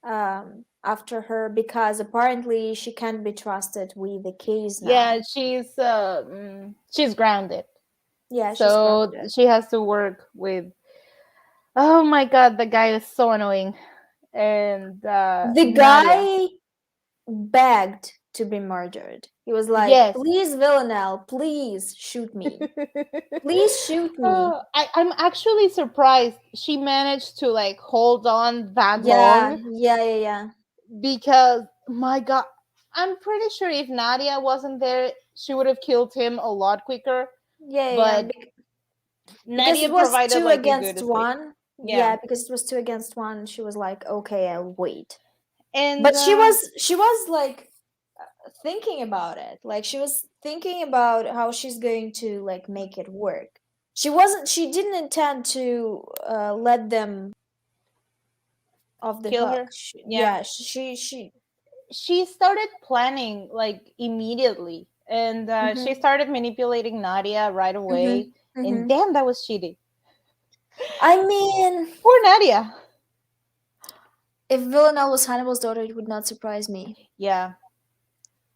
after her because apparently she can't be trusted with the case Yeah, now. she's grounded. Yeah, she's So grounded. she has to work with, oh my god, the guy is so annoying. And The Nadia. guy begged to be murdered. He was like, Yes. "Please, Villanelle, please shoot me. Please shoot me." I'm actually surprised she managed to like hold on that Yeah, long, yeah, yeah, yeah. because my god, I'm pretty sure if Nadia wasn't there, she would have killed him a lot quicker. Yeah, yeah, yeah. But Because it Nadia was provided two like a good against escape. one. Yeah. Yeah, because it was two against one. She was like, "Okay, I'll wait." And But she was like thinking about it. Like she was thinking about how she's going to like make it work. She didn't intend to let them off the kill hook. her. Yeah. Yeah, she She started planning like immediately, and she mhm, started manipulating Nadia right away. mhm, And mhm. damn, that was cheating. I mean, Poor Nadia. if Villanelle was Hannibal's daughter, it would not surprise me. Yeah.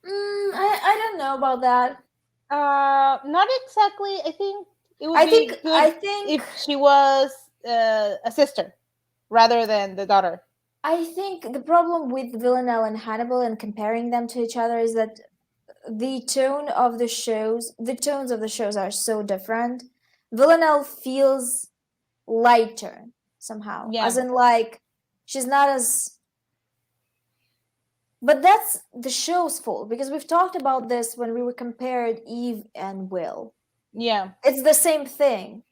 I don't know about that. Not exactly. I think it would I think be good I think if she was a sister rather than the daughter. I think the problem with Villanelle and Hannibal and comparing them to each other is that the tones of the shows are so different. Villanelle feels lighter somehow, as Yeah. in like she's not as. But that's the show's fault because we've talked about this when we were compared Eve and Will. Yeah. It's the same thing.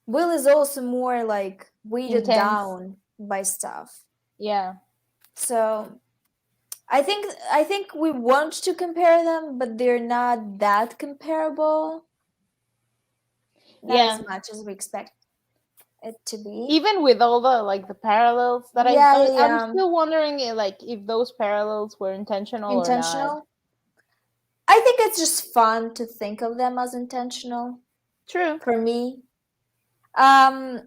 Will is also more like weighted Intense. down by stuff. Yeah. So I think we want to compare them, but they're not that comparable. Not as Yeah. much as we expect it to be. Even with all the like the parallels that Yeah, yeah, I'm yeah. still wondering like if those parallels were intentional or not. Intentional. I think it's just fun to think of them as intentional True. for me.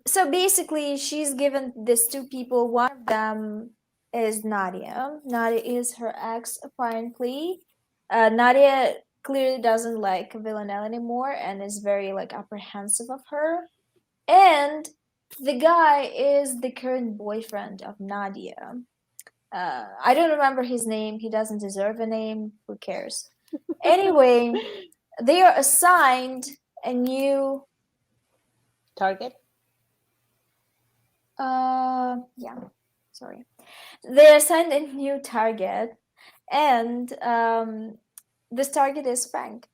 So basically, she's given these two people. One of them is Nadia. Nadia is her ex, apparently. Nadia clearly doesn't like Villanelle anymore and is very like apprehensive of her. And the guy is the current boyfriend of Nadia. I don't remember his name. He doesn't deserve a name. Who cares? Anyway, they are assigned a new Target. yeah, sorry. They assigned a new target, and this target is Frank.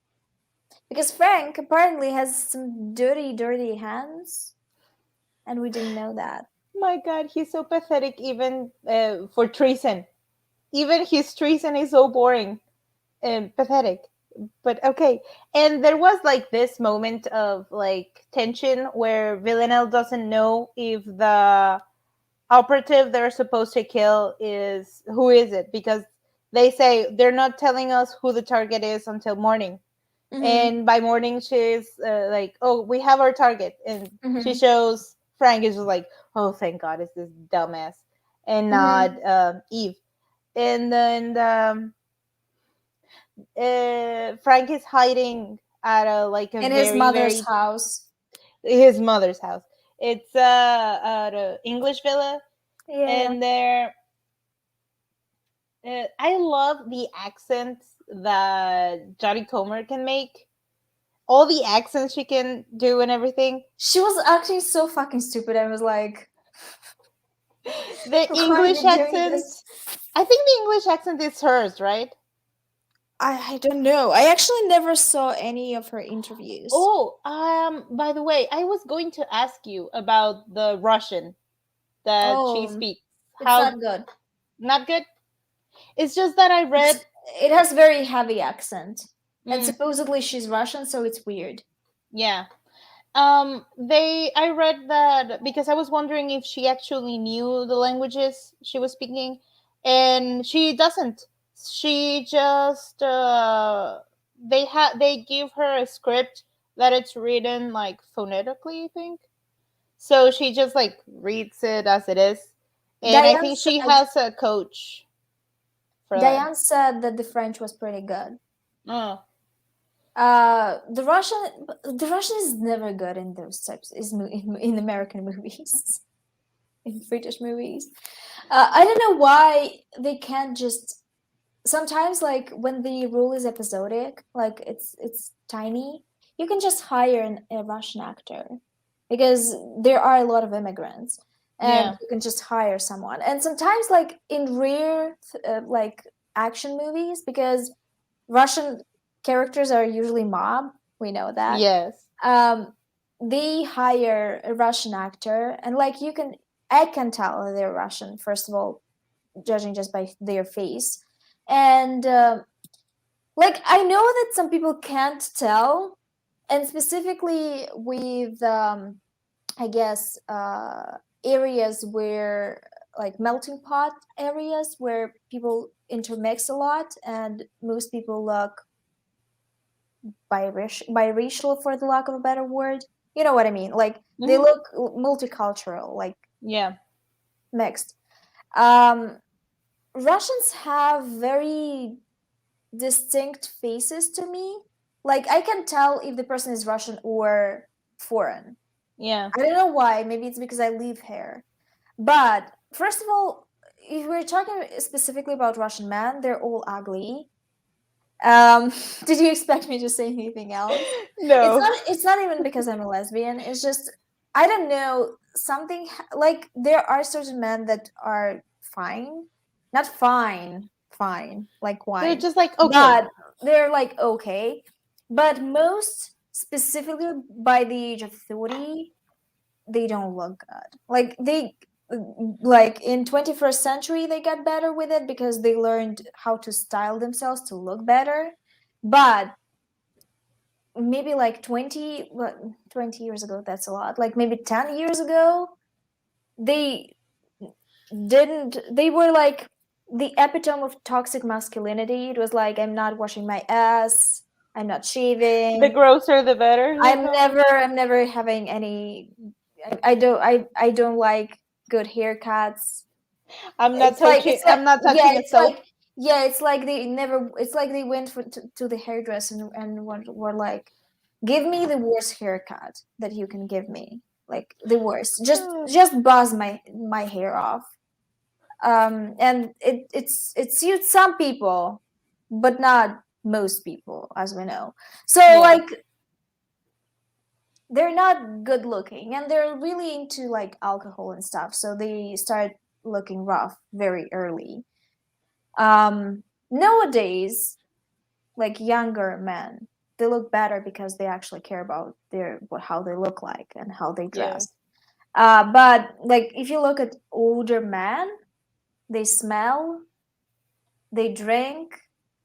Because Frank apparently has some dirty, dirty hands, and we didn't know that. My god, he's so pathetic even for treason. Even his treason is so boring and pathetic. But okay. And there was like this moment of like tension where Villanelle doesn't know if the operative they're supposed to kill is who is it, because they say they're not telling us who the target is until morning. Mm-hmm. And by morning she's like, oh, we have our target, and she Mm-hmm. shows Frank is just like, oh thank god it's this dumbass and not Mm-hmm. Eve. And then Frank is hiding at a like a In his very mother's very house. his mother's house. It's at a English villa, Yeah, yeah. and there I love the accents that Jodie Comer can make. All the accents she can do and everything. She was acting so fucking stupid. I was like, The why are English you doing accent, this? I think the English accent is hers, right? I don't know. I actually never saw any of her interviews. Oh, by the way, I was going to ask you about the Russian that she Oh, speaks. it's How, not good. not good? It's just that I It's read. it has very heavy accent. And Mm, supposedly she's Russian, so it's weird. yeah. I read that because I was wondering if she actually knew the languages she was speaking, and she doesn't. She just they give her a script that it's written like phonetically, I think. So she just like reads it as it is, And I Diane think she said, has a coach for that. Diane said that the French was pretty good. Oh, The Russian is never good in those types in American movies, in British movies. I don't know why they can't just sometimes like when the role is episodic, like it's tiny, you can just hire a Russian actor because there are a lot of immigrants and yeah, you can just hire someone. And sometimes like in rare like action movies, because Russian characters are usually mob, we know that. yes, Um, they hire a Russian actor, and like I can tell they're Russian, first of all, judging just by their face. And like I know that some people can't tell, and specifically with I guess areas where like melting pot areas where people intermix a lot and most people look biracial, for the lack of a better word. You know what I mean? Like they hmm, look multicultural, like yeah, mixed. Um, Russians have very distinct faces to me. Like I can tell if the person is Russian or foreign. yeah. I don't know why. Maybe it's because I live here. But first of all, if we're talking specifically about Russian men, they're all ugly. Did you expect me to say anything else? It's No, not. It's not even because I'm a lesbian. It's just I don't know something like there are certain men that are fine, not fine, fine like they're wine, just like okay. but they're like okay. But most specifically by the age of 30, they don't look good. Like in 21st century they got better with it because they learned how to style themselves to look better. But maybe like 20 years ago, that's a lot. Like maybe 10 years ago, they they were like the epitome of toxic masculinity. It was like I'm not washing my ass, I'm not The shaving, grosser, the better. I'm never having any. I don't like good haircuts. I'm not It's like touching. I'm not yeah, touching a soap. it's like they never. It's like they went to the hairdresser and were like, give me the worst haircut that you can give me, like the worst. Just buzz my hair off. And it suits some people, but not most people, as we know. So Yeah, like they're not good looking and they're really into like alcohol and stuff, so they start looking rough very early. Nowadays, like younger men, they look better because they actually care about how they look like and how they yeah. dress. But like if you look at older men, they smell, they drink,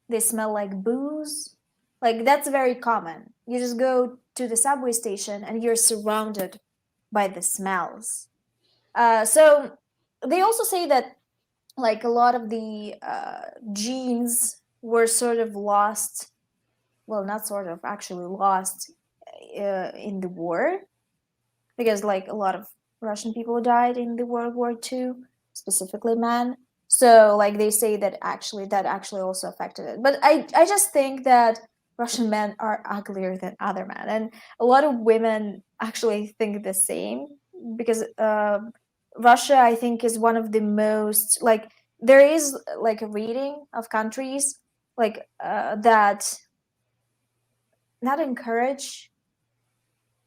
they smell like booze. Like that's very common. You just go to the subway station and you're surrounded by the smells. So they also say that like a lot of the genes were sort of lost, well, not sort of, actually lost in the war, because like a lot of Russian people died in the World War II, specifically men. So like they say that actually also affected it. But I just think that Russian men are uglier than other men, and a lot of women actually think the same because Russia, I think, is one of the most like there is like a reading of countries like that not encourage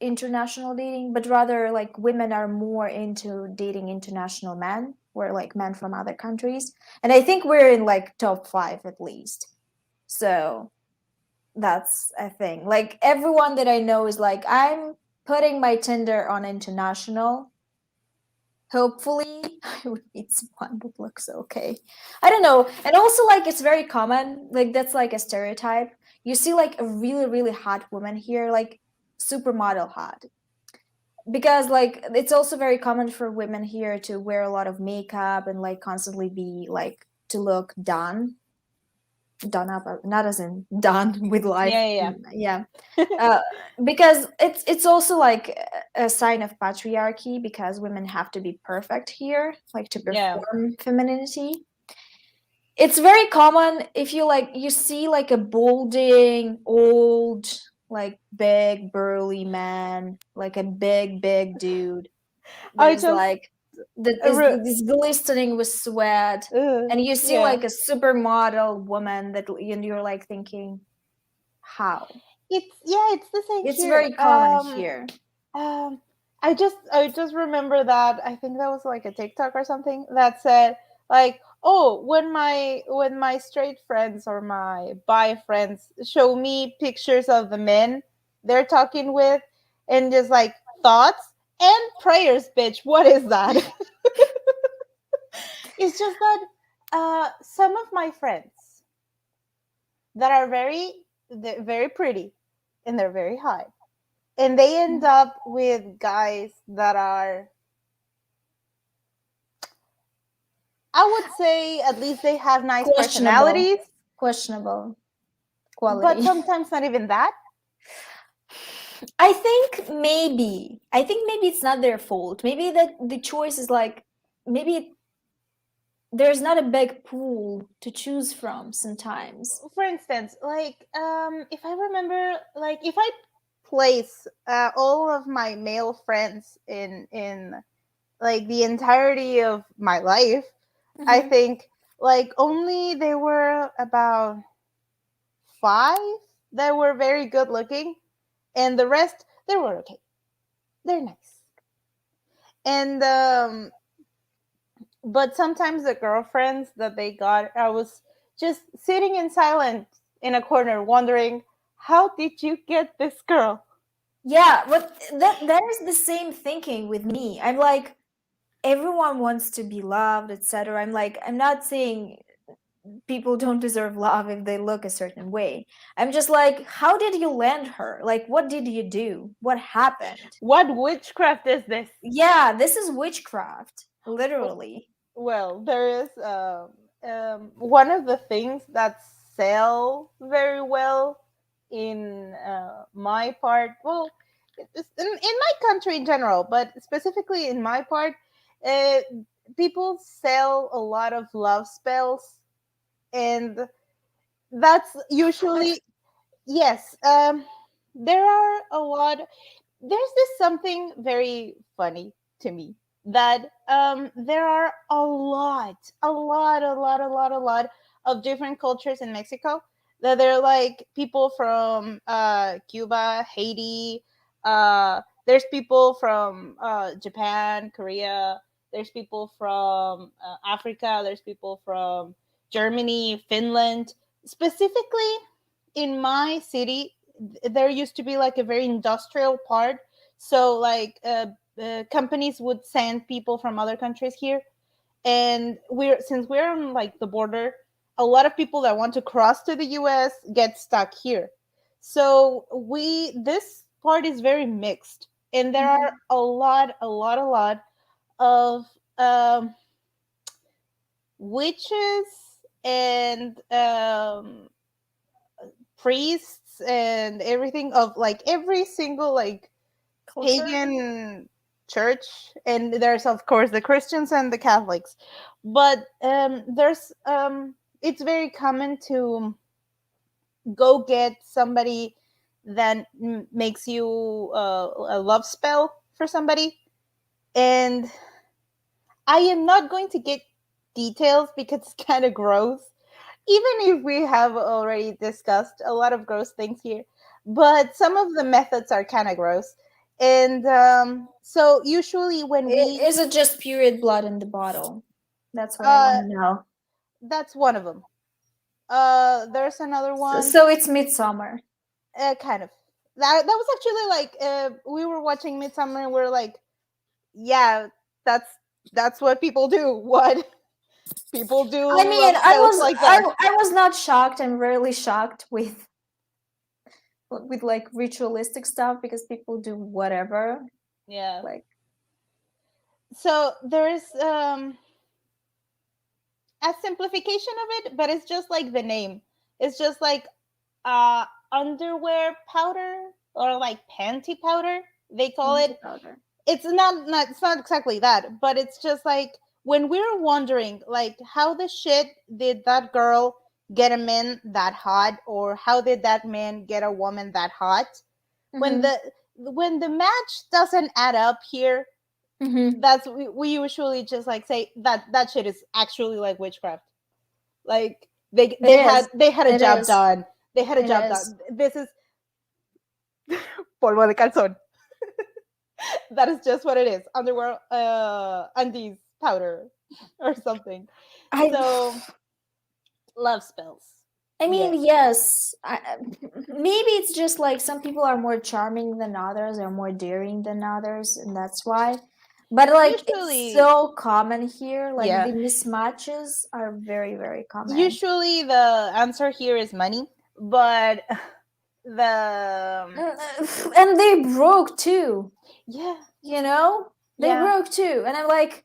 international dating, but rather like women are more into dating international men, or like men from other countries. And I think we're in like top 5 at least. So that's a thing. Like everyone that I know is like, I'm putting my Tinder on international. Hopefully, I would meet someone that looks okay. I don't know. And also, like, it's very common. Like, that's like a stereotype. You see, like, a really, really hot woman here, like, supermodel hot, because like it's also very common for women here to wear a lot of makeup and like constantly be like to look done. done up, not as in done with life. Yeah, yeah, Yeah. Because it's also like a sign of patriarchy, because women have to be perfect here, like to yeah. perform femininity. It's very common if you like you see like a balding old, like big burly man, like a big dude that I is just like that re- is glistening with sweat, and you see yeah. like a supermodel woman that, and you're like thinking, how? It's the same It's here. very common here. Um, I just remember that I think that was like a TikTok or something that said like, oh, when my straight friends or my bi friends show me pictures of the men they're talking with, and just like thoughts and prayers, bitch. What is that? It's just that some of my friends that are very pretty and they're very high, and they end up with guys that are, I would say, at least they have nice Questionable, personalities, questionable but quality. sometimes not even that. I think maybe it's not their fault. Maybe that the choice is like, maybe there's not a big pool to choose from sometimes. For instance, like if I remember, like if I place all of my male friends in like the entirety of my life, I Hmm. think like only there were about five that were very good looking, and the rest they were okay. They're nice. And but sometimes the girlfriends that they got, I was just sitting in silence in a corner wondering, how did you get this girl? Yeah, but that is the same thinking with me. I'm like, everyone wants to be loved, etc. I'm like, I'm not saying people don't deserve love if they look a certain way. I'm just like, how did you land her? Like, what did you do? What happened? What witchcraft is this? Yeah, this is witchcraft, literally. Well, there is one of the things that sell very well in my part. Well, in my country in general, but specifically in my part, uh, people sell a lot of love spells, and that's usually, yes. There are a lot. There's this something very funny to me, that there are a lot of different cultures in Mexico, that they're like people from Cuba, Haiti, there's people from Japan, Korea, there's people from Africa, there's people from Germany, Finland. Specifically in my city, there used to be like a very industrial part, so like companies would send people from other countries here, and since we're on like the border, a lot of people that want to cross to the US get stuck here. So we this part is very mixed, and there are Mhm. a lot of um, witches and priests and everything of like every single like Culture? pagan church, and there's of course the Christians and the Catholics, but there's it's very common to go get somebody that makes you a love spell for somebody, and I am not going to get details because it's kind of gross, even if we have already discussed a lot of gross things here, but some of the methods are kind of gross. And so usually when we, Is it just period blood in the bottle? That's what I want uh, to know. that's one of them. There's another one, So it's midsummer. kind of. That was actually like we were watching Midsummer and we're like, yeah, that's that's what people do. What people do I love mean, spells like that. I was not shocked. I'm rarely shocked with like ritualistic stuff, because people do whatever. Yeah. Like, So there's a simplification of it, but it's just like the name. It's just like underwear powder or like panty powder. They call Panty it. powder. It's not exactly that, but it's just like when we're wondering like how the shit did that girl get a man that hot, or how did that man get a woman that hot, when Mm-hmm. the match doesn't add up here, Mm-hmm. that's we usually just like say that shit is actually like witchcraft. Like It is. they had a It job is. done. They had a It job is. done. This is polvo de calzón. That is just what it is. Underwear, undies, powder, or something. I So love spells. I Yeah. mean, yes. Maybe it's just like some people are more charming than others, or more daring than others, and that's why. But like, it's Usually, so common here. Like yeah. the mismatches are very, very common. Usually the answer here is money, but the And they broke too. yeah, You know, they yeah. broke too, and I'm like,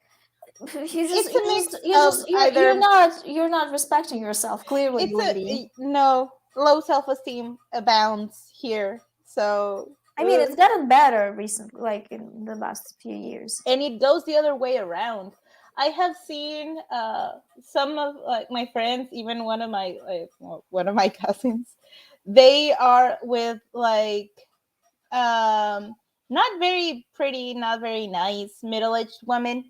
It's a mix of either you're not respecting yourself, clearly, it's lady. a no low self-esteem abounds here. So I mean, it's gotten better recently, like in the last few years. and it goes the other way around. I have seen some of like my friends, even one of my cousins. They are with like not very pretty, not very nice middle-aged women.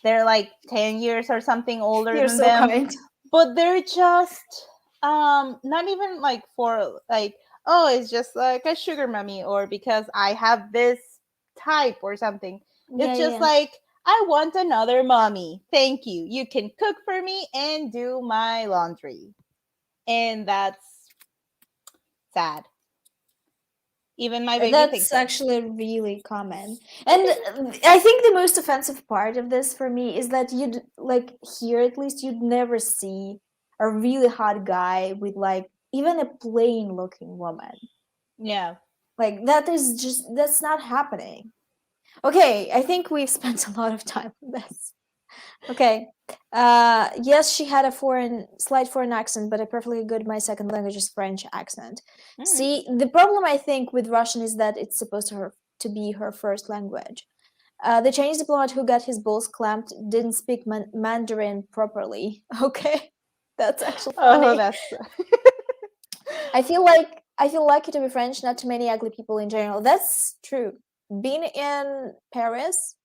They're like 10 years or something older You're than so them, kind. but they're just not even like for like, oh, it's just like a sugar mummy or because I have this type or something. Yeah, It's just yeah. like, I want another mommy, thank you, you can cook for me and do my laundry. And that's sad. Even my baby thinks That's so. actually really common. And I think the most offensive part of this for me is that you'd like here at least you'd never see a really hot guy with like even a plain looking woman. Yeah. Like that is just that's not happening. Okay, I think we've spent a lot of time on this. Okay. Yes, she had a slight foreign accent, but a perfectly good my second language is French accent. Mm. See, the problem I think with Russian is that it's supposed to be her first language. The Chinese diplomat who got his balls clamped didn't speak Mandarin properly. Okay, that's actually Oh, funny. that's I feel lucky to be French. Not too many ugly people in general. That's true. Being in Paris,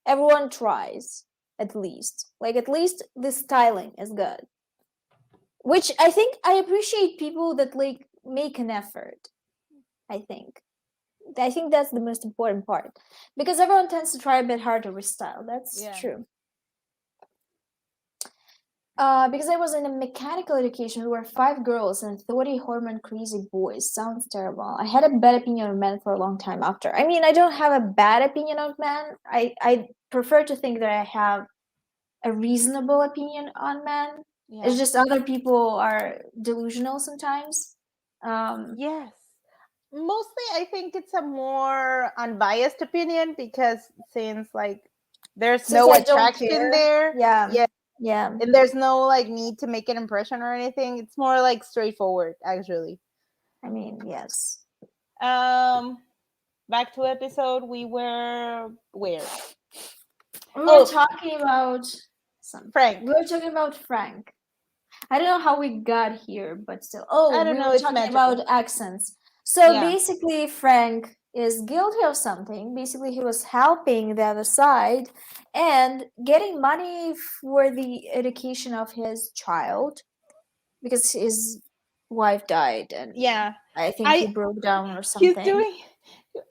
everyone tries at least. Like at least the styling is good. Which I think I appreciate people that like make an effort. I think. I think that's the most important part. Because everyone tends to try a bit harder with style. That's yeah. true. Because I was in a mechanical education, we were 5 girls and 30 hormone crazy boys. Sounds terrible. I had a bad opinion of men for a long time after. I mean, I don't have a bad opinion of men. I prefer to think that I have a reasonable opinion on men. Yeah. It's just other people are delusional sometimes. Yes. Mostly I think it's a more unbiased opinion because since like there's Since no I don't attraction care, there, yeah, yeah, yeah. and there's no like need to make an impression or anything. It's more like straightforward actually. I mean, yes. Um back to episode, we were where? We were Oh, talking about something. Frank. We were talking about Frank. I don't know how we got here, but still. I Oh, don't we know, were it's talking about magical. accents. So Yeah. basically, Frank is guilty of something. Basically, he was helping the other side and getting money for the education of his child because his wife died and Yeah. I think he I broke down or he's something. doing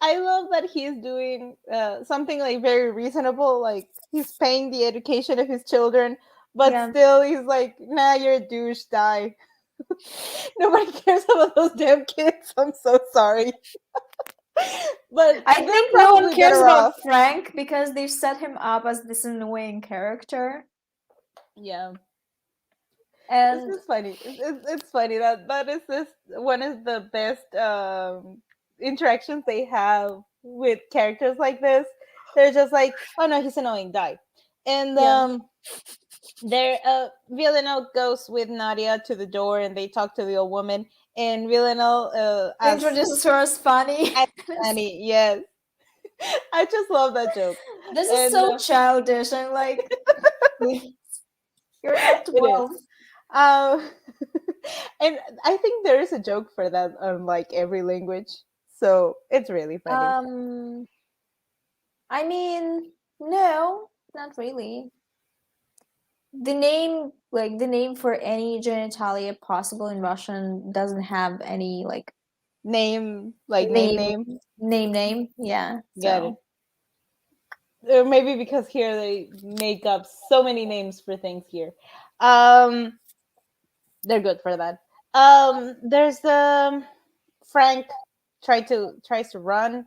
I love that he's doing something like very reasonable, like he's paying the education of his children, but Yeah. still he's like, nah, you're a douche, die. Nobody cares about those damn kids. I'm so sorry. But I they're think no one probably cares better about off. Frank because they've set him up as this annoying character. Yeah. It's And just funny. It's funny that is this one of the best interactions they have with characters like this. They're just like, oh no, he's annoying, die. And yeah. There, Villanelle goes with Nadia to the door, and they talk to the old woman. And Villanelle, Introduces her as funny. as Annie, yes, I just love that joke, This is and so childish. I'm like, please, you're at it is. 12. Um, and I think there is a joke for that on like every language, so it's really funny. Um, I mean, no, not really. The name for any genitalia possible in Russian doesn't have any like Name, like name, name. name. Yeah, Got it. so Or maybe because here they make up so many names for things here. Um, they're good for that. There's Frank tries to run,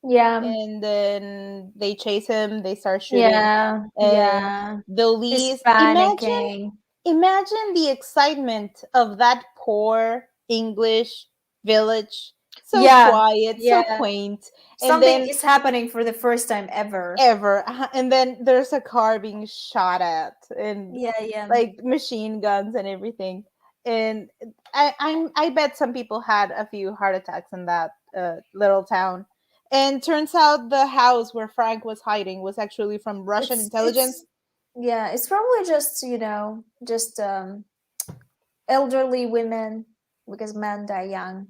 yeah, and then they chase him. They start shooting, yeah, and yeah. the He's least panicking. imagine the excitement of that poor English village, so Yeah, quiet, so yeah. quaint, and Something then is happening for the first time ever. ever and then there's a car being shot at, and Yeah, yeah. like machine guns and everything, and I bet some people had a few heart attacks in that little town, and turns out the house where Frank was hiding was actually from Russian It's intelligence. yeah, it's probably just, just elderly women because men die young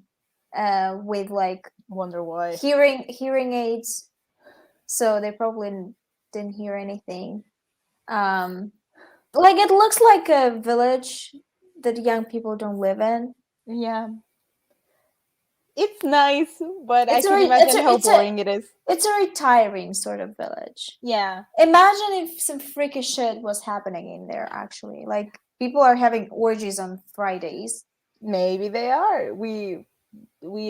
with like Wonder why. hearing aids, so they probably didn't hear anything. Um like it looks like a village that young people don't live in. Yeah, it's nice, but I It's a can re- it's imagine a how it's a boring it is. it's a retiring sort of village. Yeah, Imagine if some freaky shit was happening in there actually. Like people are having orgies on Fridays. maybe they are. We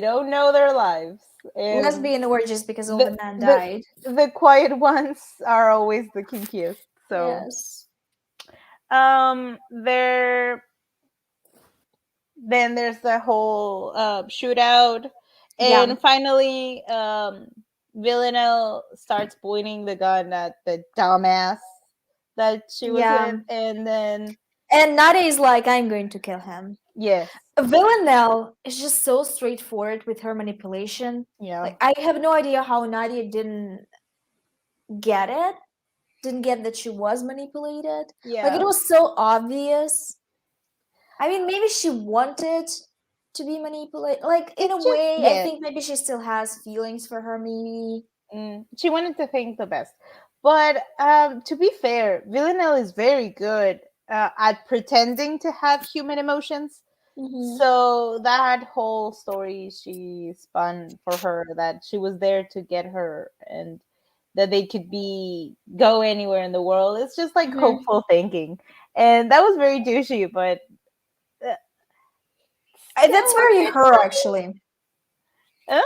don't know their lives, and Lesbian orgies because all the the men the died. the quiet ones are always the kinkiest. So Yes. there then there's the whole shootout, Yeah. and finally Villanelle starts pointing the gun at the dumbass that she was Yeah. with, and then And Nadia is like, I'm going to kill him. yes, Villanelle is just so straightforward with her manipulation. yeah, Like I have no idea how Nadia get it, didn't get that she was manipulated. Like it yeah, was so obvious. I mean, maybe she wanted to be manipulated. Like in it's a just way, I yeah. think maybe she still has feelings for her. Maybe. She wanted to think the best. But to be fair, Villanelle is very good at pretending to have human emotions. Mm-hmm. So that whole story she spun for her, that she was there to get her, and that they could be go anywhere in the world, it's just like Mm-hmm. hopeful thinking. And that was very douchey, but uh, That's still a very good her, actually. huh?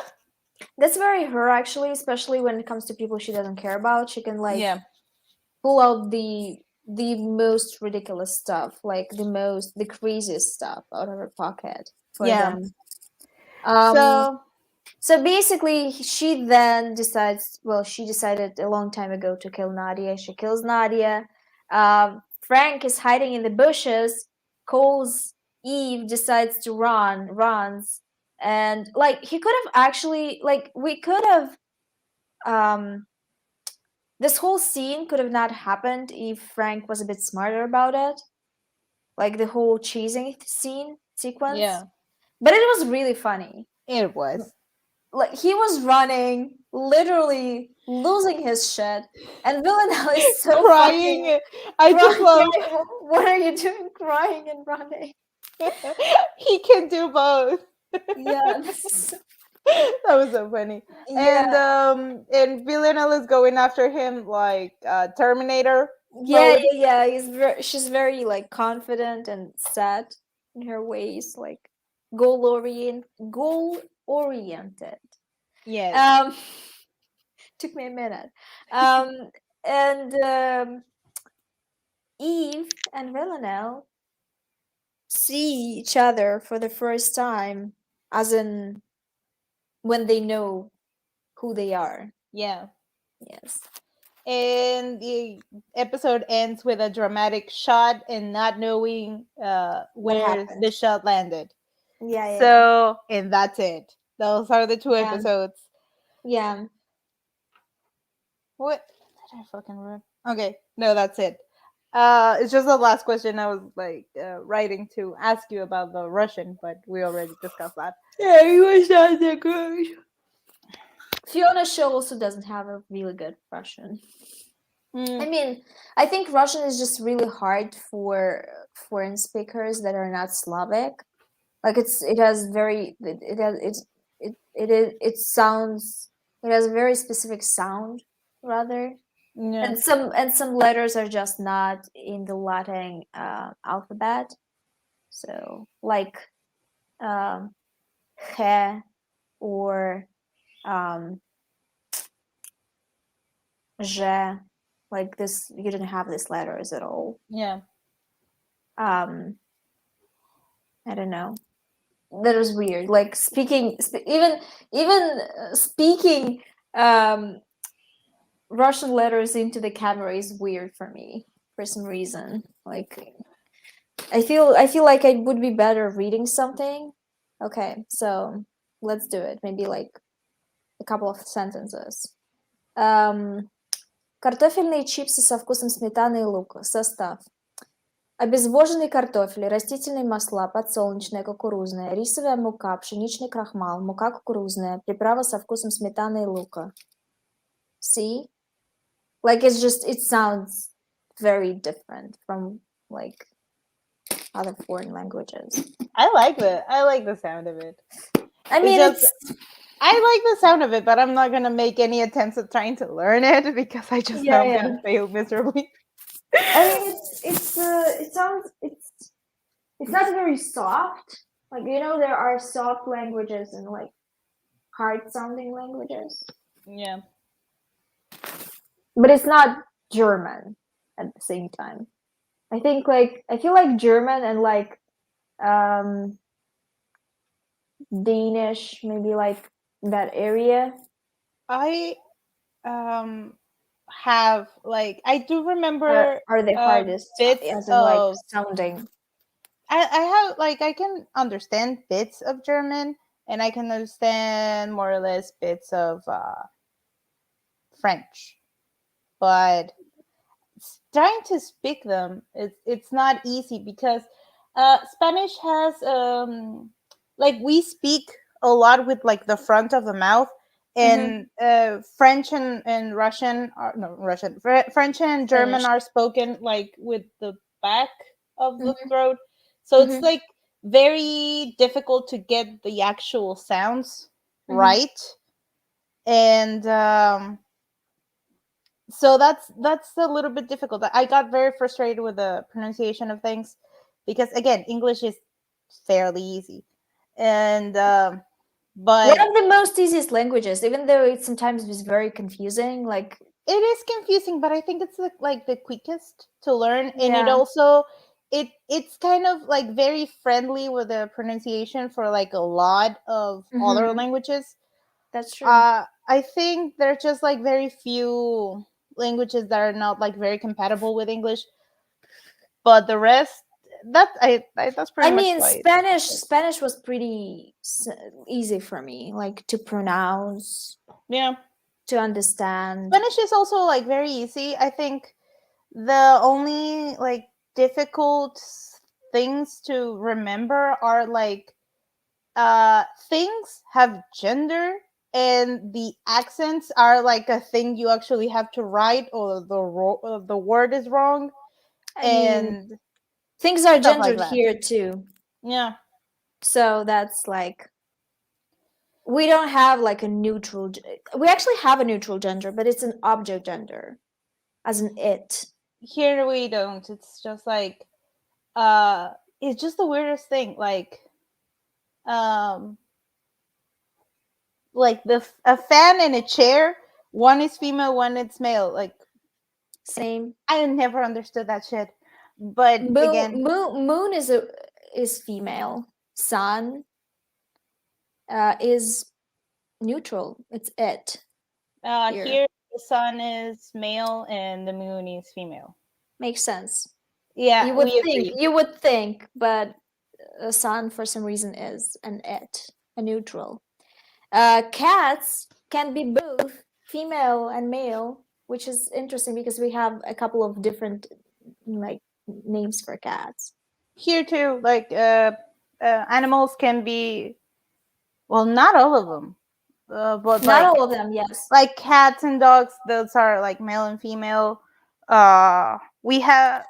That's very her, actually. Especially when it comes to people she doesn't care about, she can like Yeah, pull out the most ridiculous stuff, like the craziest stuff out of her pocket for yeah. them. Um, So so basically, she then decides. Well, she decided a long time ago to kill Nadia. She kills Nadia. Frank is hiding in the bushes. Calls Eve. Decides to runs, and like he could have actually like we could have um this whole scene could have not happened if Frank was a bit smarter about it, like the whole chasing scene sequence. yeah, But it was really funny. it was Like he was running, literally losing his shit, and Villanelle is so fucking crying. I just crying. love What are you doing, crying and running? he can do both. Yeah, this is, That was so funny. yeah, And Villanelle is going after him like Terminator yeah, mode. yeah, yeah. She's very like confident and sad in her ways, like goal oriented. Yes. Um, took me a minute. Um, and Eve and Villanelle see each other for the first time, as in when they know who they are. Yeah. Yes. and the episode ends with a dramatic shot and not knowing What where happened? the shot landed. Yeah, yeah, So, and that's it. Those are the two yeah, episodes. yeah. What did I fucking read? Okay, no, that's it. It's just the last question I was like writing to ask you about the Russian, but we already discussed that. Yeah, it was not that good. Fiona's show also doesn't have a really good Russian. I Mm, mean, I think Russian is just really hard for foreign speakers that are not Slavic. Like it has very it has it sounds it has a very specific sound rather, yeah, and some letters are just not in the Latin alphabet. So like um, he or um, je, like this, you didn't have these letters at all. yeah. Um, I don't know. That was weird. Like even speaking um, Russian letters into the camera is weird for me for some reason. Like I feel like I would be better reading something. Okay, so let's do it. Maybe like a couple of sentences. Картофельные чипсы со вкусом сметаны и лука. Состав. Обезвоженный картофель, растительные масла, подсолнечное, кукурузное, рисовая мука, пшеничный крахмал, мука кукурузная, приправа со вкусом сметаны и лука. See? Like it sounds very different from like other foreign languages. I like the sound of it. I It's mean, just it's I like the sound of it, but I'm not gonna make any attempts at trying to learn it because I just know yeah, I'm yeah. gonna fail miserably. I mean, it sounds it's not very soft. Like there are soft languages and like hard sounding languages, Yeah. but it's not German at the same time. I think like I feel like German and like um Danish, maybe like that area. I um have like I do remember Are the hardest bits as in like of sounding. I have like I can understand bits of German and I can understand more or less bits of French, but trying to speak them it's not easy because Spanish has like we speak a lot with like the front of the mouth, Mm-hmm. and French and Russian are no Russian French and German Spanish. are spoken like with the back of the Mm-hmm. throat, so it's Mm-hmm. like very difficult to get the actual sounds Mm-hmm. right, and so that's a little bit difficult. I got very frustrated with the pronunciation of things because again, English is fairly easy, and One but of the most easiest languages, even though it sometimes is very confusing. Like it is confusing. But I think it's like the quickest to learn, and it yeah. also it's kind of like very friendly with the pronunciation for like a lot of other Mm-hmm. languages. That's true. I think there's just like very few languages that are not like very compatible with English, but the rest that's I pretty much mean, why it's Spanish was pretty easy for me, like to pronounce, yeah. to understand. Spanish is also like very easy. I think the only like difficult things to remember are like things have gender and the accents are like a thing you actually have to write or the word is wrong I mean, and things are stuff like gendered that. here too. Yeah. So that's like we don't have like a neutral. We actually have a neutral gender, but it's an object gender, as an it. Here we don't. It's just uh it's just the weirdest thing. Um like a fan and a chair, one is female, one is male. Like Same. I never understood that shit. But again, Moon is female. Sun is neutral. It's it here. here the sun is male and the moon is female. Makes sense. Yeah, we agree. You would think, but a sun for some reason is an it, a neutral. Cats can be both female and male, which is interesting because we have a couple of different like names for cats. Here too, like animals can be, well, not all of them, but Not like all of them, yes. cats and dogs, those are like male and female. We have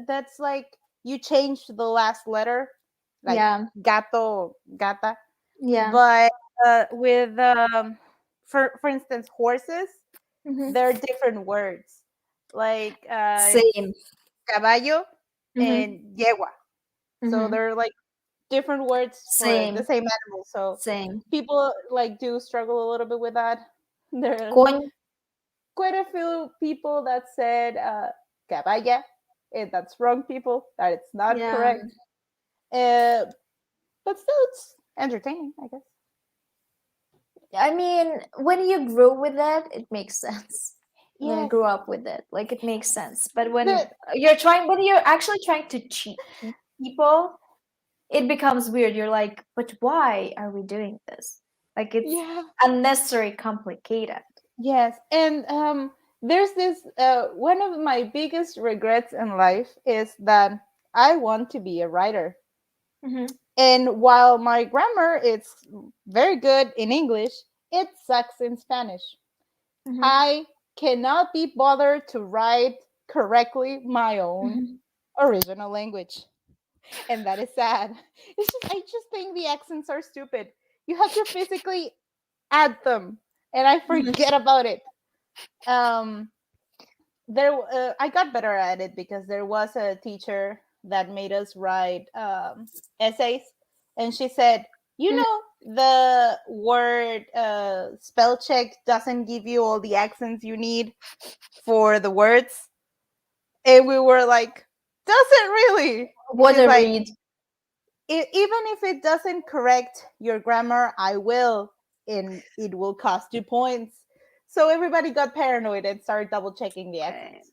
that's like you changed the last letter, like Yeah, gato, gata, yeah. but with for instance, horses, Hmm. there are different words, like Same. caballo Hmm. and yegua. So Hmm. they're like different words for the Same. same animal. So Same. people like do struggle a little bit with that. There are Coin. quite a few people that said caballa, and that's wrong, people. That it's not Yeah. correct. Uh, but still, it's entertaining, I guess. I mean, when you grow with it, it makes sense. When you Yes. grow up with it, like it makes sense. But The when you're actually trying to cheat people, it becomes weird. You're like, but why are we doing this? Like it's yeah. unnecessary complicated. Yes, and there's this one of my biggest regrets in life is that I want to be a writer. Hmm. And while my grammar is very good in English, it sucks in Spanish. Hmm. I cannot be bothered to write correctly my own Hmm. original language. And that is sad. I just think the accents are stupid. You have to physically add them, and I Hmm. forget about it. Um, I got better at it because there was a teacher that made us write essays, and she said, you know, the word spell check doesn't give you all the accents you need for the words. And we were like, does it really? What She's a like, read. Even if it doesn't correct your grammar, I will, and it will cost you points." So everybody got paranoid and started double checking the accents.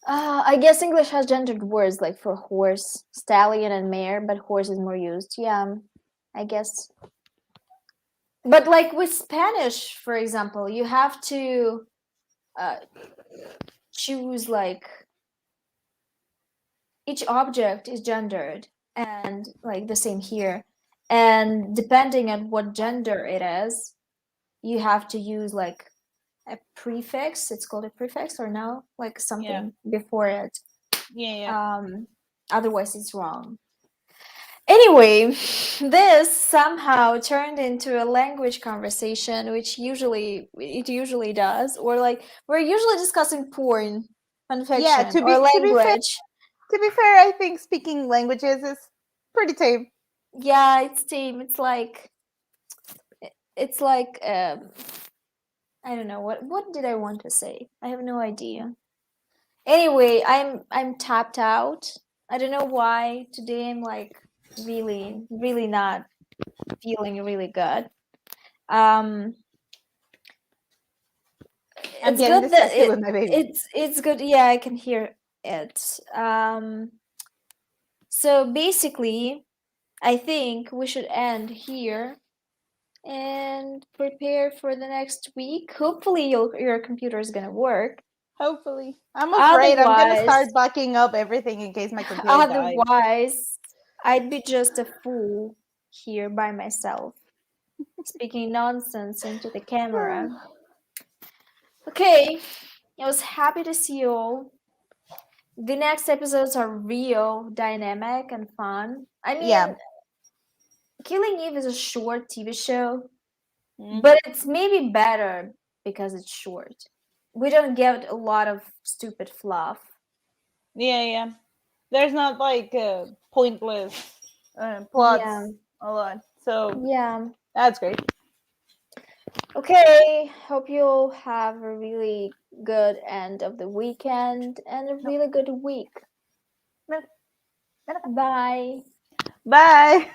I guess English has gendered words like for horse, stallion, and mare, but horse is more used. Yeah, I guess. But like with Spanish, for example, you have to uh, choose like each object is gendered and like the same here. And depending on what gender it is, you have to use like a prefix. It's called a prefix or no? Like Yeah, something before it. yeah, yeah. Um, Otherwise, it's wrong. Anyway, this somehow turned into a language conversation, which usually does, or like we're usually discussing porn, Yeah, fanfiction, or language. to be fair, I think speaking languages is pretty tame. Yeah, it's tame. It's like I don't know what did I want to say? I have no idea. Anyway, I'm tapped out. I don't know why. Today I'm like really not feeling really good. Um I'm it's getting good that distracted with my baby. it's good. Yeah, I can hear it. So basically, I think we should end here and prepare for the next week. Hopefully, your computer is gonna work. Hopefully. I'm afraid I'm gonna Otherwise, start backing up everything in case my computer dies. otherwise, I'd be just a fool here by myself, speaking nonsense into the camera. Okay, I was happy to see you all. The next episodes are real, dynamic, and fun. I Yeah. mean, Killing Eve is a short TV show, Mm. but it's maybe better because it's short. We don't get a lot of stupid fluff. Yeah, yeah. There's not like pointless Yeah, plots a lot. So yeah. that's great. Okay, hope you'll have a really good end of the weekend and a No, really good week. no, no. Bye. Bye.